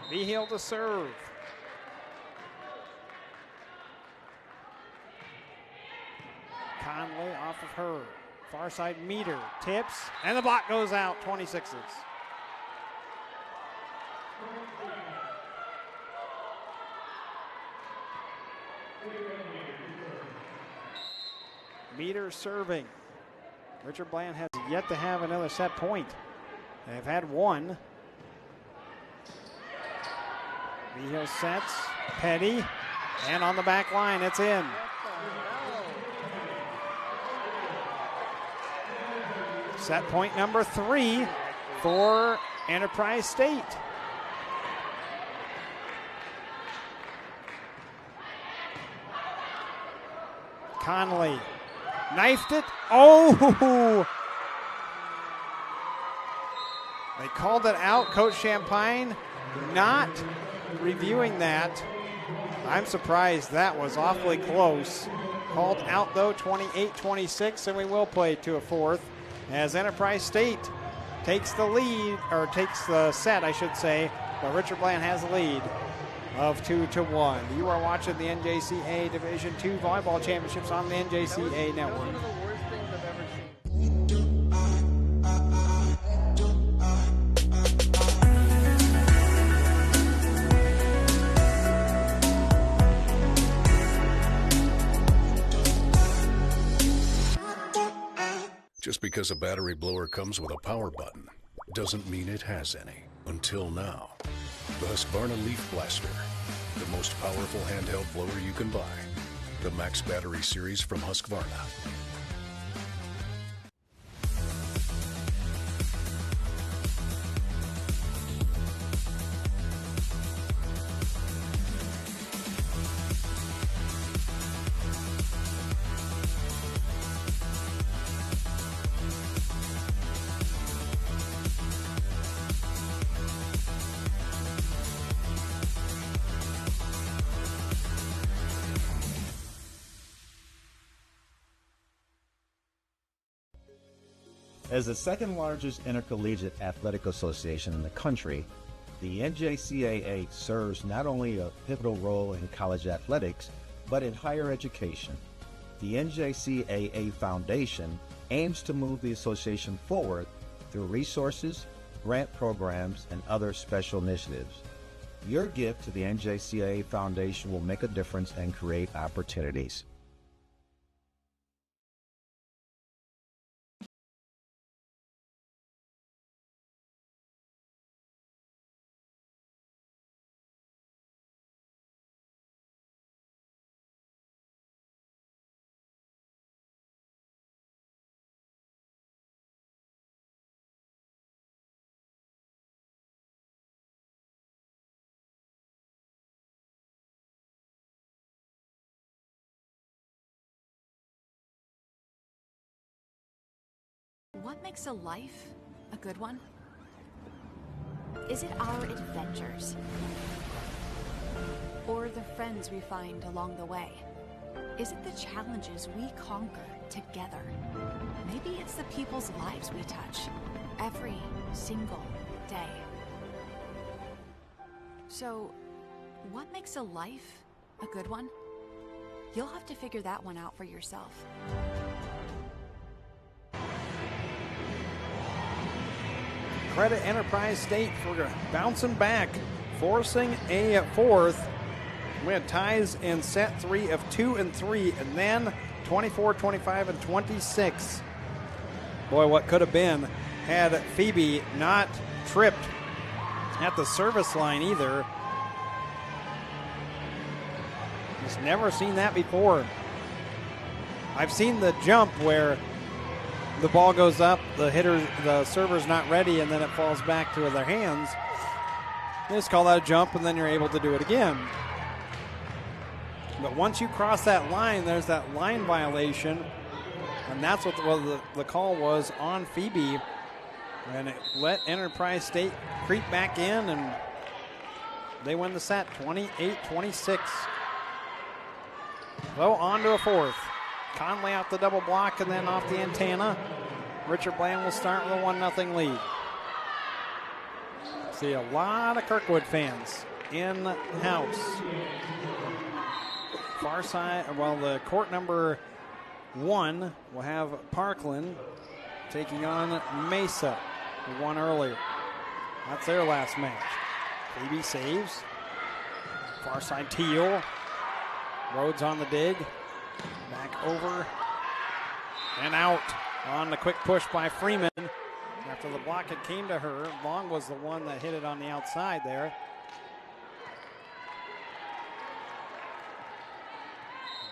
Vigil to serve. Conley off of her. Far side Meter. Tips. And the block goes out. 26s. Meter serving. Richard Bland has yet to have another set point. They've had one. Vigil sets. Petty. And on the back line, it's in. Set point number 3 for Enterprise State. Conley knifed it. Oh! They called it out. Coach Champagne not reviewing that. I'm surprised. That was awfully close. Called out though, 28-26, and we will play to a fourth as Enterprise State takes the lead, or takes the set, I should say, but Richard Bland has the lead of 2-1. You are watching the NJCAA Division II Volleyball Championships on the NJCAA Network. One of the worst things I've ever seen. Just because a battery blower comes with a power button doesn't mean it has any. Until now. The Husqvarna Leaf Blaster, the most powerful handheld blower you can buy. The Max Battery Series from Husqvarna. As the second largest intercollegiate athletic association in the country, the NJCAA serves not only a pivotal role in college athletics, but in higher education. The NJCAA Foundation aims to move the association forward through resources, grant programs, and other special initiatives. Your gift to the NJCAA Foundation will make a difference and create opportunities. what makes a life a good one? Is it our adventures? Or the friends we find along the way? Is it the challenges we conquer together? Maybe it's the people's lives we touch every single day. So, what makes a life a good one? You'll have to figure that one out for yourself. Credit Enterprise State for bouncing back, forcing a fourth. We had ties in set 3 of 2 and 3, and then 24, 25, and 26. Boy, what could have been had Phoebe not tripped at the service line either. Just never seen that before. I've seen the jump where the ball goes up, the server's not ready, and then it falls back to their hands. They just call that a jump, and then you're able to do it again. But once you cross that line, there's that line violation, and that's what the call was on Phoebe. And it let Enterprise State creep back in, and they win the set 28-26. So on to a fourth. Conley off the double block and then off the antenna. Richard Bland will start with a 1-0 lead. See a lot of Kirkwood fans in the house. Far side, well, the court number 1 will have Parkland taking on Mesa, who won earlier. That's their last match. Phoebe saves. Far side Teal. Rhodes on the dig. Back over and out on the quick push by Freeman. After the block it came to her, Long was the one that hit it on the outside there.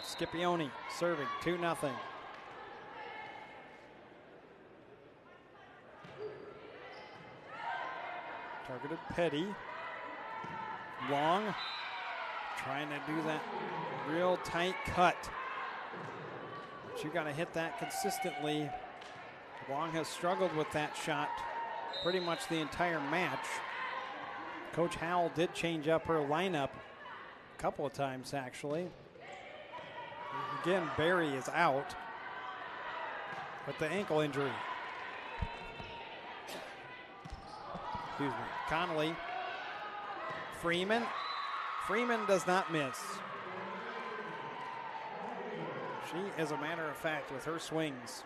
Scipione serving 2-0. Targeted Petty. Long trying to do that real tight cut. But you got to hit that consistently. Long has struggled with that shot pretty much the entire match. Coach Howell did change up her lineup a couple of times actually. Again, Barry is out with the ankle injury. Excuse me. Connolly. Freeman. Freeman does not miss. She, as a matter of fact, with her swings.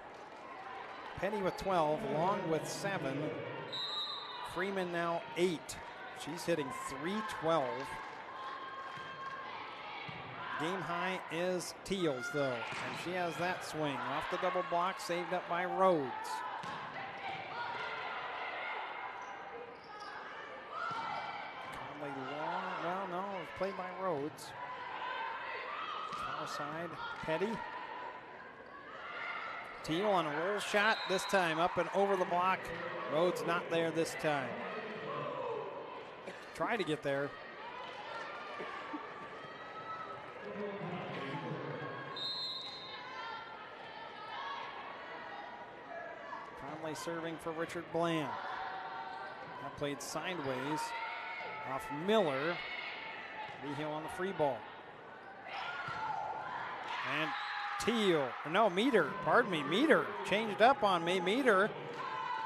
Petty with 12, Long with 7. Freeman now 8. She's hitting .312. Game high is Teal's, though, and she has that swing. Off the double block, saved up by Rhodes. Conley long, well, no, it was played by Rhodes. Far side, Petty. Teal on a roll shot, this time up and over the block. Rhodes not there this time. Try to get there. Conley serving for Richard Bland. That played sideways off Miller. Behill on the free ball. And Teal, no, Meter, pardon me, Meter changed up on me. Meter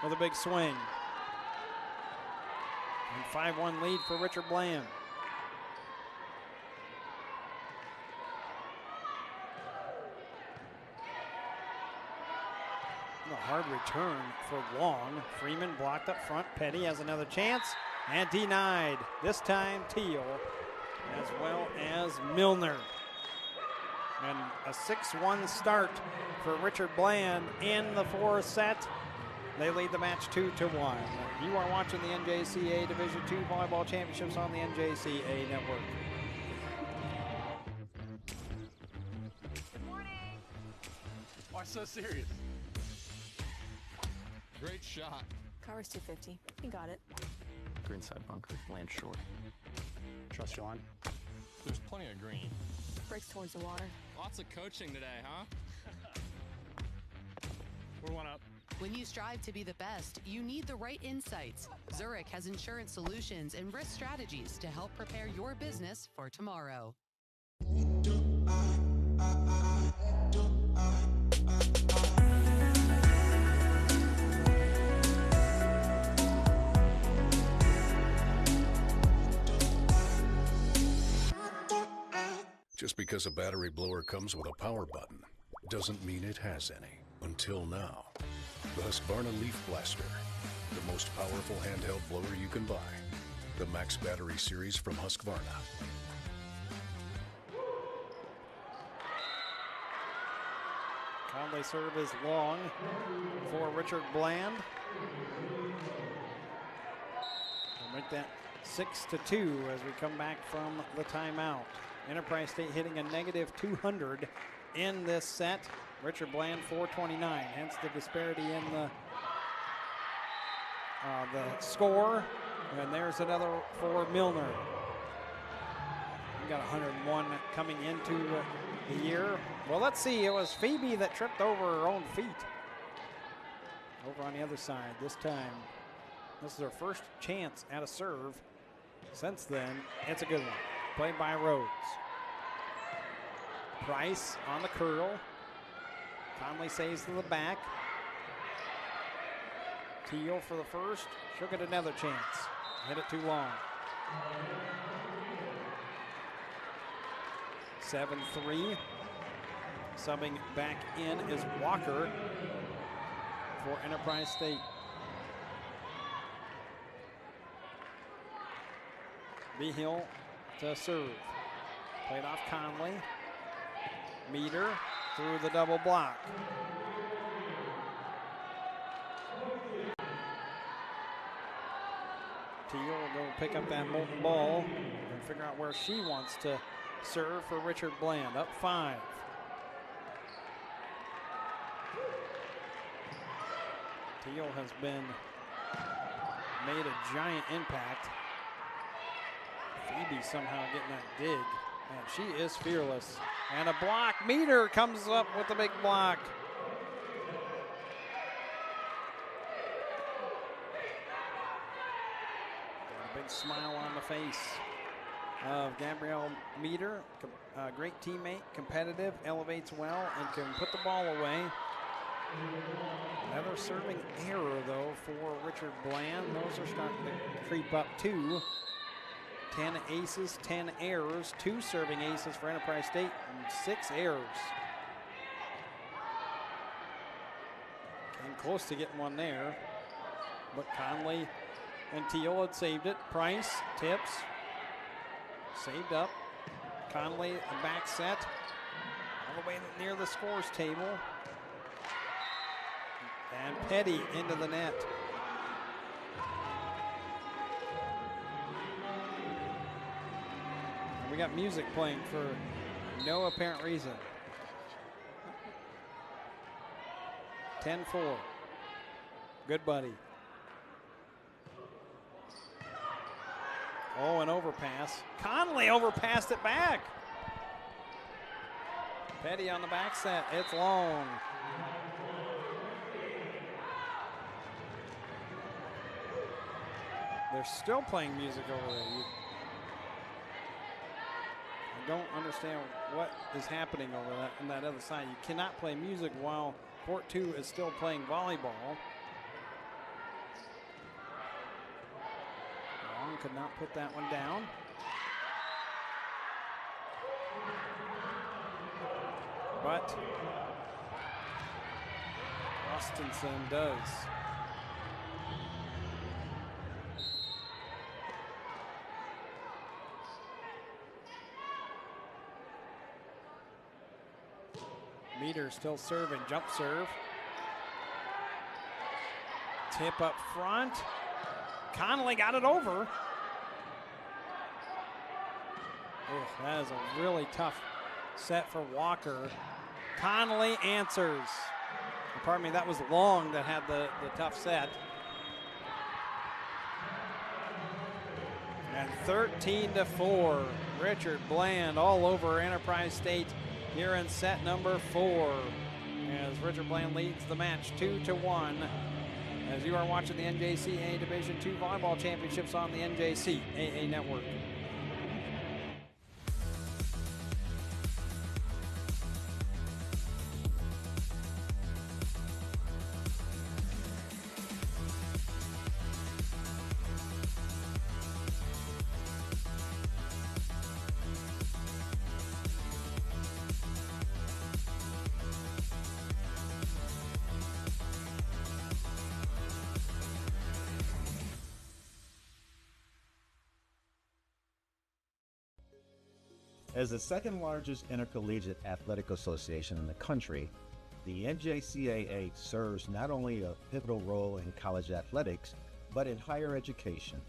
with a big swing. And 5-1 lead for Richard Bland. A hard return for Long. Freeman blocked up front. Petty has another chance and denied. This time Teal as well as Milner. And a 6-1 start for Richard Bland in the fourth set. They lead the match 2-1. You are watching the NJCAA Division II Volleyball Championships on the NJCAA Network. Good morning. Why so serious? Great shot. Car's 250. He got it. Green side bunker, land short. Trust you on. There's plenty of green. Breaks towards the water. Lots of coaching today, huh? We're 1 up. When you strive to be the best, you need the right insights. Zurich has insurance solutions and risk strategies to help prepare your business for tomorrow. Just because a battery blower comes with a power button doesn't mean it has any. Until now. The Husqvarna Leaf Blaster, the most powerful handheld blower you can buy. The Max Battery Series from Husqvarna. Conley serve is long for Richard Bland. We'll make that 6-2 as we come back from the timeout. Enterprise State hitting a negative 200 in this set. Richard Bland 429, hence the disparity in the score. And there's another for Milner. We got 101 coming into the year. Well, let's see. It was Phoebe that tripped over her own feet. Over on the other side this time. This is her first chance at a serve. Since then, it's a good one. Played by Rhodes. Price on the curl. Conley saves to the back. Teal for the first. She'll get another chance. Hit it too long. 7-3. Subbing back in is Walker for Enterprise State. Behill to serve. Played off Conley. Meter through the double block. Teal will go pick up that molten ball and figure out where she wants to serve for Richard Bland. Up 5. Teal has made a giant impact. Phoebe somehow getting that dig. And she is fearless. And a block. Meter comes up with the big block. Got a big smile on the face of Gabrielle Meter. Great teammate, competitive, elevates well, and can put the ball away. Another serving error, though, for Richard Bland. Those are starting to creep up, too. 10 aces, 10 errors, 2 serving aces for Enterprise State, and 6 errors. Came close to getting one there, but Conley and Teal had saved it. Price tips, saved up. Conley, a back set, all the way near the scores table. And Petty into the net. We got music playing for no apparent reason. 10-4. Good buddy. Oh, an overpass. Conley overpassed it back. Petty on the back set. It's long. They're still playing music over there. I don't understand what is happening over that on that other side. You cannot play music while Court 2 is still playing volleyball. Long could not put that one down. But Austinson does. Meter still serving, jump serve. Tip up front. Conley got it over. Oh, that is a really tough set for Walker. Conley answers. Pardon me, that was Long that had the tough set. And 13-4, Richard Bland all over Enterprise State here in set number 4. as Richard Bland leads the match 2-1. As you are watching the NJCAA Division II Volleyball Championships on the NJCAA Network. As the second largest intercollegiate athletic association in the country, the NJCAA serves not only a pivotal role in college athletics, but in higher education.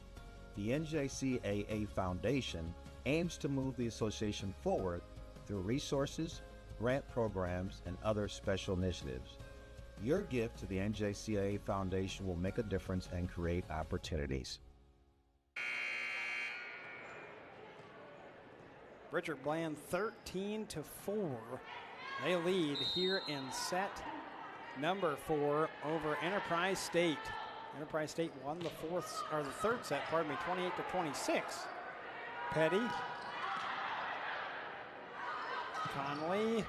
The NJCAA Foundation aims to move the association forward through resources, grant programs, and other special initiatives. Your gift to the NJCAA Foundation will make a difference and create opportunities. Richard Bland 13-4. They lead here in set number 4 over Enterprise State. Enterprise State won the third set, 28-26. Petty. Conley.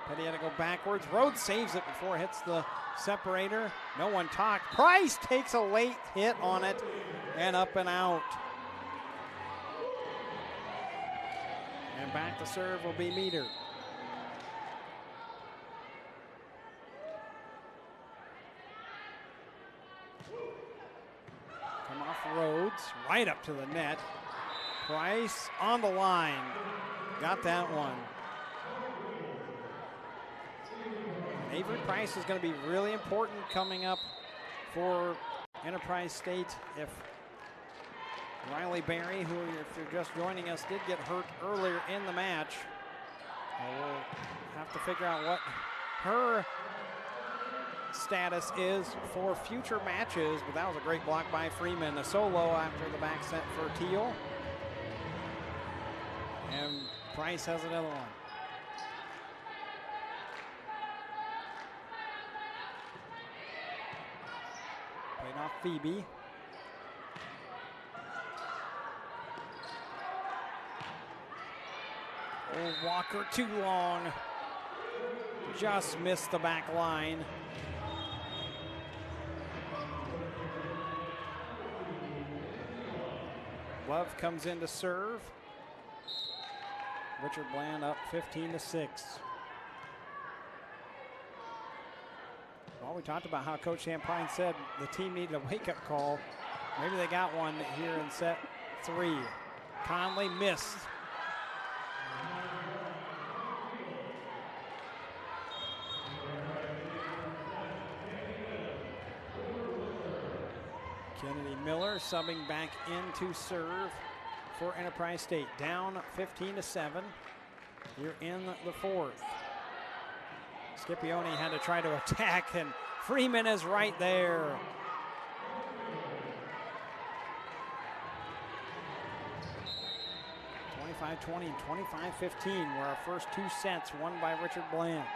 Petty had to go backwards. Rhodes saves it before it hits the separator. No one talked. Price takes a late hit on it and up and out. And back to serve will be Meter. Come off Rhodes, right up to the net. Price on the line. Got that one. Avery Price is going to be really important coming up for Enterprise State. If Riley Berry, who, if you're just joining us, did get hurt earlier in the match. We'll have to figure out what her status is for future matches, but that was a great block by Freeman. A solo after the back set for Teal. And Price has another one. Played off Phoebe. Old Walker too long. Just missed the back line. Love comes in to serve. Richard Bland up 15-6. Well, we talked about how Coach Champagne said the team needed a wake-up call. Maybe they got one here in set 3. Conley missed. Kennedy Miller subbing back in to serve for Enterprise State. Down 15-7 here in the 4th. Scipione had to try to attack, and Freeman is right there. (25-20) and 25-15 were our first 2 sets won by Richard Bland.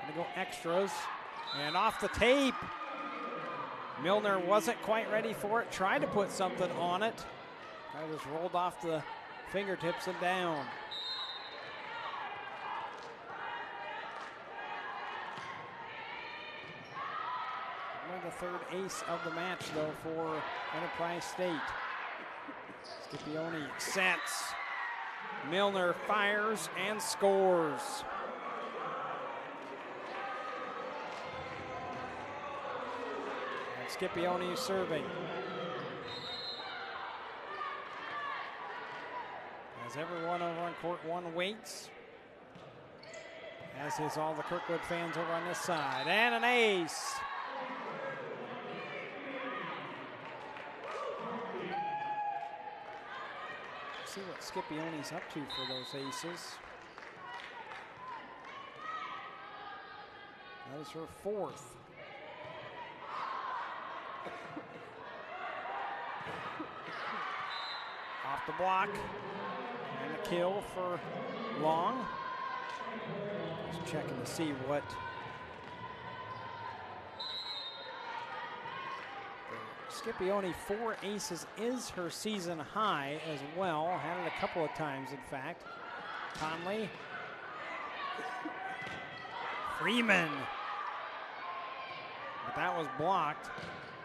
Gonna go extras, and off the tape. Milner wasn't quite ready for it, tried to put something on it. That was rolled off the fingertips and down. Only the 3rd ace of the match, though, for Enterprise State. Scipione sets. Milner fires and scores. Scipione serving. As everyone over on court 1 waits. As is all the Kirkwood fans over on this side. And an ace. Let's see what Scipione's up to for those aces. That is her 4th. Off the block, and a kill for Long. Just checking to see what Scipione, 4 aces is her season high as well. Had it a couple of times, in fact. Conley. Freeman. But that was blocked.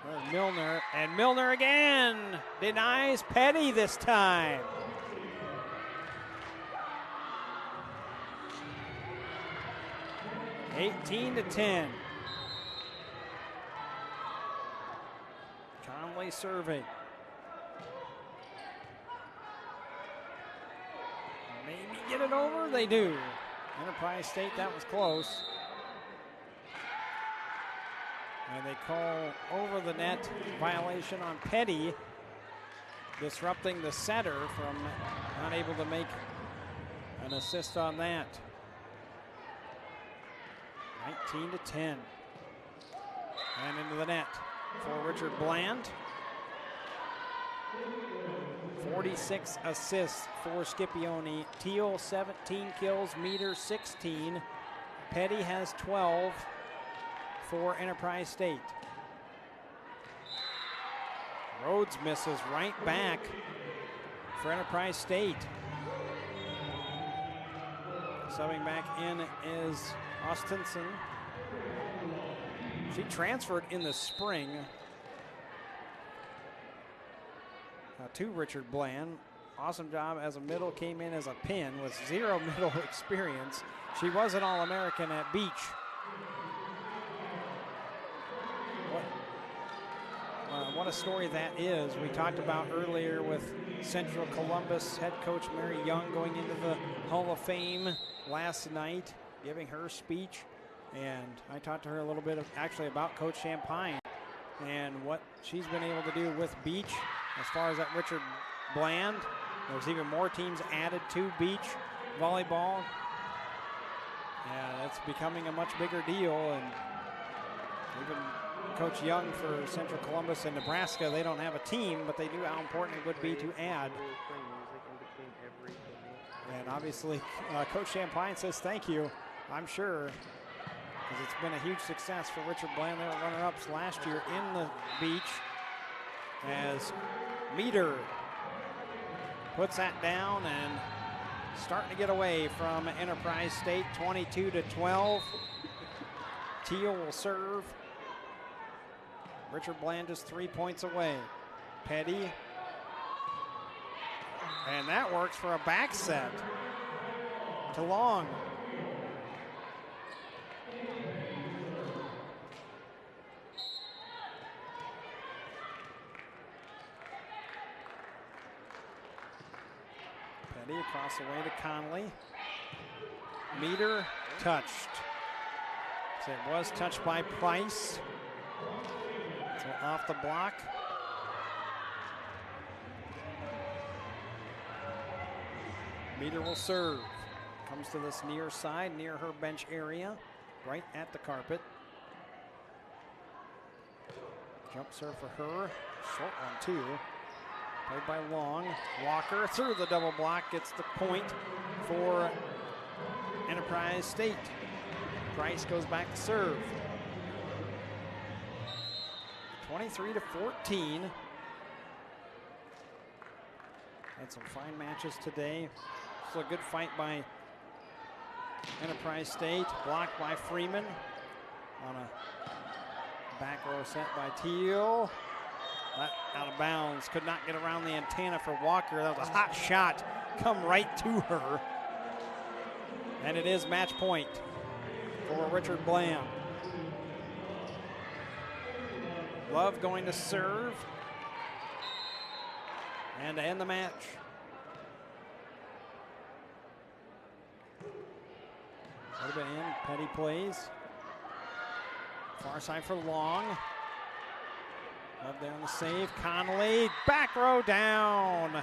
There's Milner, and Milner again denies Petty this time. (18-10). Conley serving. Maybe get it over. They do. Enterprise State, that was close. And they call over the net violation on Petty, disrupting the setter from not able to make an assist on that. 19-10. And into the net for Richard Bland. 46 assists for Scipione. Teal 17 kills, Meter 16. Petty has 12 for Enterprise State. Rhodes misses right back for Enterprise State. Subbing back in is Austenson. She transferred in the spring to Richard Bland. Awesome job as a middle, came in as a pin with 0 middle experience. She was an All-American at Beach. What a story that is. We talked about earlier with Central Columbus head coach Mary Young going into the Hall of Fame last night, giving her speech. And I talked to her a little bit actually about Coach Champagne and what she's been able to do with Beach as far as that Richard Bland. There's even more teams added to Beach volleyball. Yeah, it's becoming a much bigger deal. And even Coach Young for Central Columbus and Nebraska, they don't have a team, but they knew how important it would be to add. And obviously, Coach Champagne says thank you, I'm sure, because it's been a huge success for Richard Bland. They were runner-ups last year in the Beach as Meter puts that down and starting to get away from Enterprise State. 22-12. Teal will serve. Richard Bland just 3 points away. Petty. And that works for a back set to Long. Petty across the way to Conley. Meter touched. So it was touched by Price. So off the block. Meter will serve. Comes to this near side, near her bench area, right at the carpet. Jump serve for her. Short one, too. Played by Long. Walker through the double block, gets the point for Enterprise State. Price goes back to serve. 23-14. Had some fine matches today. It's a good fight by Enterprise State. Blocked by Freeman on a back row set by Teal. That out of bounds. Could not get around the antenna for Walker. That was a hot shot. Come right to her. And it is match point for Richard Bland. Love going to serve. And to end the match. A little bit in. Petty plays. Far side for Long. Love there on the save. Connolly, back row down.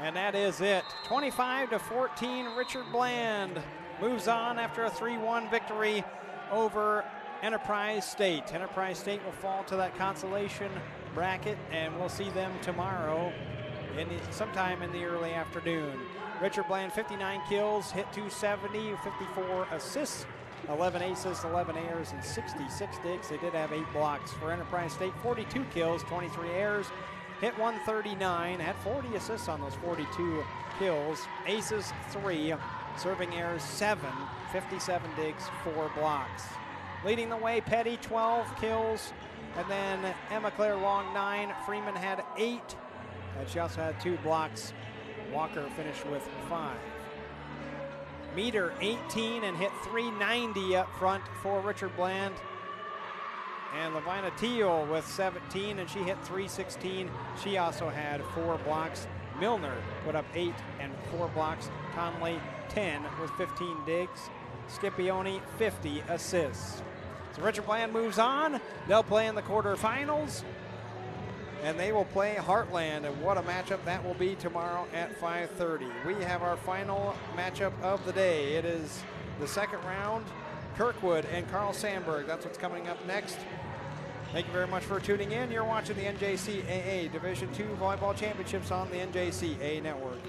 And that is it. 25-14, Richard Bland moves on after a 3-1 victory over Enterprise State. Enterprise State will fall to that consolation bracket, and we'll see them tomorrow sometime in the early afternoon. Richard Bland, 59 kills, hit 270, 54 assists, 11 aces, 11 errors, and 66 digs. They did have 8 blocks. For Enterprise State, 42 kills, 23 errors, hit 139, had 40 assists on those 42 kills, aces 3, serving errors 7, 57 digs, 4 blocks. Leading the way, Petty, 12 kills, and then Emma Claire Long, 9. Freeman had 8, and she also had 2 blocks. Walker finished with 5. Meter, 18, and hit 390 up front for Richard Bland. And Levina Teal with 17, and she hit 316. She also had 4 blocks. Milner put up 8 and 4 blocks. Conley, 10 with 15 digs. Scipione, 50 assists. So Richard Bland moves on. They'll play in the quarterfinals, and they will play Heartland, and what a matchup that will be tomorrow at 5:30. We have our final matchup of the day. It is the second round, Kirkwood and Carl Sandburg. That's what's coming up next. Thank you very much for tuning in. You're watching the NJCAA Division II Volleyball Championships on the NJCAA Network.